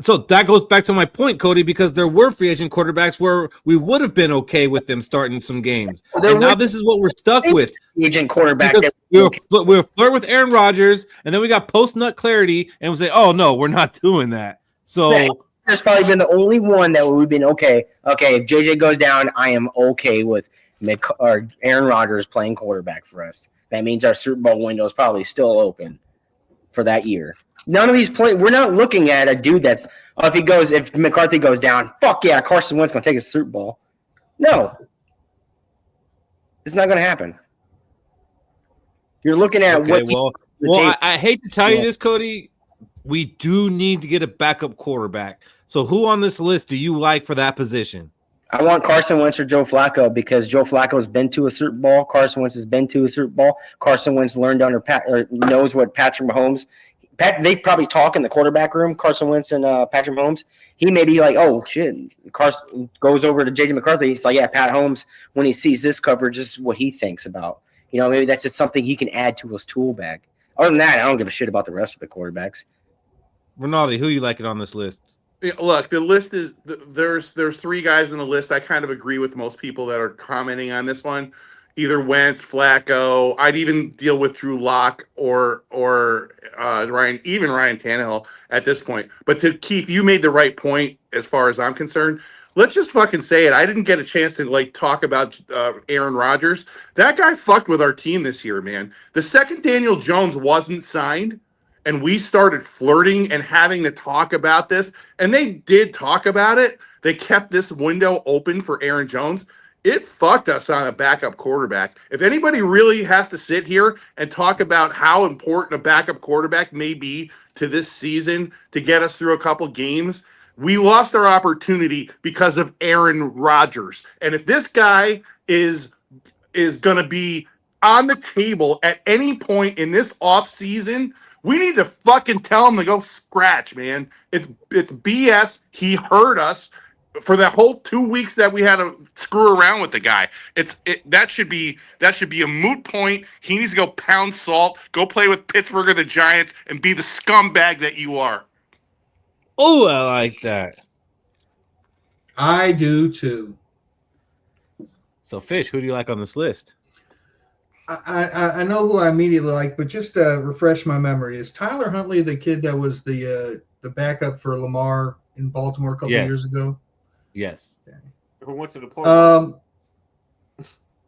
So that goes back to my point, Cody, because there were free agent quarterbacks where we would have been okay with them starting some games. And now this is what we're stuck with. Agent quarterback. We'll flirt with Aaron Rodgers, and then we got post-nut clarity, and we say, oh, no, we're not doing that. So there's probably been the only one that we've been okay. Okay, if JJ goes down, I am okay with Aaron Rodgers playing quarterback for us. That means our Super Bowl window is probably still open for that year. None of these we're not looking at a dude that's if McCarthy goes down, fuck yeah, Carson Wentz gonna take a Super Bowl. No. It's not gonna happen. You're looking at I hate to tell you this, Cody. We do need to get a backup quarterback. So who on this list do you like for that position? I want Carson Wentz or Joe Flacco because Joe Flacco has been to a Super Bowl. Carson Wentz has been to a Super Bowl. Carson Wentz learned knows what Patrick Mahomes they probably talk in the quarterback room, Carson Wentz and Patrick Mahomes. He may be like, oh, shit. Carson goes over to J.J. McCarthy. He's like, yeah, Pat Holmes, when he sees this coverage, this is what he thinks about. Maybe that's just something he can add to his tool bag. Other than that, I don't give a shit about the rest of the quarterbacks. Ronaldo, who you liking on this list? Yeah, look, the list is there's 3 guys in the list. I kind of agree with most people that are commenting on this one. Either Wentz, Flacco. I'd even deal with Drew Lock or Ryan Tannehill at this point. But to Keith, you made the right point as far as I'm concerned. Let's just fucking say it. I didn't get a chance to talk about Aaron Rodgers. That guy fucked with our team this year, man. The second Daniel Jones wasn't signed, and we started flirting and having to talk about this, and they did talk about it. They kept this window open for Aaron Jones. It fucked us on a backup quarterback. If anybody really has to sit here and talk about how important a backup quarterback may be to this season to get us through a couple games, we lost our opportunity because of Aaron Rodgers. And if this guy is going to be on the table at any point in this offseason, we need to fucking tell him to go scratch, man. It's BS. He hurt us for that whole 2 weeks that we had to screw around with the guy. That should be a moot point. He needs to go pound salt, go play with Pittsburgh or the Giants, and be the scumbag that you are. Oh, I like that. I do too. So, Fish, who do you like on this list? I know who I immediately like, but just to refresh my memory, is Tyler Huntley the kid that was the backup for Lamar in Baltimore a couple years ago? Yes. Who went to the Pro Bowl?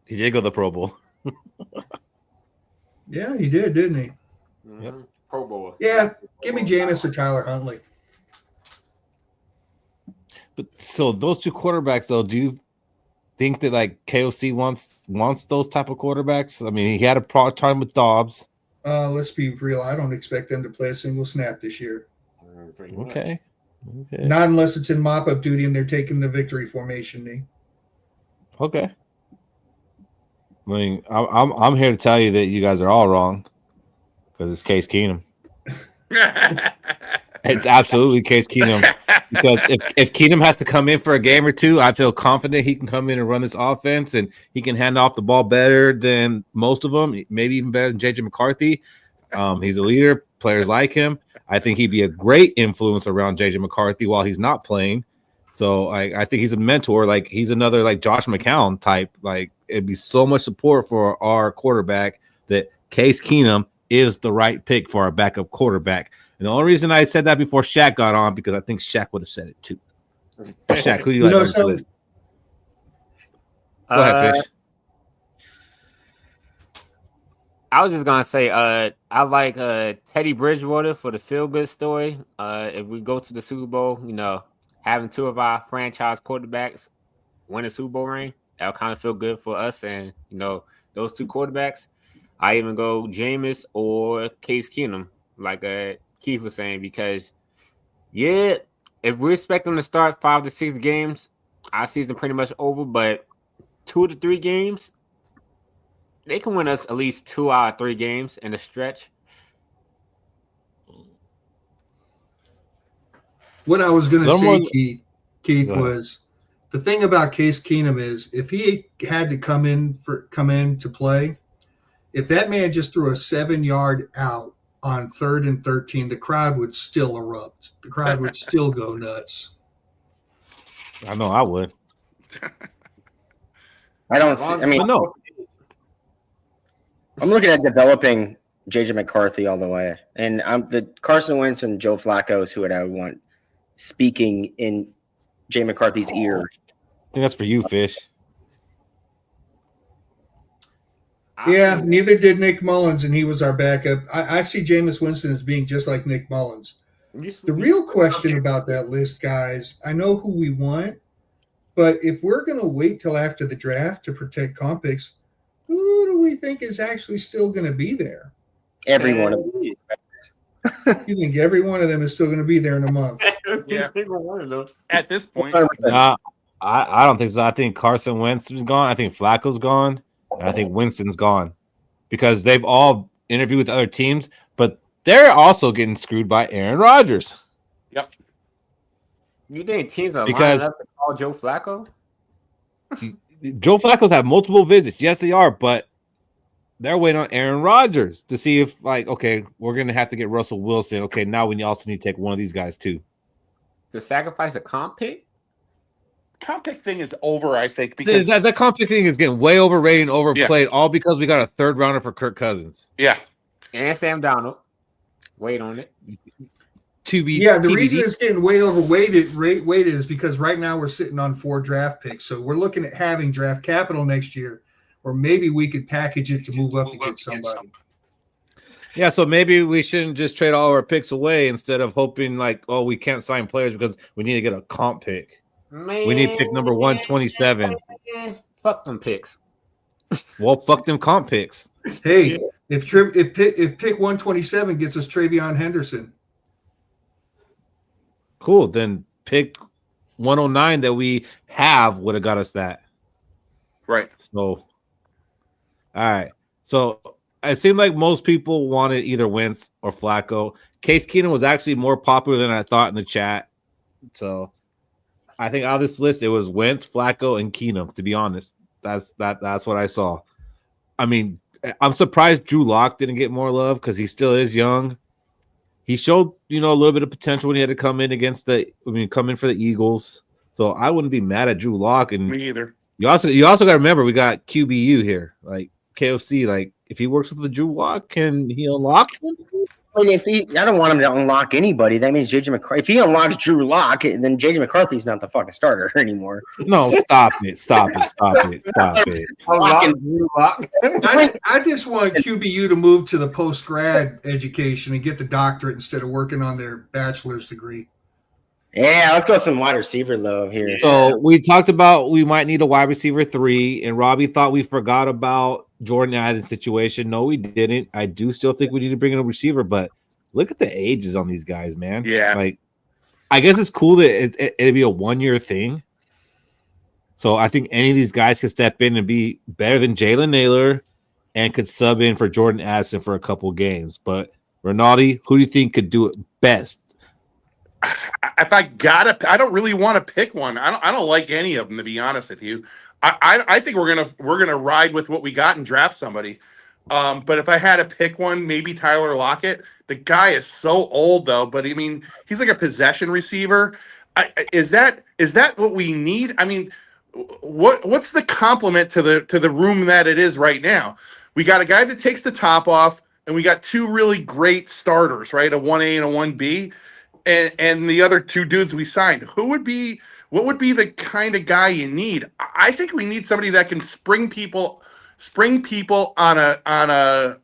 He did go to the Pro Bowl. Yeah, he did, didn't he? Yep. Pro Bowl. Yeah, give me Jameis or Tyler Huntley. But so those 2 quarterbacks, though, do you think that KOC wants those type of quarterbacks? I mean, he had a problem time with Dobbs. Let's be real. I don't expect them to play a single snap this year. Okay. Not unless it's in mop-up duty and they're taking the victory formation knee. Okay. I mean, I'm here to tell you that you guys are all wrong because it's Case Keenum. It's absolutely Case Keenum. Because if Keenum has to come in for a game or 2, I feel confident he can come in and run this offense, and he can hand off the ball better than most of them, maybe even better than J.J. McCarthy. He's a leader. Players like him. I think he'd be a great influence around J.J. McCarthy while he's not playing. So I think he's a mentor. He's another Josh McCown type. It'd be so much support for our quarterback that Case Keenum is the right pick for our backup quarterback. And the only reason I said that before Shaq got on, because I think Shaq would have said it too. Shaq, who do you like on this list? Go ahead, Fish. I was just gonna say, I like Teddy Bridgewater for the feel-good story. If we go to the Super Bowl, having 2 of our franchise quarterbacks win a Super Bowl ring, that'll kind of feel good for us and those 2 quarterbacks. I even go Jameis or Case Keenum, like Keith was saying, because if we expect them to start 5 to 6 games, our season pretty much over. But 2 to 3 games, they can win us at least 2 out of 3 games in a stretch. What I was going to say, Keith, was the thing about Case Keenum is if he had to come in to play, if that man just threw a 7-yard out on 3rd and 13, the crowd would still erupt. The crowd would still go nuts. I know I would. I don't see. I mean, no. I'm looking at developing J.J. McCarthy all the way, and the Carson Wentz and Joe Flacco is who I would want speaking in J. McCarthy's ear. I think that's for you, Fish. Yeah, neither did Nick Mullins, and he was our backup. I see Jameis Winston as being just like Nick Mullins. The real question about that list, guys, I know who we want, but if we're going to wait till after the draft to protect comp picks, who do we think is actually still going to be there? Every one of them. You think every one of them is still going to be there in a month? Yeah. At this point. Nah, I don't think so. I think Carson Wentz is gone. I think Flacco's gone. And I think Winston's gone because they've all interviewed with other teams, but they're also getting screwed by Aaron Rodgers. Yep. You think teams are Because- lining up to call Joe Flacco? Joe Flacco's have multiple visits. Yes, they are, but they're waiting on Aaron Rodgers to see if, like, okay, we're going to have to get Russell Wilson. Okay, now we also need to take one of these guys too. To sacrifice a comp pick? Comp pick thing is over, I think, because The comp pick thing is getting way overrated and overplayed, all because we got a third rounder for Kirk Cousins. yeah. And Sam Donald. Wait on it. To be Yeah, the TBD. reason it's getting way overweighted weighted is because right now we're sitting on 4 draft picks. So we're looking at having draft capital next year, or maybe we could package it to move up to get somebody. Yeah, so maybe we shouldn't just trade all our picks away instead of hoping like, oh, we can't sign players because we need to get a comp pick. Man, We need pick number 127. fuck them picks. Well, fuck them comp picks. Hey, if pick 127 gets us Travion Henderson, Cool. Then pick 109 that we have would have got us that. Right. So, all right. So it seemed like most people wanted either Wentz or Flacco. Case Keenum was actually more popular than I thought in the chat. So I think out of this list, it was Wentz, Flacco, and Keenum, to be honest. That's what I saw. I mean, I'm surprised Drew Lock didn't get more love because he still is young. He showed, a little bit of potential when he had to come in come in for the Eagles. So I wouldn't be mad at Drew Lock. And Me either. you also got to remember we got QBU here, like KOC. Like if he works with the Drew Lock, can he unlock him? I mean, I don't want him to unlock anybody. That means JJ McCarthy. If he unlocks Drew Lock, then JJ McCarthy's not the fucking starter anymore. No, stop it. Unlocking Drew Lock. I just want QBU to move to the post-grad education and get the doctorate instead of working on their bachelor's degree. Yeah, let's go with some wide receiver love here. So we talked about we might need a wide receiver 3, and Robbie thought we forgot about Jordan Adams' situation. No, we didn't. I do still think we need to bring in a receiver, but look at the ages on these guys, man. Yeah. Like, I guess it's cool that it'd be a 1-year thing. So I think any of these guys could step in and be better than Jalen Naylor and could sub in for Jordan Addison for a couple games. But Rinaldi, who do you think could do it best? If I I don't really want to pick one. I don't like any of them, to be honest with you. I think we're gonna ride with what we got and draft somebody. But if I had to pick one, maybe Tyler Lockett. The guy is so old though, but I mean, he's like a possession receiver. Is that what we need? I mean, what's the complement to the room that it is right now? We got a guy that takes the top off, and we got 2 really great starters, right? A 1A and a 1B. And the other 2 dudes we signed, what would be the kind of guy you need? I think we need somebody that can spring people on a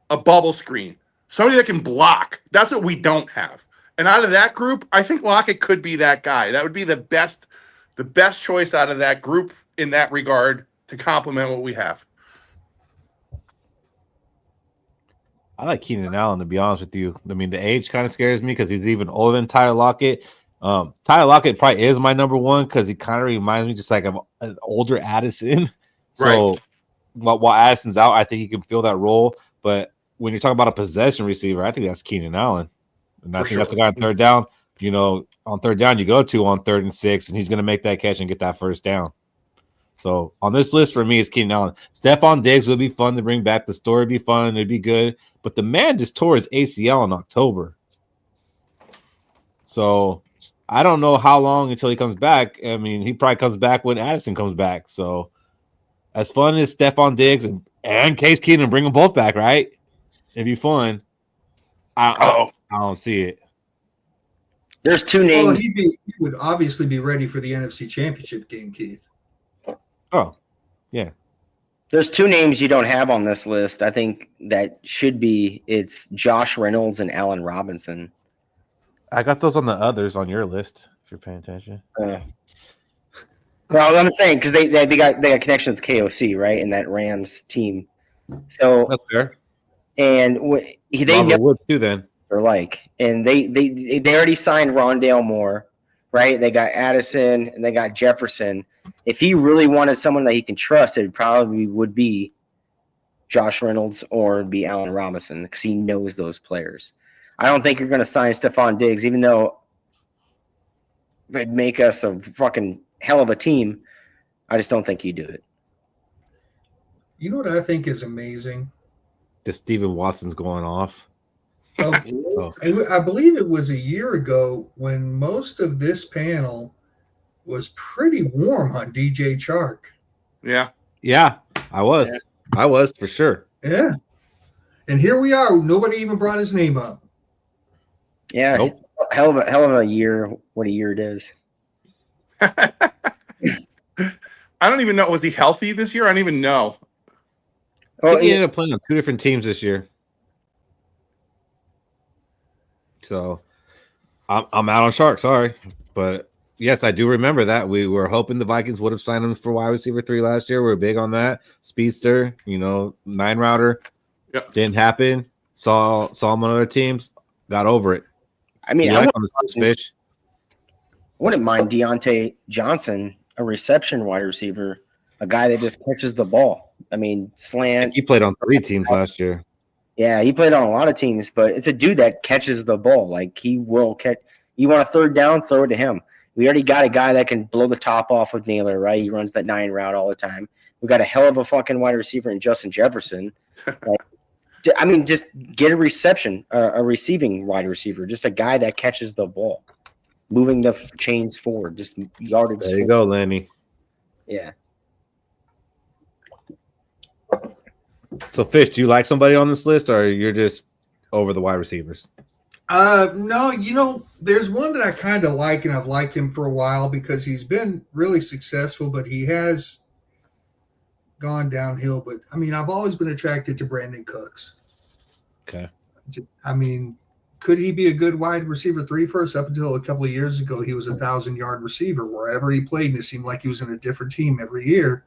bubble screen. Somebody that can block. That's what we don't have. And out of that group, I think Lockett could be that guy. That would be the best choice out of that group in that regard to complement what we have. I like Keenan Allen, to be honest with you. I mean, the age kind of scares me because he's even older than Tyler Lockett. Tyler Lockett probably is my number 1 because he kind of reminds me just like of an older Addison. So Right. while Addison's out, I think he can fill that role. But when you're talking about a possession receiver, I think that's Keenan Allen. And I think that's the guy on third down. On third down, you go to on 3rd and 6, and he's going to make that catch and get that first down. So on this list for me, it's Keenan Allen. Stephon Diggs would be fun to bring back. The story would be fun. It'd be good. But the man just tore his ACL in October. So I don't know how long until he comes back. I mean, he probably comes back when Addison comes back. So as fun as Stephon Diggs and Case Keenum, bring them both back, right? It'd be fun. I don't see it. There's 2 Well, names. he would obviously be ready for the NFC Championship game, Keith. Oh, yeah. There's 2 names you don't have on this list. I think that should be. It's Josh Reynolds and Allen Robinson. I got those on the others on your list, if you're paying attention. Well, I'm saying because they got connection with KOC, right, in that Rams team. So That's fair. and they Robert know Woods too, then. they're like, and they already signed Rondale Moore, right? They got Addison and they got Jefferson. If he really wanted someone that he can trust, it probably would be Josh Reynolds or be Allen Robinson because he knows those players. I don't think you're going to sign Stephon Diggs, even though it'd make us a fucking hell of a team. I just don't think you do it. You know what I think is amazing? The Steven Watson's going off. Oh, I believe it was a year ago when most of this panel was pretty warm on DJ Chark. Yeah. Yeah, I was. Yeah. I was for sure. Yeah. And here we are. Nobody even brought his name up. Yeah. Nope. Hell of a year. What a year it is. I don't even know. Was he healthy this year? I don't even know. I think he ended up playing on 2 different teams this year. So I'm out on Shark, sorry. But yes, I do remember that. We were hoping the Vikings would have signed him for wide receiver 3 last year. We were big on that. Speedster, 9 router. Yep. Didn't happen. Saw him on other teams. Got over it. I mean, wouldn't mind Deontay Johnson, a reception wide receiver, a guy that just catches the ball. I mean, slant. He played on 3 teams last year. Yeah, he played on a lot of teams, but it's a dude that catches the ball. Like, he will catch. You want a third down, throw it to him. We already got a guy that can blow the top off with Naylor, right? He runs that 9 route all the time. We got a hell of a fucking wide receiver in Justin Jefferson. I mean, just get a receiving wide receiver, just a guy that catches the ball, moving the chains forward, just yardage. There you go, Lenny. Yeah. So, Fish, do you like somebody on this list, or you're just over the wide receivers? No, there's one that I kind of like, and I've liked him for a while because he's been really successful, but he has gone downhill. But, I mean, I've always been attracted to Brandon Cooks. Okay. I mean, could he be a good wide receiver 3 for us? Up until a couple of years ago, he was a 1,000-yard receiver. Wherever he played, and it seemed like he was in a different team every year.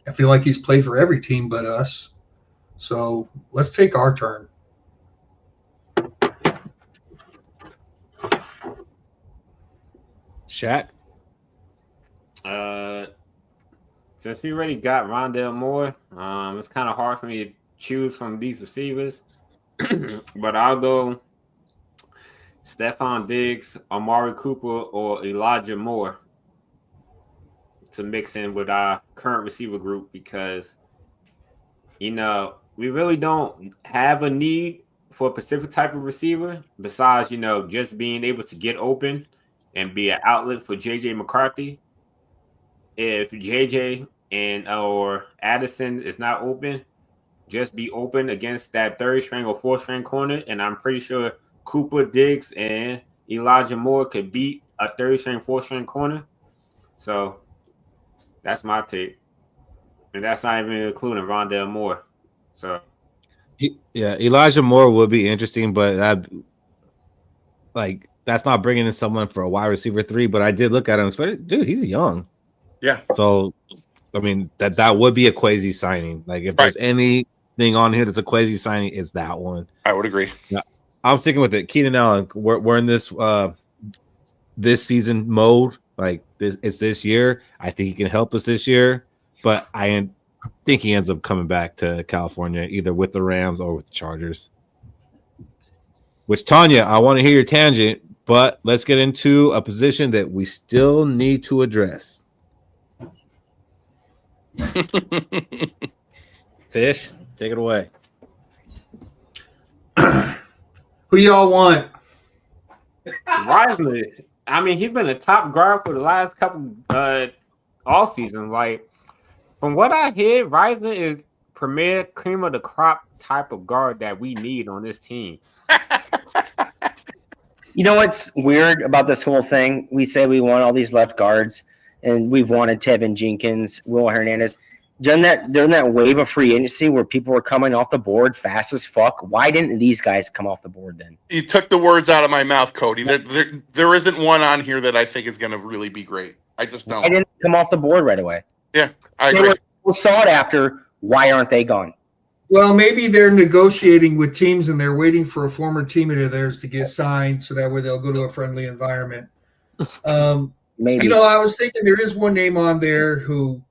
I feel like he's played for every team but us. So let's take our turn. Shaq? Since we already got Rondale Moore, it's kind of hard for me to choose from these receivers. But I'll go Stephon Diggs, Amari Cooper, or Elijah Moore to mix in with our current receiver group because, we really don't have a need for a specific type of receiver besides, just being able to get open and be an outlet for J.J. McCarthy. If J.J. or Addison is not open, just be open against that 3rd string or 4th string corner, and I'm pretty sure Cooper, Diggs, and Elijah Moore could beat a 3rd string, 4th string corner. So that's my take. And that's not even including Rondale Moore. So, yeah, Elijah Moore would be interesting, but that's not bringing in someone for a wide receiver 3. But I did look at him, dude, he's young. Yeah. So, I mean, that would be a Kwesi signing. Like, if there's anything on here that's a Kwesi signing, it's that one. I would agree. Yeah, I'm sticking with it. Keenan Allen, we're in this this season mode. Like, it's this year. I think he can help us this year, but I think he ends up coming back to California either with the Rams or with the Chargers. Which, Tanya, I want to hear your tangent, but let's get into a position that we still need to address. Fish, take it away. Who y'all want? Risley. I mean, he's been a top guard for the last couple all season. Like, from what I hear, Risley is premier cream of the crop type of guard that we need on this team. You know what's weird about this whole thing? We say we want all these left guards, and we've wanted Tevin Jenkins, Will Hernandez. During that wave of free agency where people were coming off the board fast as fuck, why didn't these guys come off the board then? You took the words out of my mouth, Cody. There isn't one on here that I think is going to really be great. I just don't. Why didn't come off the board right away? Yeah, I agree. We'll sought after. Why aren't they gone? Well, maybe they're negotiating with teams and they're waiting for a former teammate of theirs to get signed so that way they'll go to a friendly environment. Maybe. I was thinking there is one name on there who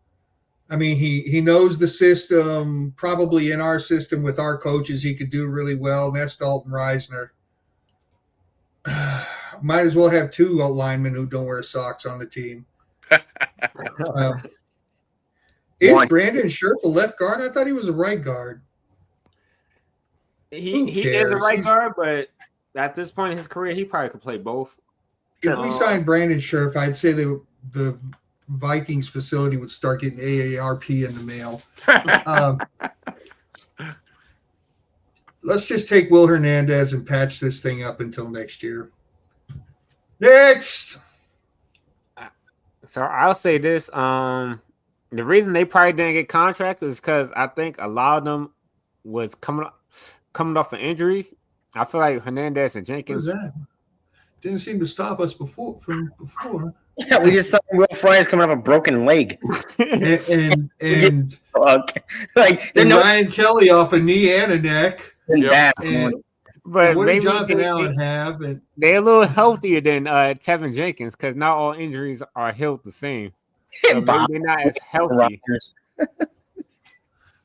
I mean, he knows the system. Probably in our system with our coaches, he could do really well. And that's Dalton Reisner. Might as well have two linemen who don't wear socks on the team. Is Brandon Scherf a left guard? I thought he was a right guard. He is a right guard, but at this point in his career, he probably could play both. If we signed Brandon Scherf, I'd say the Vikings facility would start getting AARP in the mail. Let's just take Will Hernandez and patch this thing up until next year. Next. So I'll say this. The reason they probably didn't get contracts is because I think a lot of them was coming off an injury. I feel like Hernandez and Jenkins. What was that? Didn't seem to stop us before. Yeah, we just saw Will Fry's coming off a broken leg. and like Ryan Kelly off a knee and a neck. Yep. But what maybe did Jonathan Allen have? And they're a little healthier than Kevin Jenkins because not all injuries are healed the same. So maybe they're not as healthy.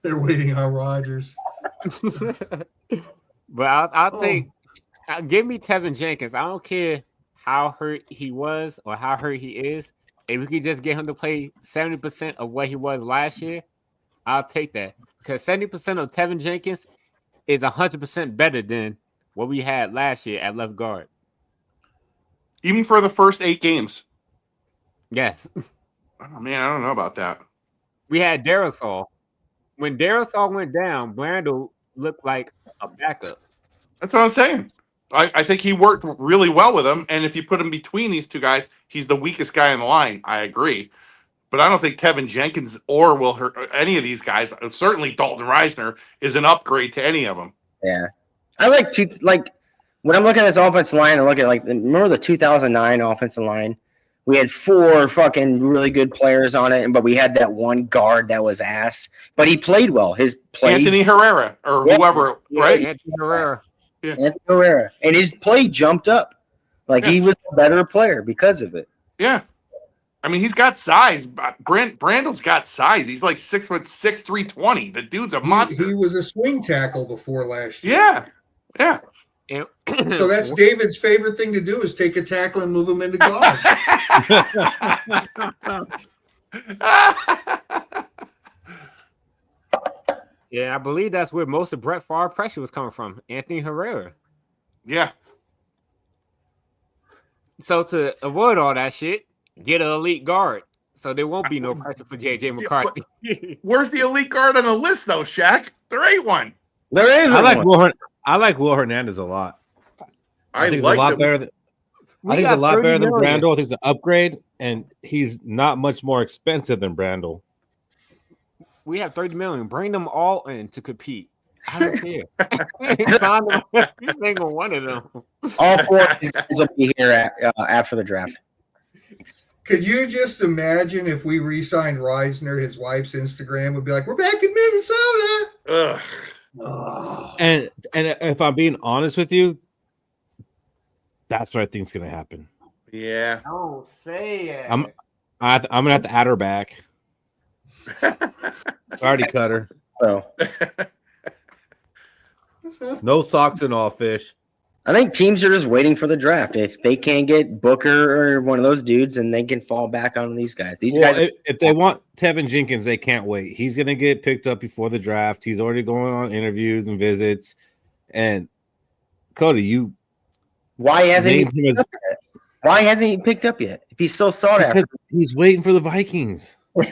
They're waiting on Rodgers. But I'll take. Give me Tevin Jenkins. I don't care how hurt he was or how hurt he is. If we could just get him to play 70% of what he was last year, I'll take that. Because 70% of Tevin Jenkins is 100% better than what we had last year at left guard. Even for the first 8 games. Yes. Oh, man, I don't know about that. We had Darrisaw. When Darrisaw went down, Brandel looked like a backup. That's what I'm saying. I think he worked really well with him, and if you put him between these two guys, he's the weakest guy in the line. I agree. But I don't think Tevin Jenkins or any of these guys, certainly Dalton Reisner, is an upgrade to any of them. Yeah. I like when I'm looking at this offensive line, I look at remember the 2009 offensive line? We had 4 fucking really good players on it, but we had that one guard that was ass. But he played well. His play, Anthony Herrera or whoever, right? Anthony Herrera. Yeah. Anthony Herrera. And his play jumped up. He was a better player because of it. Yeah. I mean, he's got size. Brandel's got size. He's like 6'6", 320. The dude's a monster. He was a swing tackle before last year. Yeah. Yeah. So that's David's favorite thing to do is take a tackle and move him into guard. Yeah, I believe that's where most of Brett Favre pressure was coming from. Anthony Herrera. Yeah. So to avoid all that shit, get an elite guard. So there won't be no pressure for J.J. McCarthy. Where's the elite guard on the list, though, Shaq? There ain't one. There is one. I like Will Hernandez a lot. I think like it's a lot better than Brandel. I think it's an upgrade, and he's not much more expensive than Brandel. We have $30 million. Bring them all in to compete. I don't care. Sign them. Every single one of them. All 4 of these guys will be here after the draft. Could you just imagine if we re-signed Reisner, his wife's Instagram would be like, "We're back in Minnesota." Ugh. Oh. And if I'm being honest with you, that's what I think is going to happen. Yeah. Don't say it. I'm going to have to add her back. Already cut her. So No socks and all, fish. I think teams are just waiting for the draft. If they can't get Booker or one of those dudes, then they can fall back on these guys. If they want Tevin Jenkins, they can't wait. He's going to get picked up before the draft. He's already going on interviews and visits. And Cody, why hasn't he picked up yet? If he's so sought after, he's waiting for the Vikings. What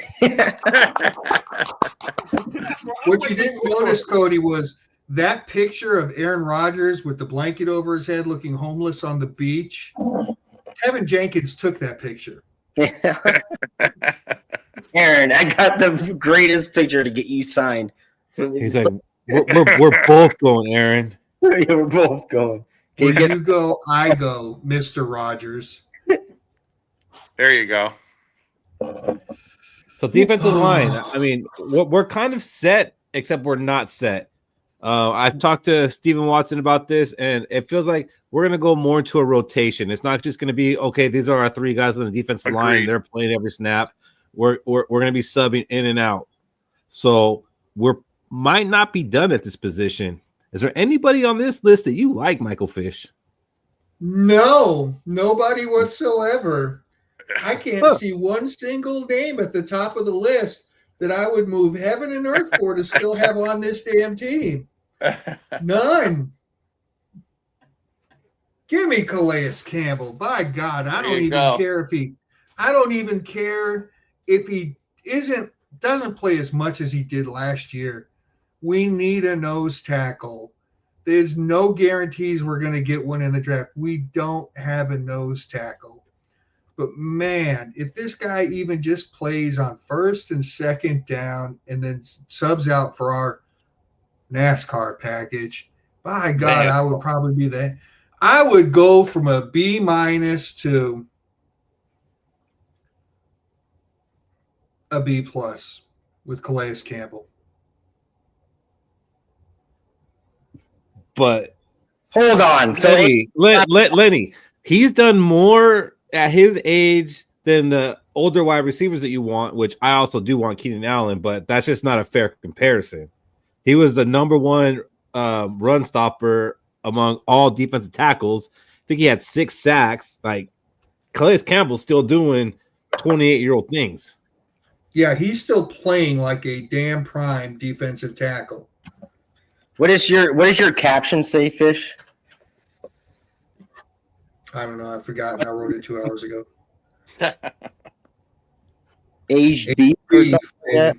you didn't notice, Cody, was that picture of Aaron Rodgers with the blanket over his head looking homeless on the beach. Kevin Jenkins took that picture. Aaron, I got the greatest picture to get you signed. He's like, we're both going, Aaron. Yeah, we're both going. When you go, I go, Mr. Rodgers. There you go. So defensive line, I mean, we're kind of set, except we're not set. I've talked to Stephen Watson about this, and it feels like we're going to go more into a rotation. It's not just going to be, okay, these are our 3 guys on the defensive line. They're playing every snap. we're going to be subbing in and out. So we're might not be done at this position. Is there anybody on this list that you like, Michael Fish? No, nobody whatsoever. I can't see one single name at the top of the list that I would move heaven and earth for to still have on this damn team. None. Give me Calais Campbell. By God, I don't even care if he doesn't play as much as he did last year. We need a nose tackle. There's no guarantees we're going to get one in the draft. We don't have a nose tackle. But man, if this guy even just plays on first and second down and then subs out for our NASCAR package, by God, I would probably be there. I would go from a B- to a B+ with Calais Campbell. But hold on, Lenny, he's done more at his age than the older wide receivers that you want, which I also do want Keenan Allen, but that's just not a fair comparison. He was the number one run stopper among all defensive tackles. I think he had 6 sacks. Like, Calais Campbell's still doing 28-year-old things. Yeah, he's still playing like a damn prime defensive tackle. What does your caption say, Fish? I don't know. I've forgotten. I wrote it 2 hours ago. Aged beef or something like that?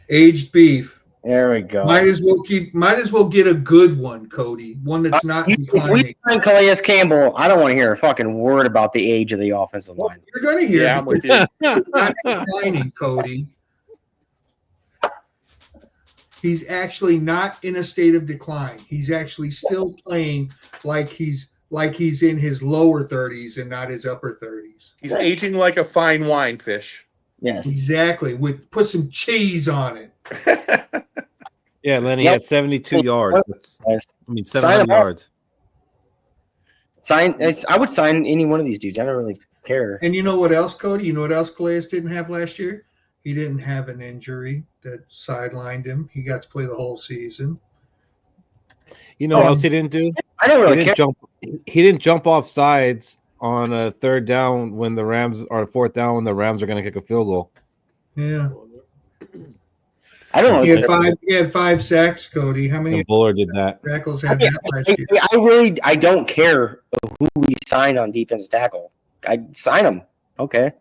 Aged beef. There we go. Might as well get a good one, Cody. One that's not declining. If we sign Calais Campbell, I don't want to hear a fucking word about the age of the offensive line. You're going to hear. Yeah, I'm with you. Not declining, Cody. He's actually not in a state of decline. He's actually still playing like he's in his lower 30s and not his upper 30s. He's aging like a fine wine, Fish. Yes. Exactly. Put some cheese on it. Yeah, Lenny had 72 yards. Nice. 700 yards. I would sign any one of these dudes. I don't really care. And you know what else, Cody? You know what else Calais didn't have last year? He didn't have an injury that sidelined him. He got to play the whole season. You know what else he didn't do? I don't really care. He didn't jump off sides on a third down when the Rams or fourth down when the Rams are going to kick a field goal. Yeah. I don't know. He had 5 sacks, Cody. How many? And Buller did that. Tackles had that last year. I don't care who we sign on defensive tackle. I sign them. Okay.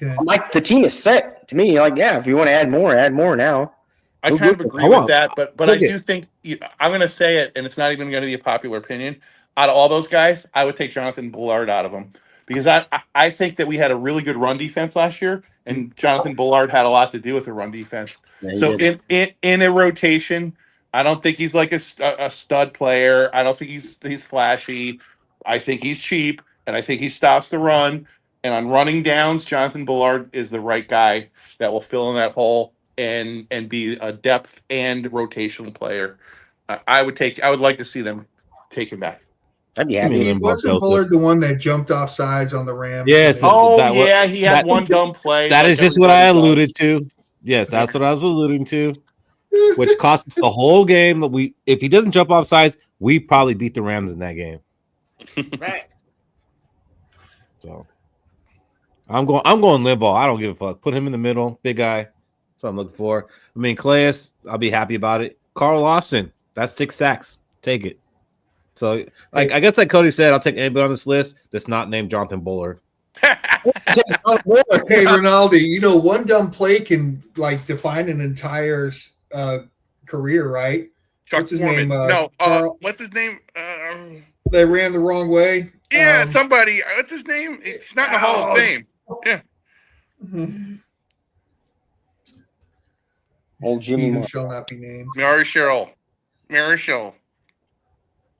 I'm like, the team is set to me. Like, yeah, if you want to add more now. I kind of agree with that, but I do think I'm going to say it, and it's not even going to be a popular opinion. Out of all those guys, I would take Jonathan Bullard out of them because I think that we had a really good run defense last year, and Jonathan Bullard had a lot to do with the run defense. Yeah, so in a rotation, I don't think he's like a stud player. I don't think he's flashy. I think he's cheap, and I think he stops the run. And on running downs, Jonathan Bullard is the right guy that will fill in that hole and be a depth and rotational player. I would like to see them take him back. I'd be happy. Wasn't Bullard the one that jumped off sides on the Rams? Yes. He had one dumb play. That is just what I alluded to. Yes, that's what I was alluding to. Which cost us the whole game. If he doesn't jump off sides, we probably beat the Rams in that game. Right. So I'm going Limbaugh. I don't give a fuck. Put him in the middle, big guy. That's what I'm looking for. I mean, Calais, I'll be happy about it. Carl Lawson, that's 6 sacks. Take it. So, I guess like Cody said, I'll take anybody on this list that's not named Jonathan Bullard. Hey, Ronaldo, one dumb play can define an entire career, right? Chuck Foreman. What's his name? They ran the wrong way. Yeah, somebody. What's his name? He's not in the Hall of Fame. Yeah. Old Jimmy who shall not be named. Marshall.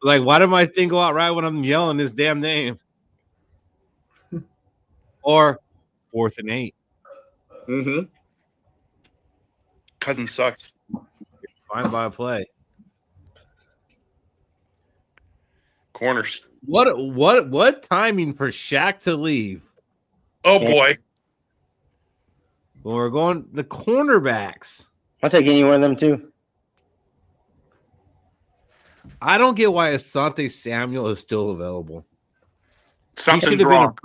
Like, why did my thing go out right when I'm yelling his damn name? Or 4th and 8. Mm-hmm. Cousin sucks. Fine by a play. Corners. What timing for Shaq to leave? Oh boy. When we're going the cornerbacks, I'll take any one of them too. I don't get why Asante Samuel is still available. Something's wrong.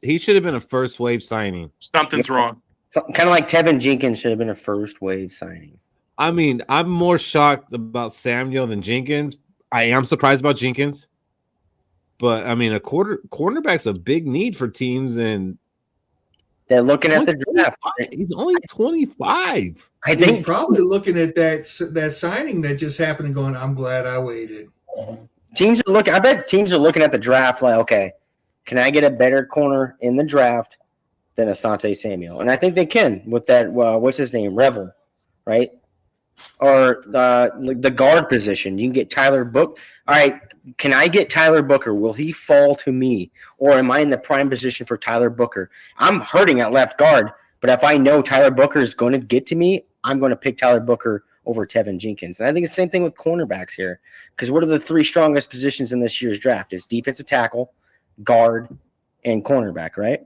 He should have been a first wave signing. Something's wrong. Kind of like Tevin Jenkins should have been a first wave signing. I mean, I'm more shocked about Samuel than Jenkins. I am surprised about Jenkins. But I mean, cornerback's a big need for teams, and they're looking at the draft. He's only 25. I think he's probably looking at that signing that just happened and going, "I'm glad I waited." Teams are looking. I bet teams are looking at the draft like, okay, can I get a better corner in the draft than Asante Samuel? And I think they can with that. What's his name? Revel, right? Or the guard position. You can get Tyler Book. All right. Can I get Tyler Booker? Will he fall to me? Or am I in the prime position for Tyler Booker? I'm hurting at left guard, but if I know Tyler Booker is going to get to me, I'm going to pick Tyler Booker over Tevin Jenkins. And I think it's the same thing with cornerbacks here. Because what are the three strongest positions in this year's draft? It's defensive tackle, guard, and cornerback, right?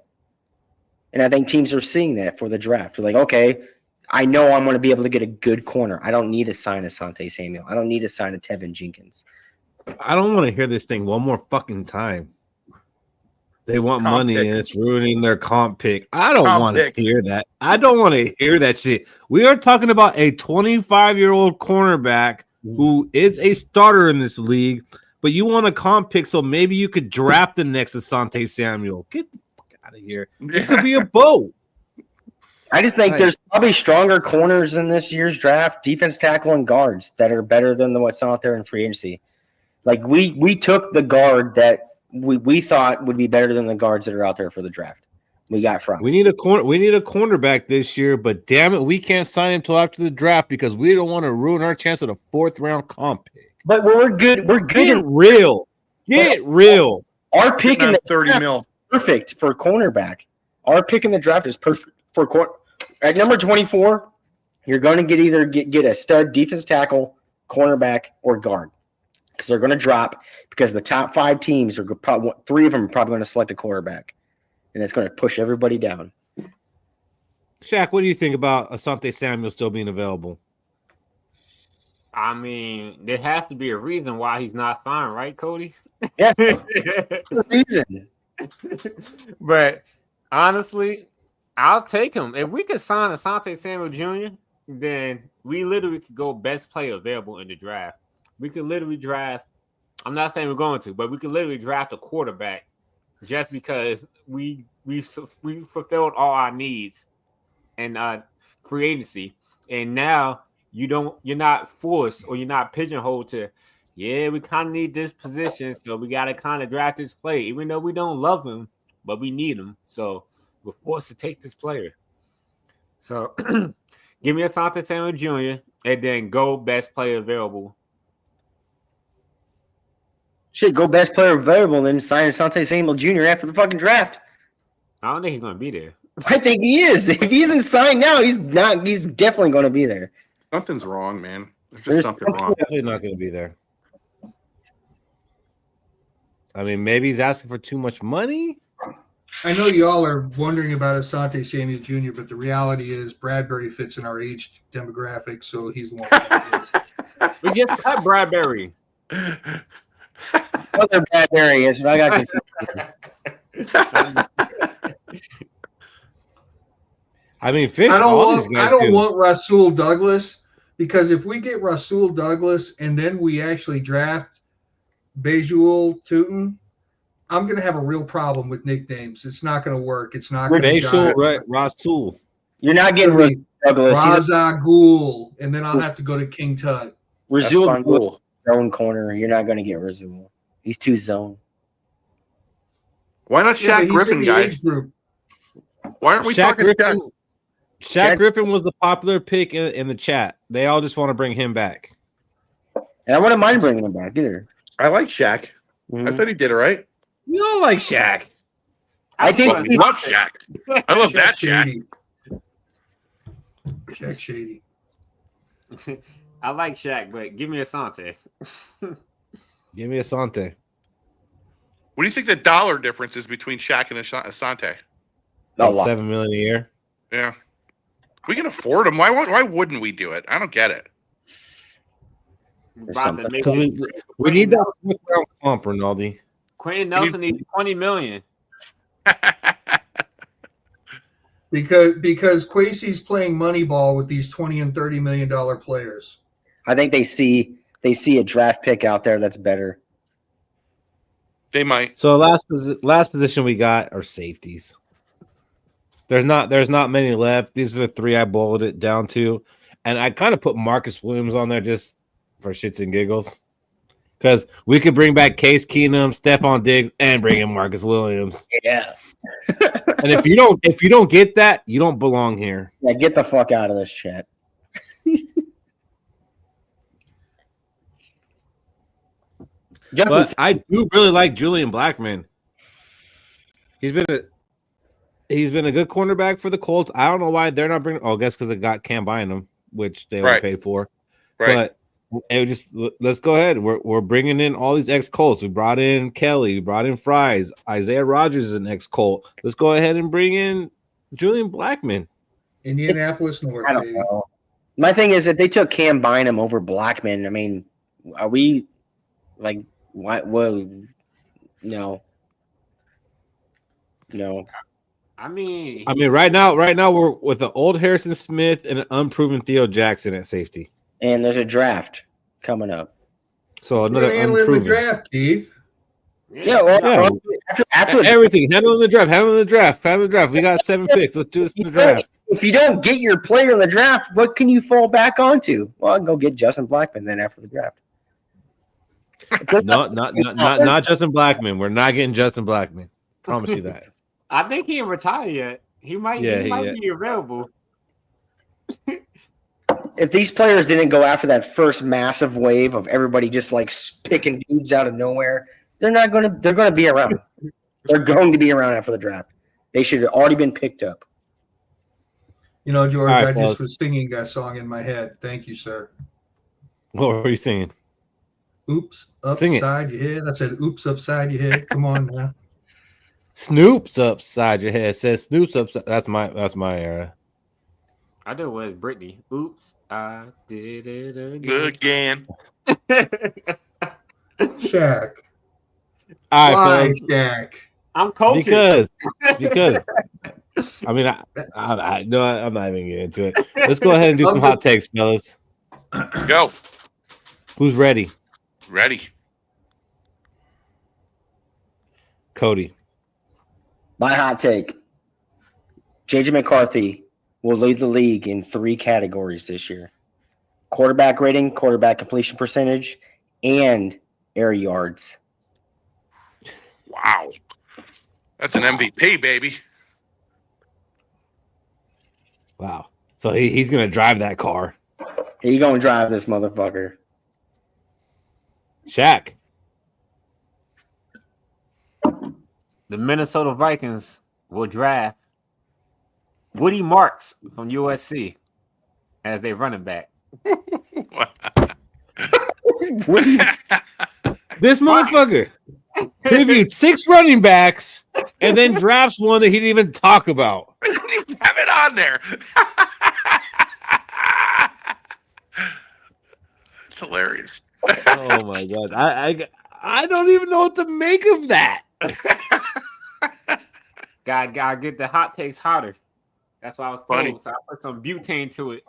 And I think teams are seeing that for the draft. They're like, okay, I know I'm going to be able to get a good corner. I don't need to sign Asante Samuel. I don't need to sign a Tevin Jenkins. I don't want to hear this thing one more fucking time. They want money picks. And it's ruining their comp pick. I don't want to hear that. I don't want to hear that shit. We are talking about a 25-year-old cornerback who is a starter in this league, but you want a comp pick so maybe you could draft the next Asante Samuel. Get the fuck out of here. It could be a boat. I just think there's probably stronger corners in this year's draft, defense tackle and guards that are better than what's out there in free agency. Like we took the guard that we thought would be better than the guards that are out there for the draft. We got from. We need a cornerback this year, but damn it, we can't sign him until after the draft because we don't want to ruin our chance at a 4th round comp pick. But we're good. We're good. Get real. Our pick in the 30 draft mil. Is perfect for cornerback. Our pick in the draft is perfect for corner. At number 24, you're going to get a stud defense tackle, cornerback, or guard. Because they're going to drop because the top 5 teams are probably 3 of them are probably going to select a quarterback, and that's going to push everybody down. Shaq, what do you think about Asante Samuel still being available? I mean, there has to be a reason why he's not signed, right, Cody? Yeah, the reason. But honestly, I'll take him. If we could sign Asante Samuel Jr., then we literally could go best player available in the draft. We could literally draft. I'm not saying we're going to, but we could literally draft a quarterback just because we fulfilled all our needs in free agency, and now you're not forced or you're not pigeonholed to. Yeah, we kind of need this position, so we got to kind of draft this player, even though we don't love him, but we need him, so we're forced to take this player. So give me Asante Samuel Jr. and then go best player available. Shit, go best player available, then sign Asante Samuel Jr. after the fucking draft. I don't think he's going to be there. I think he is. If he isn't signed now, he's not. He's definitely going to be there. Something's wrong, man. There's just something wrong. Definitely not going to be there. I mean, maybe he's asking for too much money. I know y'all are wondering about Asante Samuel Jr., but the reality is Bradbury fits in our age demographic, so he's the one. We just cut Bradbury. Other Bradbury is, but I got confused. I mean, Fish. I don't want Rasul Douglas, because if we get Rasul Douglas and then we actually draft Bejul Tootin, I'm going to have a real problem with nicknames. It's not going to work. It's not going to jive. Rasul. You're not getting Douglas. Raza Ghul, and then I'll have to go to King Tut. Rasul zone corner. You're not going to get Rasul. He's too zone. Why not Shaq Griffin, guys? Why aren't we talking Shaq? Shaq Griffin was the popular pick in the chat. They all just want to bring him back. And I wouldn't mind bringing him back either. I like Shaq. Mm-hmm. I thought he did it right. We all like Shaq. I love Shaq. I love that Shaq. Shaq Shady. I like Shaq, but give me Asante. Give me Asante. What do you think the dollar difference is between Shaq and Asante? About $7 million a year. Yeah. We can afford him. Why wouldn't we do it? I don't get it. About to make Because it. we need that fourth round comp, Ronaldo. Quentin Nelson needs 20 million. Because Kwesi's playing Moneyball with these $20 and $30 million players. I think they see a draft pick out there that's better. They might. So last position we got are safeties. There's not many left. These are the three I boiled it down to, and I kind of put Marcus Williams on there just for shits and giggles, because we could bring back Case Keenum, Stephon Diggs, and bring in Marcus Williams. Yeah. And if you don't get that, you don't belong here. Yeah, get the fuck out of this chat. But I do really like Julian Blackmon. He's been a good cornerback for the Colts. I don't know why they're not bringing. I guess because they got Cam buying them, which they already paid for. Right. But it just let's go ahead. We're bringing in all these ex-Colts. We brought in Kelly. We brought in Fries. Isaiah Rodgers is an ex-Colt. Let's go ahead and bring in Julian Blackmon. Indianapolis North. I don't know. My thing is, if they took Cam Bynum over Blackmon, I mean, are we like what? Well, no. I mean, right now we're with an old Harrison Smith and an unproven Theo Jackson at safety. And there's a draft coming up. So another handling unproven the draft, Keith. Yeah, well, after everything. Handling the draft. We got 7 picks. Let's do this in the draft. If you don't get your player in the draft, what can you fall back onto? Well, I can go get Justin Blackmon then after the draft. Not Justin Blackmon. We're not getting Justin Blackmon. Promise you that. I think he ain't retired yet. He might be available. If these players didn't go after that first massive wave of everybody just like picking dudes out of nowhere, they're gonna be around. They're going to be around after the draft. They should have already been picked up. You know, George, Right, I just was singing that song in my head. Thank you, sir. What were you singing? Oops, upside your head. I said, oops, upside your head. Come on now. Snoop's upside your head. Says Snoop's upside. That's my era. I know it was Brittany. Oops, I did it Again. Shaq. All right, Why, fellas. Shaq? I'm coaching. Because I mean, I no, I'm not even getting into it. Let's go ahead and do some hot takes, fellas. Go. Who's ready? Ready. Cody. My hot take: JJ McCarthy will lead the league in 3 categories this year: quarterback rating, quarterback completion percentage, and air yards. Wow. That's an MVP, baby. Wow. So he's gonna drive that car. He gonna drive this motherfucker. Shaq. The Minnesota Vikings will draft Woody Marks from USC as their running back. This motherfucker previewed 6 running backs and then drafts one that he didn't even talk about. I didn't even have it on there. It's hilarious. Oh my god. I don't even know what to make of that. Gotta get the hot takes hotter. That's why I was Funny. told. So I put some butane to it.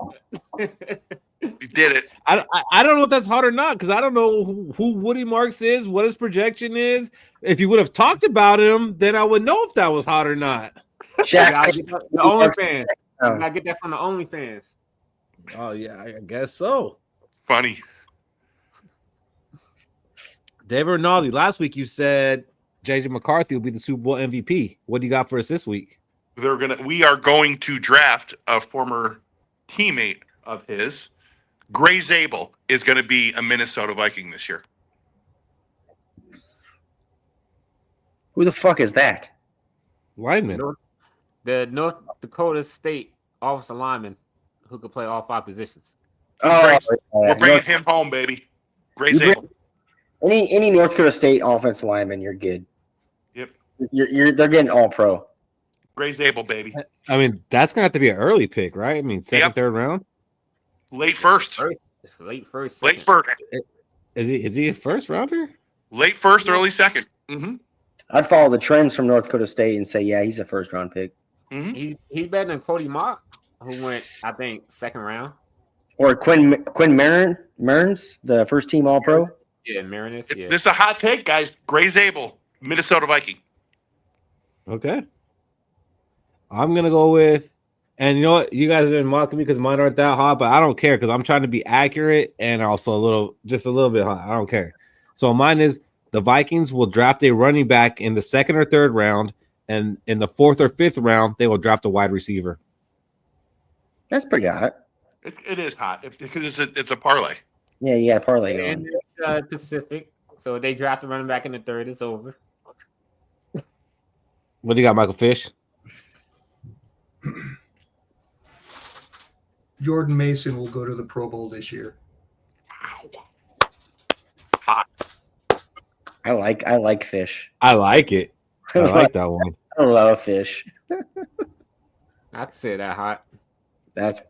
You did it. I don't know if that's hot or not, because I don't know who Woody Marks is, what his projection is. If you would have talked about him, then I would know if that was hot or not. Shaq, Gotta get the OnlyFans. Gotta get that from the OnlyFans. Oh yeah, I guess so. Funny. David Rinaldi, last week you said JJ McCarthy will be the Super Bowl MVP. What do you got for us this week? We are going to draft a former teammate of his. Gray Zabel is going to be a Minnesota Viking this year. who the fuck is that? Lineman. The North Dakota State offensive lineman who could play all 5 positions. We're bringing him home, baby. Gray Zabel. Any North Dakota State offensive lineman, you're good. Yep. They're getting all pro. Gray Zabel, baby. I mean, that's gonna have to be an early pick, right? I mean, second, Yep. third round. Late first. It's late first. Late second. first. Is he a first rounder? Late first, early second. Mm-hmm. I'd follow the trends from North Dakota State and say, yeah, he's a first round pick. Mm-hmm. He's better than Cody Mock, who went, I think, second round. Or Quinn Mearns, the first team All Pro. Yeah, Mariners. Yeah. This is a hot take, guys. Gray Zabel, Minnesota Viking. Okay. I'm gonna go with, and you know what? You guys have been mocking me because mine aren't that hot, but I don't care because I'm trying to be accurate and also just a little bit hot. I don't care. So mine is the Vikings will draft a running back in the second or third round, and in the fourth or fifth round, they will draft a wide receiver. That's pretty hot. It is hot because it's a parlay. Yeah, you got a parlay And going. it's Pacific. So they draft a running back in the third. It's over. What do you got, Michael Fish? Jordan Mason will go to the Pro Bowl this year. Hot. I like Fish. I like it. I like that one. I love Fish. I can say that hot. That's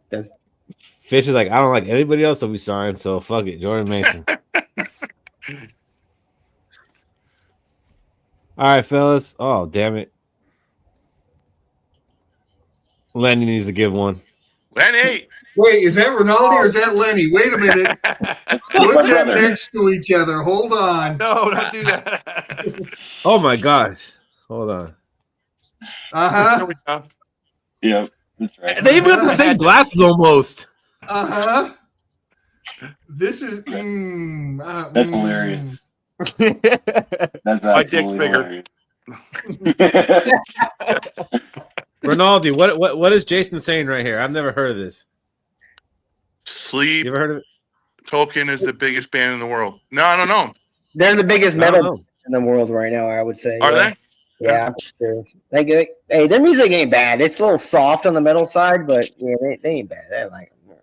Fish is like, I don't like anybody else that we signed, so fuck it, Jordan Mason. All right, fellas. Oh, damn it. Lenny needs to give one. Lenny. Wait, is that Ronaldo or is that Lenny? Wait a minute. Put them next to each other. Hold on. No, don't do that. Oh my gosh. Hold on. Uh-huh. Here we go. Yep, that's right. They even got the same glasses almost. Uh-huh. This is That's hilarious. That's My dick's absolutely bigger. hilarious. Ronaldo, what is Jason saying right here? I've never heard of this. Sleep You ever heard of it? Token is the biggest band in the world. No, I don't know. they're the biggest I don't metal know. in the world right now. I would say. Are yeah. they? Yeah, I'm sure. Hey, their music ain't bad. It's a little soft on the metal side, but yeah, they ain't bad. I like them.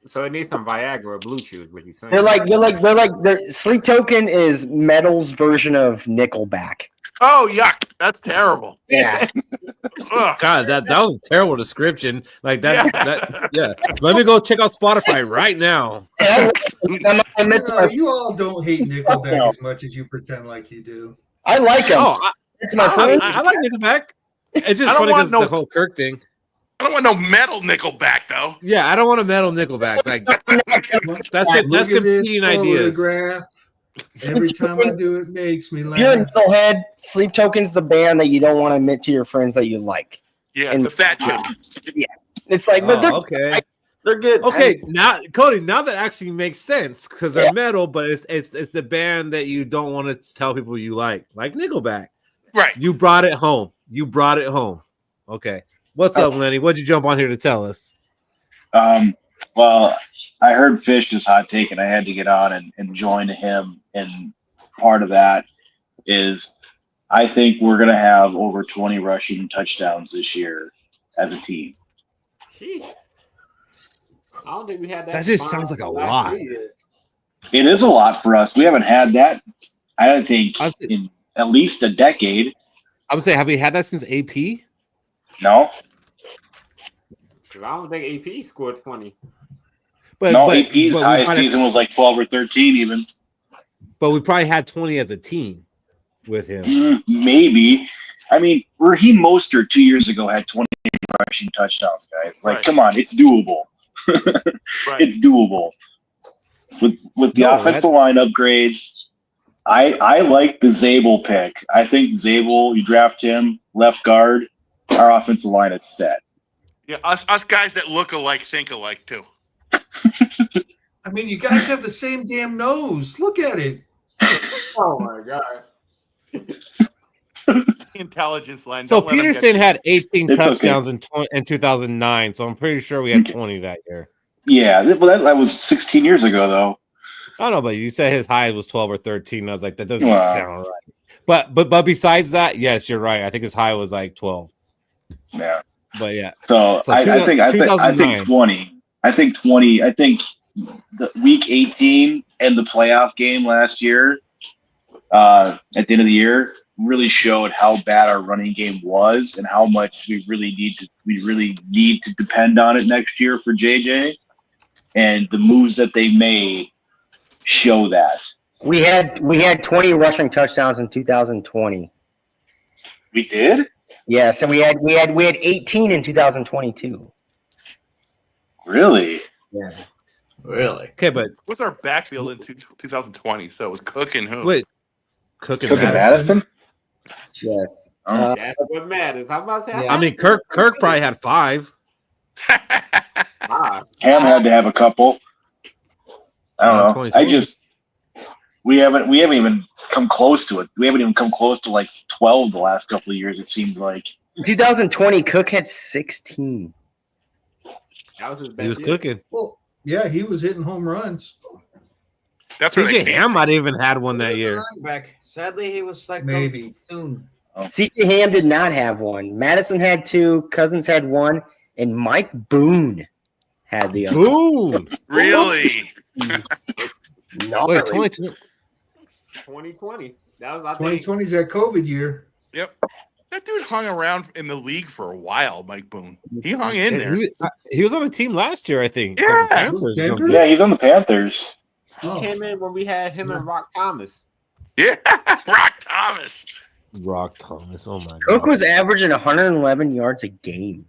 So it needs some Viagra or Blue Chew, what he's saying. They're Sleep Token is metal's version of Nickelback. Oh, yuck. That's terrible. Yeah. Ugh. God, that was a terrible description. Like that, Yeah. yeah. Let me go check out Spotify right now. You all don't hate Nickelback as much as you pretend like you do. I like them. Oh, It's my friend. I like Nickelback. It's just I don't funny want because no- the whole Kirk thing. I don't want no metal Nickelback, though. Yeah, I don't want a metal Nickelback. Like that's Look at this competing ideas. photograph. Every time I do it makes me If you're a laugh. metalhead, Sleep Token's the band that you don't want to admit to your friends that you like. Yeah, And- the fat chick. It's like, but Oh, okay. they're good. Okay, now Cody, now that actually makes sense because they're metal, but it's the band that you don't want to tell people you like Nickelback. Right. You brought it home. Okay. What's up, Lenny? What'd you jump on here to tell us? Well, I heard Fish's hot take, and I had to get on and join him. And part of that is I think we're going to have over 20 rushing touchdowns this year as a team. Sheesh. I don't think we had that. That just combined sounds like a last lot. year. It is a lot for us. We haven't had that, I don't think, in at least a decade. I would say, have we had that since AP? No? 'Cause I don't think AP scored 20. But No, but, AP's but highest season was like 12 or 13 even. But we probably had 20 as a team with him. Maybe. I mean, Raheem Mostert 2 years ago had 20 rushing touchdowns, guys. Like, Right. come on, it's doable. Right. It's doable. With the No, offensive line upgrades, I like the Zabel pick. I think Zabel, you draft him, left guard, our offensive line is set. Yeah, us guys that look alike think alike, too. I mean, you guys have the same damn nose. Look at it. Oh my god. Intelligence line. So Don't let 'em get Peterson you. had 18 It's touchdowns in 2009. So I'm pretty sure we had 20 that year. Yeah, well, that was 16 years ago, though. I don't know, but you said his high was 12 or 13. I was like, that doesn't Wow. sound right. But besides that, yes, you're right. I think his high was like 12. Yeah. But yeah. So, So I think 2009. 20. I think 20. I think the week 18 and the playoff game last year, at the end of the year, really showed how bad our running game was and how much we really need to depend on it next year for JJ. And the moves that they made show that. We had 20 rushing touchdowns in 2020. We did? Yes, and we had 18 in 2022. Really? Yeah. Really? Okay, but What's our backfield in 2020? So it was Cook and who? wait, Cook and Cook and Madison? Madison? Yes. Oh. That's what matters. How about that? I mean, Kirk probably had 5. Ah, Cam had to have a couple. I don't know. 24. We haven't even come close to it. We haven't even come close to like 12 the last couple of years, it seems like. In 2020, Cook had 16. that was his He best was year. cooking. Well, yeah, he was hitting home runs. That's where CJ they Ham might have even had one that year. Running back. Sadly, he was like Maybe. soon. CJ Ham did not have one. Madison had 2. Cousins had 1, and Mike Boone had the other. Boom! Really? Gnarly. Wait, 22. 2020. That was, I think. 2020 is that COVID year. Yep. That dude hung around in the league for a while, Mike Boone. He hung in there. He was on a team last year, I think. Yeah. Like the Panthers or Denver? something. Yeah, he's on the Panthers. He Oh. came in when we had him and Rock Thomas. Yeah. Rock Thomas. Rock Thomas. Oh my Cook god. was averaging 111 yards a game.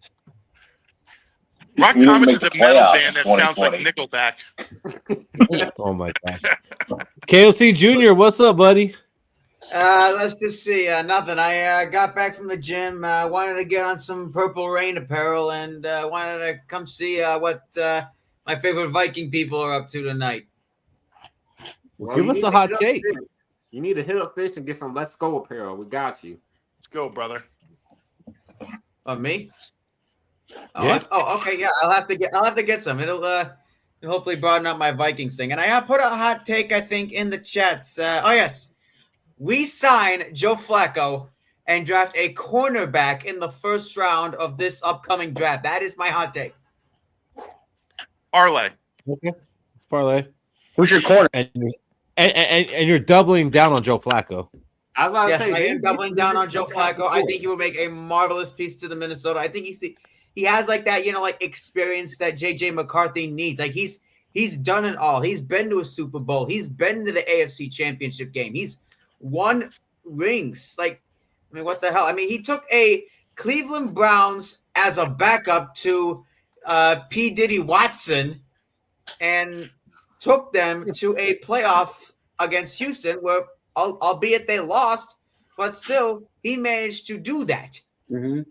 Rock We didn't Thomas make is the a metal playoffs band that in sounds like 2020. Nickelback. Oh my gosh. KOC Jr., what's up, buddy? Let's just see. Nothing. I got back from the gym. Wanted to get on some Purple Rain apparel and wanted to come see what my favorite Viking people are up to tonight. Well, give you us need a to hot hit up take. Fish. You need to hit up Fish and get some Let's Go apparel. We got you. Let's go, brother. Me? Oh, Yeah. Okay. Yeah, I'll have to get some. It'll hopefully broaden up my Vikings thing. And I put a hot take, I think, in the chats. Yes. We sign Joe Flacco and draft a cornerback in the first round of this upcoming draft. That is my hot take. Arlay. Okay. Let's parlay. Who's your corner? And you're doubling down on Joe Flacco. I was about to Yes, say, I am man, doubling down on Joe Flacco. I think he will make a marvelous piece to the Minnesota. I think he has like that, like experience that JJ McCarthy needs. Like he's done it all. He's been to a Super Bowl. He's been to the AFC Championship game. He's won rings. Like, I mean, what the hell? I mean, he took a Cleveland Browns as a backup to P. Diddy Watson and took them to a playoff against Houston where, albeit they lost, but still he managed to do that. Mm-hmm.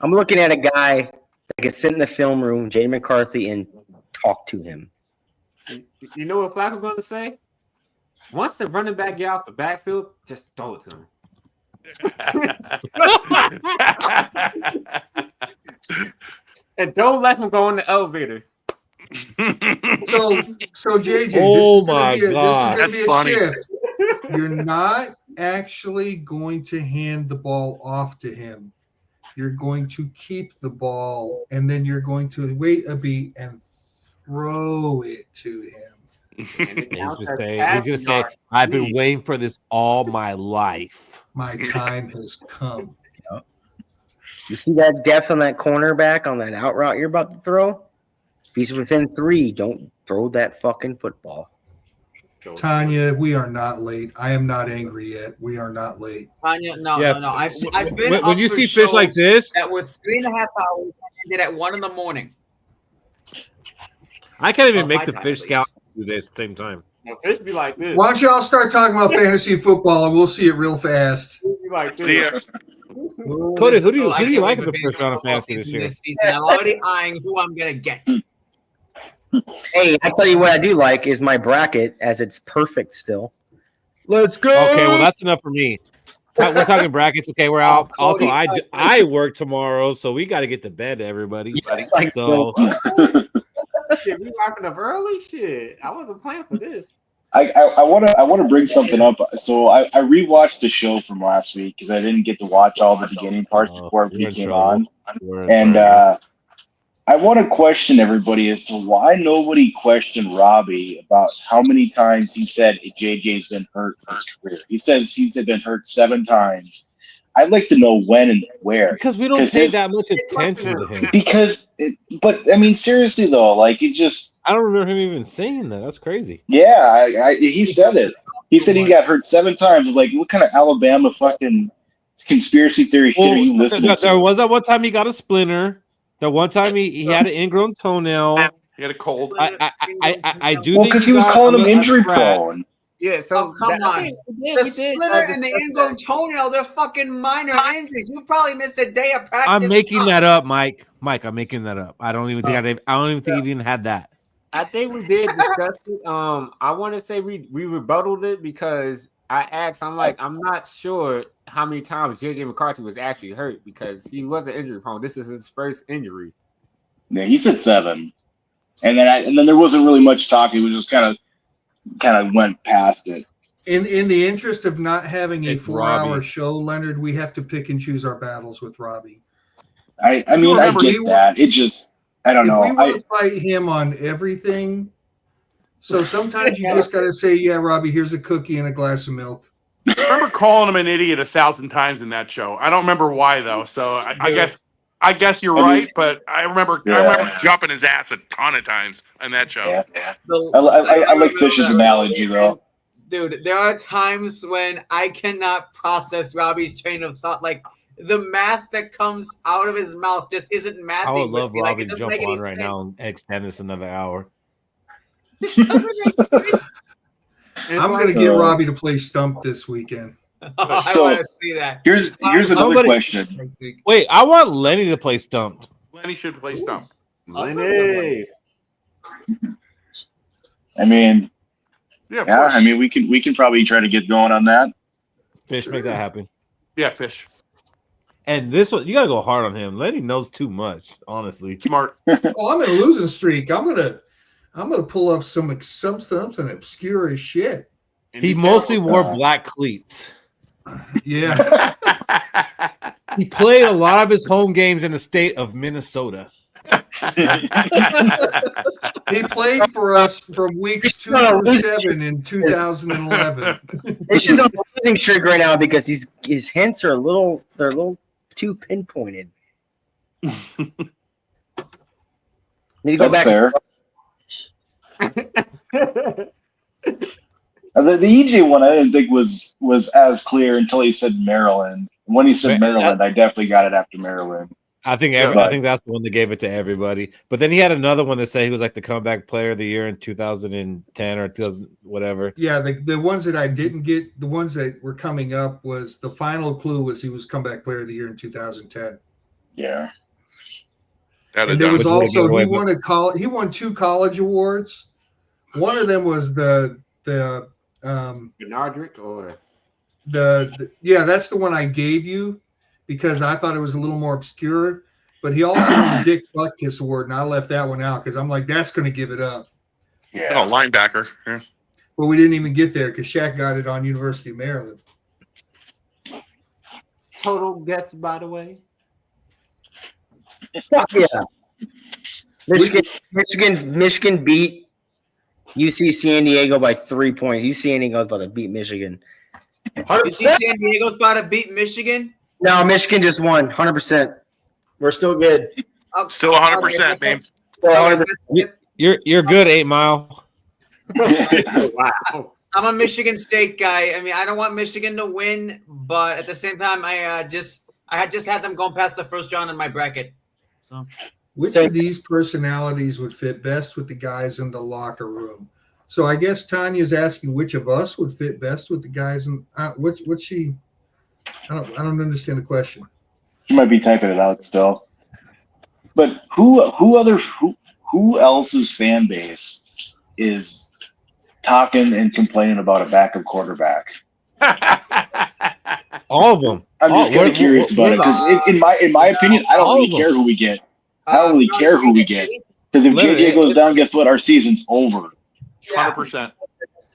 I'm looking at a guy that can sit in the film room, Jay McCarthy, and talk to him. you know what Flacco's going to say? Once the running back get out the backfield, just throw it to him. And don't let him go in the elevator. So JJ, Oh this my is gonna God. be That's a funny. shift. You're not actually going to hand the ball off to him. You're going to keep the ball, and then you're going to wait a beat and throw it to him. He's gonna say, I've been waiting for this all my life. My time has come. You see that depth on that cornerback on that out route you're about to throw? If he's within 3, don't throw that fucking football. Tanya, we are not late. I am not angry yet. We are not late. Tanya, no. I've been When up you for see Fish like shows this, that were 3.5 hours and ended at 1 a.m. I can't even Oh, make my the time, Fish at Scout do this at the same time. No, Fish be like this. Why don't y'all start talking about fantasy football and we'll see it real fast. Fish be like this. Yeah. Cody, who do you I can't like wait in the for first round of football fantasy this season year? season. I'm already eyeing who I'm gonna get. Hey, I tell you what I do like is my bracket as it's perfect still. Let's go. Okay, well that's enough for me. We're talking brackets. Okay, we're out. Also, I work tomorrow, so we got to get to bed, everybody. Yes, I So Shit, we wrapping up early. Shit, I wasn't planning for this. I want to bring something up. So I rewatched the show from last week because I didn't get to watch all the beginning parts before you're we in came trouble. on. We're in And trouble. I want to question everybody as to why nobody questioned Robbie about how many times he said JJ's been hurt in his career. He says he's been hurt 7 times. I'd like to know when and where. Because we don't pay that much attention to him. But I mean, seriously though, like it just. I don't remember him even saying that. That's crazy. Yeah, he said it. He said he got hurt 7 times. Like, what kind of Alabama fucking conspiracy theory shit are you listening to? There was that one time he got a splinter. The one time he had an ingrown toenail. He had a cold. I do think because he was calling him injury prone. Yeah, so come on. The splitter and the ingrown toenail, they're fucking minor injuries. You probably missed a day of practice. I'm making that up, Mike. I'm making that up. I don't even think he even had that. I think we did discuss it. I want to say we rebutted it because I asked. I'm like, I'm not sure how many times JJ McCarthy was actually hurt because he wasn't injury prone. This is his first injury. Yeah, he said 7, and then there wasn't really much talking. We just kind of went past it. In the interest of not having a It's 4-hour Robbie. show, Leonard, we have to pick and choose our battles with Robbie. I mean, I get that. It just, I don't know. We want to fight him on everything. So sometimes you just got to say, yeah, Robbie, here's a cookie and a glass of milk. I remember calling him an idiot 1,000 times in that show. I don't remember why though. So I guess you're right, but I remember jumping his ass a ton of times in that show. Yeah. I like Fish's analogy though. Dude, there are times when I cannot process Robbie's train of thought. Like the math that comes out of his mouth just isn't mathing. I would love with me. Robbie Like, to jump on right now and extend this another hour. I'm going to get Robbie to play Stump this weekend. I want to see that. Here's another question. Wait, I want Lenny to play Stumped. Lenny should play Stump. Lenny. I mean, Yeah, I mean, we can probably try to get going on that. Fish, make that happen. Yeah, Fish. And this one, you gotta go hard on him. Lenny knows too much, honestly. Smart. Oh, I'm in a losing streak. I'm gonna pull up something obscure as shit. He mostly wore black cleats. Yeah. He played a lot of his home games in the state of Minnesota. He played for us from weeks 2 through 7 in 2011. It's just on a losing streak right now because his hints are a little too pinpointed. Need to go back. Fair. The EJ one I didn't think was as clear until he said Maryland. When he said Maryland, I definitely got it after Maryland. I think that's the one that gave it to everybody. But then he had another one that said he was like the comeback player of the year in 2010 or 2000 whatever. Yeah, the ones that I didn't get, the ones that were coming up was the final clue was he was comeback player of the year in 2010. Yeah. And there was also he won 2 college awards. One of them was the Bernardrick or that's the one I gave you because I thought it was a little more obscure. But he also won the Dick Butkus Award, and I left that one out because I'm like, that's going to give it up. Yeah, linebacker. Yeah. But we didn't even get there because Shaq got it on University of Maryland. total guess, by the way? Fuck yeah. Michigan beat UC San Diego by 3 points. UC San Diego's about to beat Michigan. 100%. UC San Diego's about to beat Michigan? No, Michigan just won. 100%. We're still good. Still 100%, man. You're good, 8 Mile. Wow. I'm a Michigan State guy. I mean, I don't want Michigan to win, but at the same time, I had just had them going past the first round in my bracket. So, which of these personalities would fit best with the guys in the locker room? So I guess Tanya's asking which of us would fit best with the guys in what's she? I don't understand the question. She might be typing it out still. But who else's fan base is talking and complaining about a backup quarterback? All of them. I'm just kind of curious about it because in my opinion, I don't really care who we get. I don't really care who we get because if JJ goes down, guess what? Our season's over. 100%.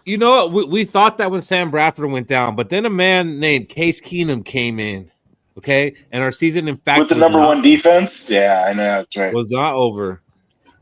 You know what? We thought that when Sam Bradford went down, but then a man named Case Keenum came in. Okay, and our season, in fact, With the was number not- one defense? Yeah, I know that's right. was not over.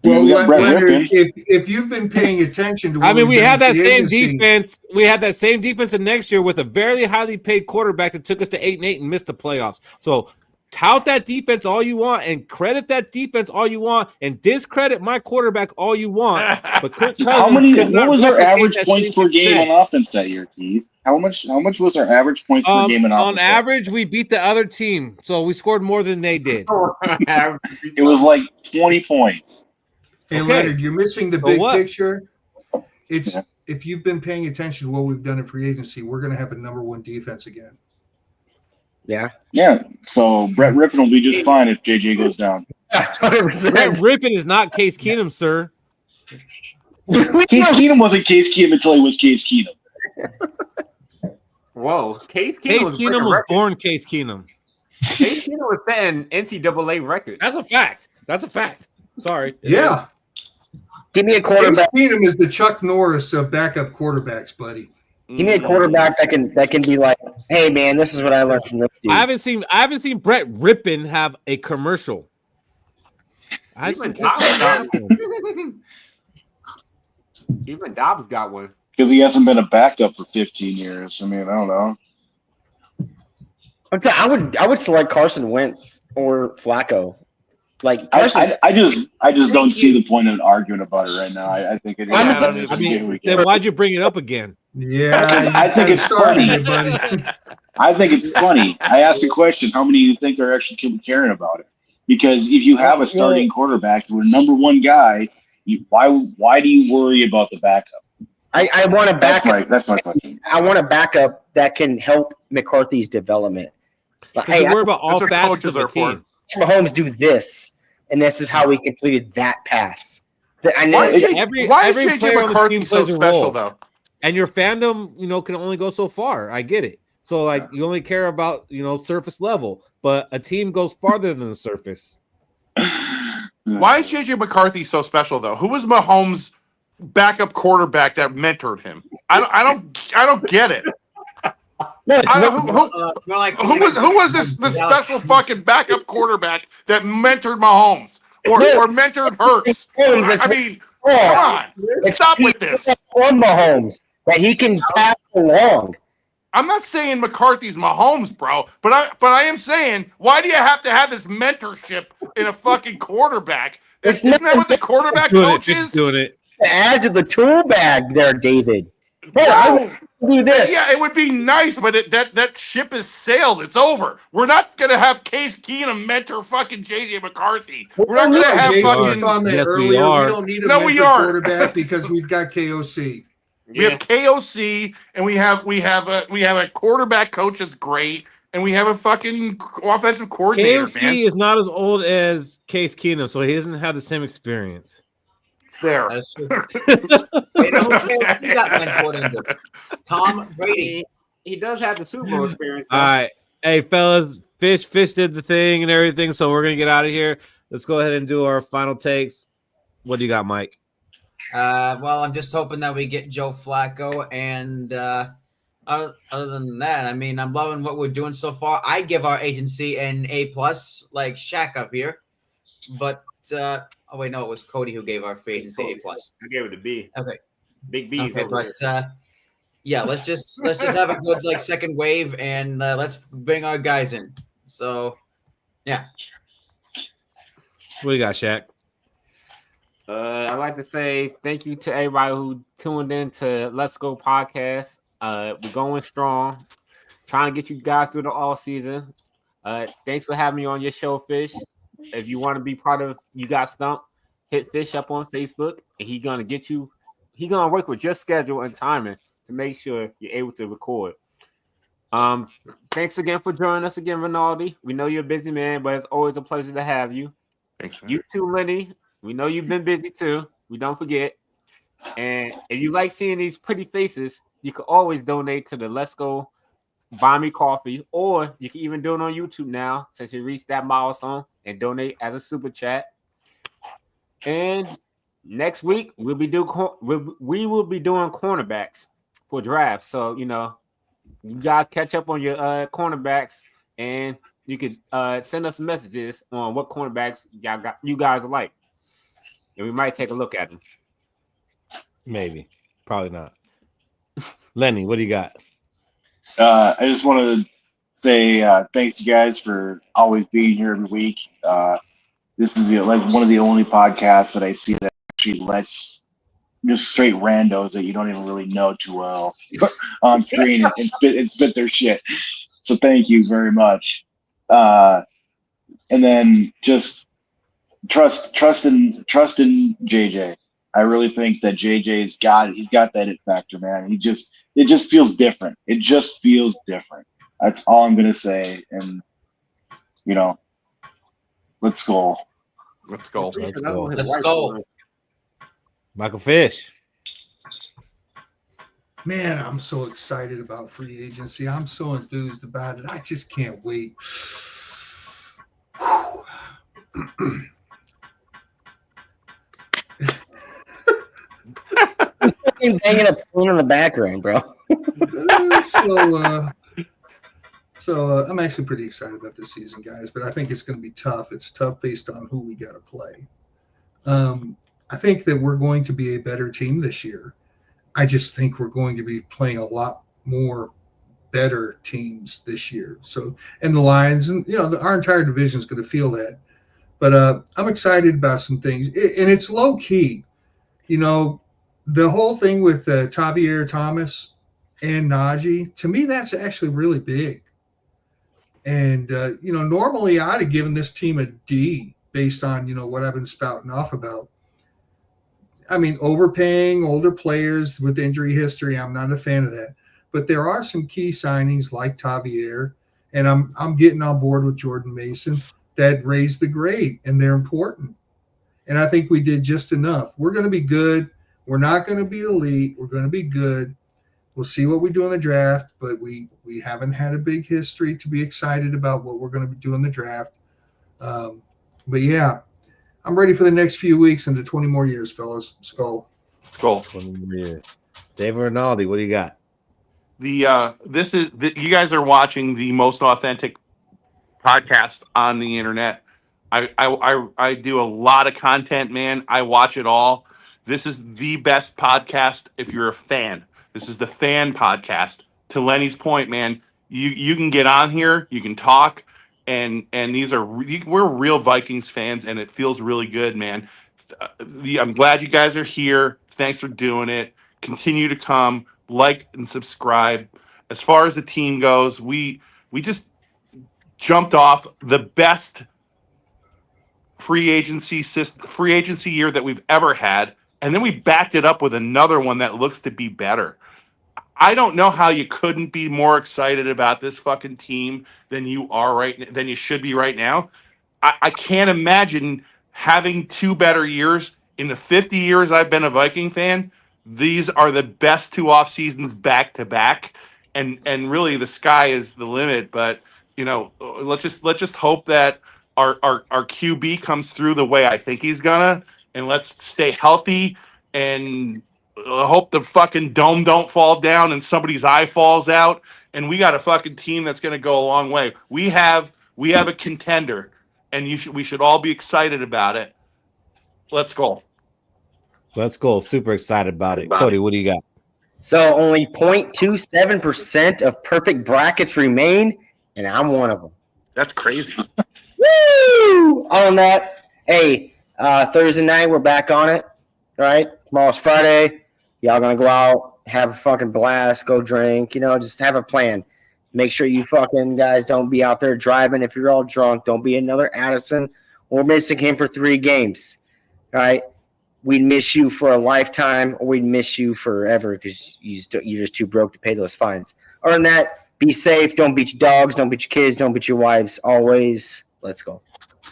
Well, We got Brett Leonard, Rippon. if you've been paying attention to, what I mean, we we've done had that in free same agency- defense. We had that same defense in next year with a very highly paid quarterback that took us to 8-8 and missed the playoffs. So tout that defense all you want and credit that defense all you want and discredit my quarterback all you want. But Kirk Cousins could What not was our replicate average that points same per game success. on offense that year, Keith? How much was our average points per game on offense? On average, we beat the other team, so we scored more than they did. It was like 20 points. Hey, Okay. Leonard, you're missing the So big what? picture. It's Yeah. if you've been paying attention to what we've done in free agency, we're going to have a number one defense again. Yeah. Yeah, so Brett Rippon will be just fine if JJ goes down. 100%. Brett Rippon is not Case Keenum, sir. Case Keenum wasn't Case Keenum until he was Case Keenum. Whoa, Case Case Keenum Keenum was born Case Keenum. Case Keenum was setting NCAA records. That's a fact. That's a fact. Sorry. Yeah. Give me a Case quarterback. Keenum is the Chuck Norris of backup quarterbacks, buddy. Give me a quarterback that can be like, hey man, this is what I learned from this dude. I haven't seen Brett Rippon have a commercial. Even Dobbs got one. Even Dobbs got one. Because he hasn't been a backup for 15 years. I mean, I don't know. I would select Carson Wentz or Flacco. Like Carson, I just don't see the point in arguing about it right now. I think it is. I mean, then why'd you bring it up again? Yeah, I think it's funny. buddy. I think it's funny. I asked the question, how many do you think are actually caring about it? Because if you have a starting quarterback, you're a number one guy, why do you worry about the backup? I want a backup. That's my question. I want a backup that can help McCarthy's development. Like, Because you worry about all what facets coaches of a are for. team. Mahomes do this, and this is how we completed that pass. I know Why is Every JJ player on the McCarthy team so plays a special, role. though? And your fandom, can only go so far. I get it. So, like, you only care about, surface level. But a team goes farther than the surface. Why is JJ McCarthy so special, though? Who was Mahomes' backup quarterback that mentored him? I don't get it. No, it's Who was this special fucking backup quarterback that mentored Mahomes or mentored Hurts? I mean, come on, stop with this. From Mahomes that he can pass along. I'm not saying McCarthy's Mahomes, bro, but I am saying, why do you have to have this mentorship in a fucking quarterback? Isn't that what the quarterback coach is? Doing it. Add to the tool bag there, David. Bro, I would do this. Yeah, it would be nice, but that ship has sailed. It's over. We're not gonna have Case Keenum mentor fucking JJ McCarthy. We're not gonna have Jason's fucking. comment Yes, we earlier, are. we don't need a No, we mentor aren't. quarterback because we've got KOC. We have KOC, and we have a quarterback coach that's great, and we have a fucking offensive coordinator. KFC is not as old as Case Keenum, so he doesn't have the same experience. There. That's true. Wait, no, who KFC got mentored into? Tom Brady. He does have the Super Bowl experience. though. All right. Hey, fellas, Fish did the thing and everything, so we're going to get out of here. Let's go ahead and do our final takes. What do you got, Mike? Well, I'm just hoping that we get Joe Flacco, and other than that, I mean, I'm loving what we're doing so far. I give our agency an A+, like Shaq up here, but oh wait, no, it was Cody who gave our free agency A+. I gave it a B. Okay, Big B's. okay, over but here. yeah, let's just have a good like second wave, and let's bring our guys in. So, yeah. What do you got, Shaq? I'd like to say thank you to everybody who tuned in to Let's Go podcast. We're going strong, trying to get you guys through the all season. Thanks for having me on your show, Fish. If you want to be part of You Got Stumped, hit Fish up on Facebook, and he's gonna get you. He's gonna work with your schedule and timing to make sure you're able to record. Thanks again for joining us again, Rinaldi. We know you're a busy man, but it's always a pleasure to have you. Thanks, man. You too, Lenny. We know you've been busy too. We don't forget. And if you like seeing these pretty faces, you can always donate to the Let's Go Buy Me Coffee, or you can even do it on YouTube now since you reached that milestone and donate as a super chat. And next week we will be doing cornerbacks for draft. So you guys catch up on your cornerbacks, and you could send us messages on what cornerbacks you guys like, and we might take a look at them. Maybe, probably not. Lenny, what do you got? I just want to say thanks to you guys for always being here every week. This is like one of the only podcasts that I see that actually lets just straight randos that you don't even really know too well on screen and spit their shit. So thank you very much. And then just trust in JJ. I really think that JJ's got that it factor, man. It just feels different. It just feels different. That's all I'm gonna say. And let's go. Let's go. Let's go. Michael Fish. Man, I'm so excited about free agency. I'm so enthused about it. I just can't wait. Banging a spoon in the background, bro. So I'm actually pretty excited about this season, guys. But I think it's going to be tough. It's tough based on who we got to play. I think that we're going to be a better team this year. I just think we're going to be playing a lot more better teams this year. So, and the Lions, and our entire division is going to feel that. But I'm excited about some things, and it's low key. The whole thing with Tavier Thomas and Najee, to me, that's actually really big. And normally I'd have given this team a D based on what I've been spouting off about. I mean, overpaying older players with injury history, I'm not a fan of that. But there are some key signings like Tavier, and I'm getting on board with Jordan Mason that raised the grade, and they're important. And I think we did just enough. We're going to be good. We're not going to be elite. We're going to be good. We'll see what we do in the draft, but we haven't had a big history to be excited about what we're going to do in the draft. But yeah, I'm ready for the next few weeks and the 20 more years, fellas. Skol. 20 more years. David Rinaldi, what do you got? You guys are watching the most authentic podcast on the internet. I do a lot of content, man. I watch it all. This is the best podcast if you're a fan. This is the fan podcast. To Lenny's point, man, you can get on here, you can talk, and we're real Vikings fans, and it feels really good, man. I'm glad you guys are here. Thanks for doing it. Continue to come, like and subscribe. As far as the team goes, we just jumped off the best free agency year that we've ever had, and then we backed it up with another one that looks to be better. I don't know how you couldn't be more excited about this fucking team than you should be right now. I can't imagine having two better years in the 50 years I've been a Viking fan. These are the best two off seasons back to back, and really the sky is the limit. But let's just hope that our QB comes through the way I think he's gonna, and let's stay healthy and hope the fucking dome don't fall down and somebody's eye falls out. And we got a fucking team that's gonna go a long way. We have a contender, and we should all be excited about it. Let's go. Let's go. Super excited about it. Cody, what do you got? So only 0.27% of perfect brackets remain, and I'm one of them. That's crazy. Woo! On that, hey, Thursday night we're back on it. All right, tomorrow's Friday. Y'all gonna go out, have a fucking blast, go drink. Just have a plan. Make sure you fucking guys don't be out there driving. If you're all drunk, don't be another Addison. We're missing him for 3 games. All right, we'd miss you for a lifetime, or we'd miss you forever because you're just too broke to pay those fines. Other than that, be safe. Don't beat your dogs. Don't beat your kids. Don't beat your wives. Always. Let's go.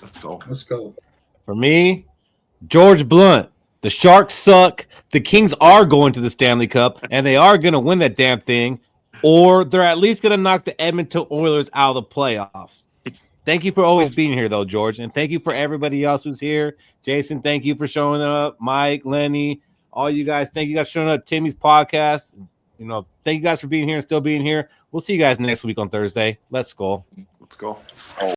Let's go. Let's go. For me, George Blunt. The Sharks suck. The Kings are going to the Stanley Cup, and they are going to win that damn thing, or they're at least going to knock the Edmonton Oilers out of the playoffs. Thank you for always being here, though, George, and thank you for everybody else who's here. Jason, thank you for showing up. Mike, Lenny, all you guys, thank you guys for showing up. Timmy's podcast. Thank you guys for being here and still being here. We'll see you guys next week on Thursday. Let's go. Let's go.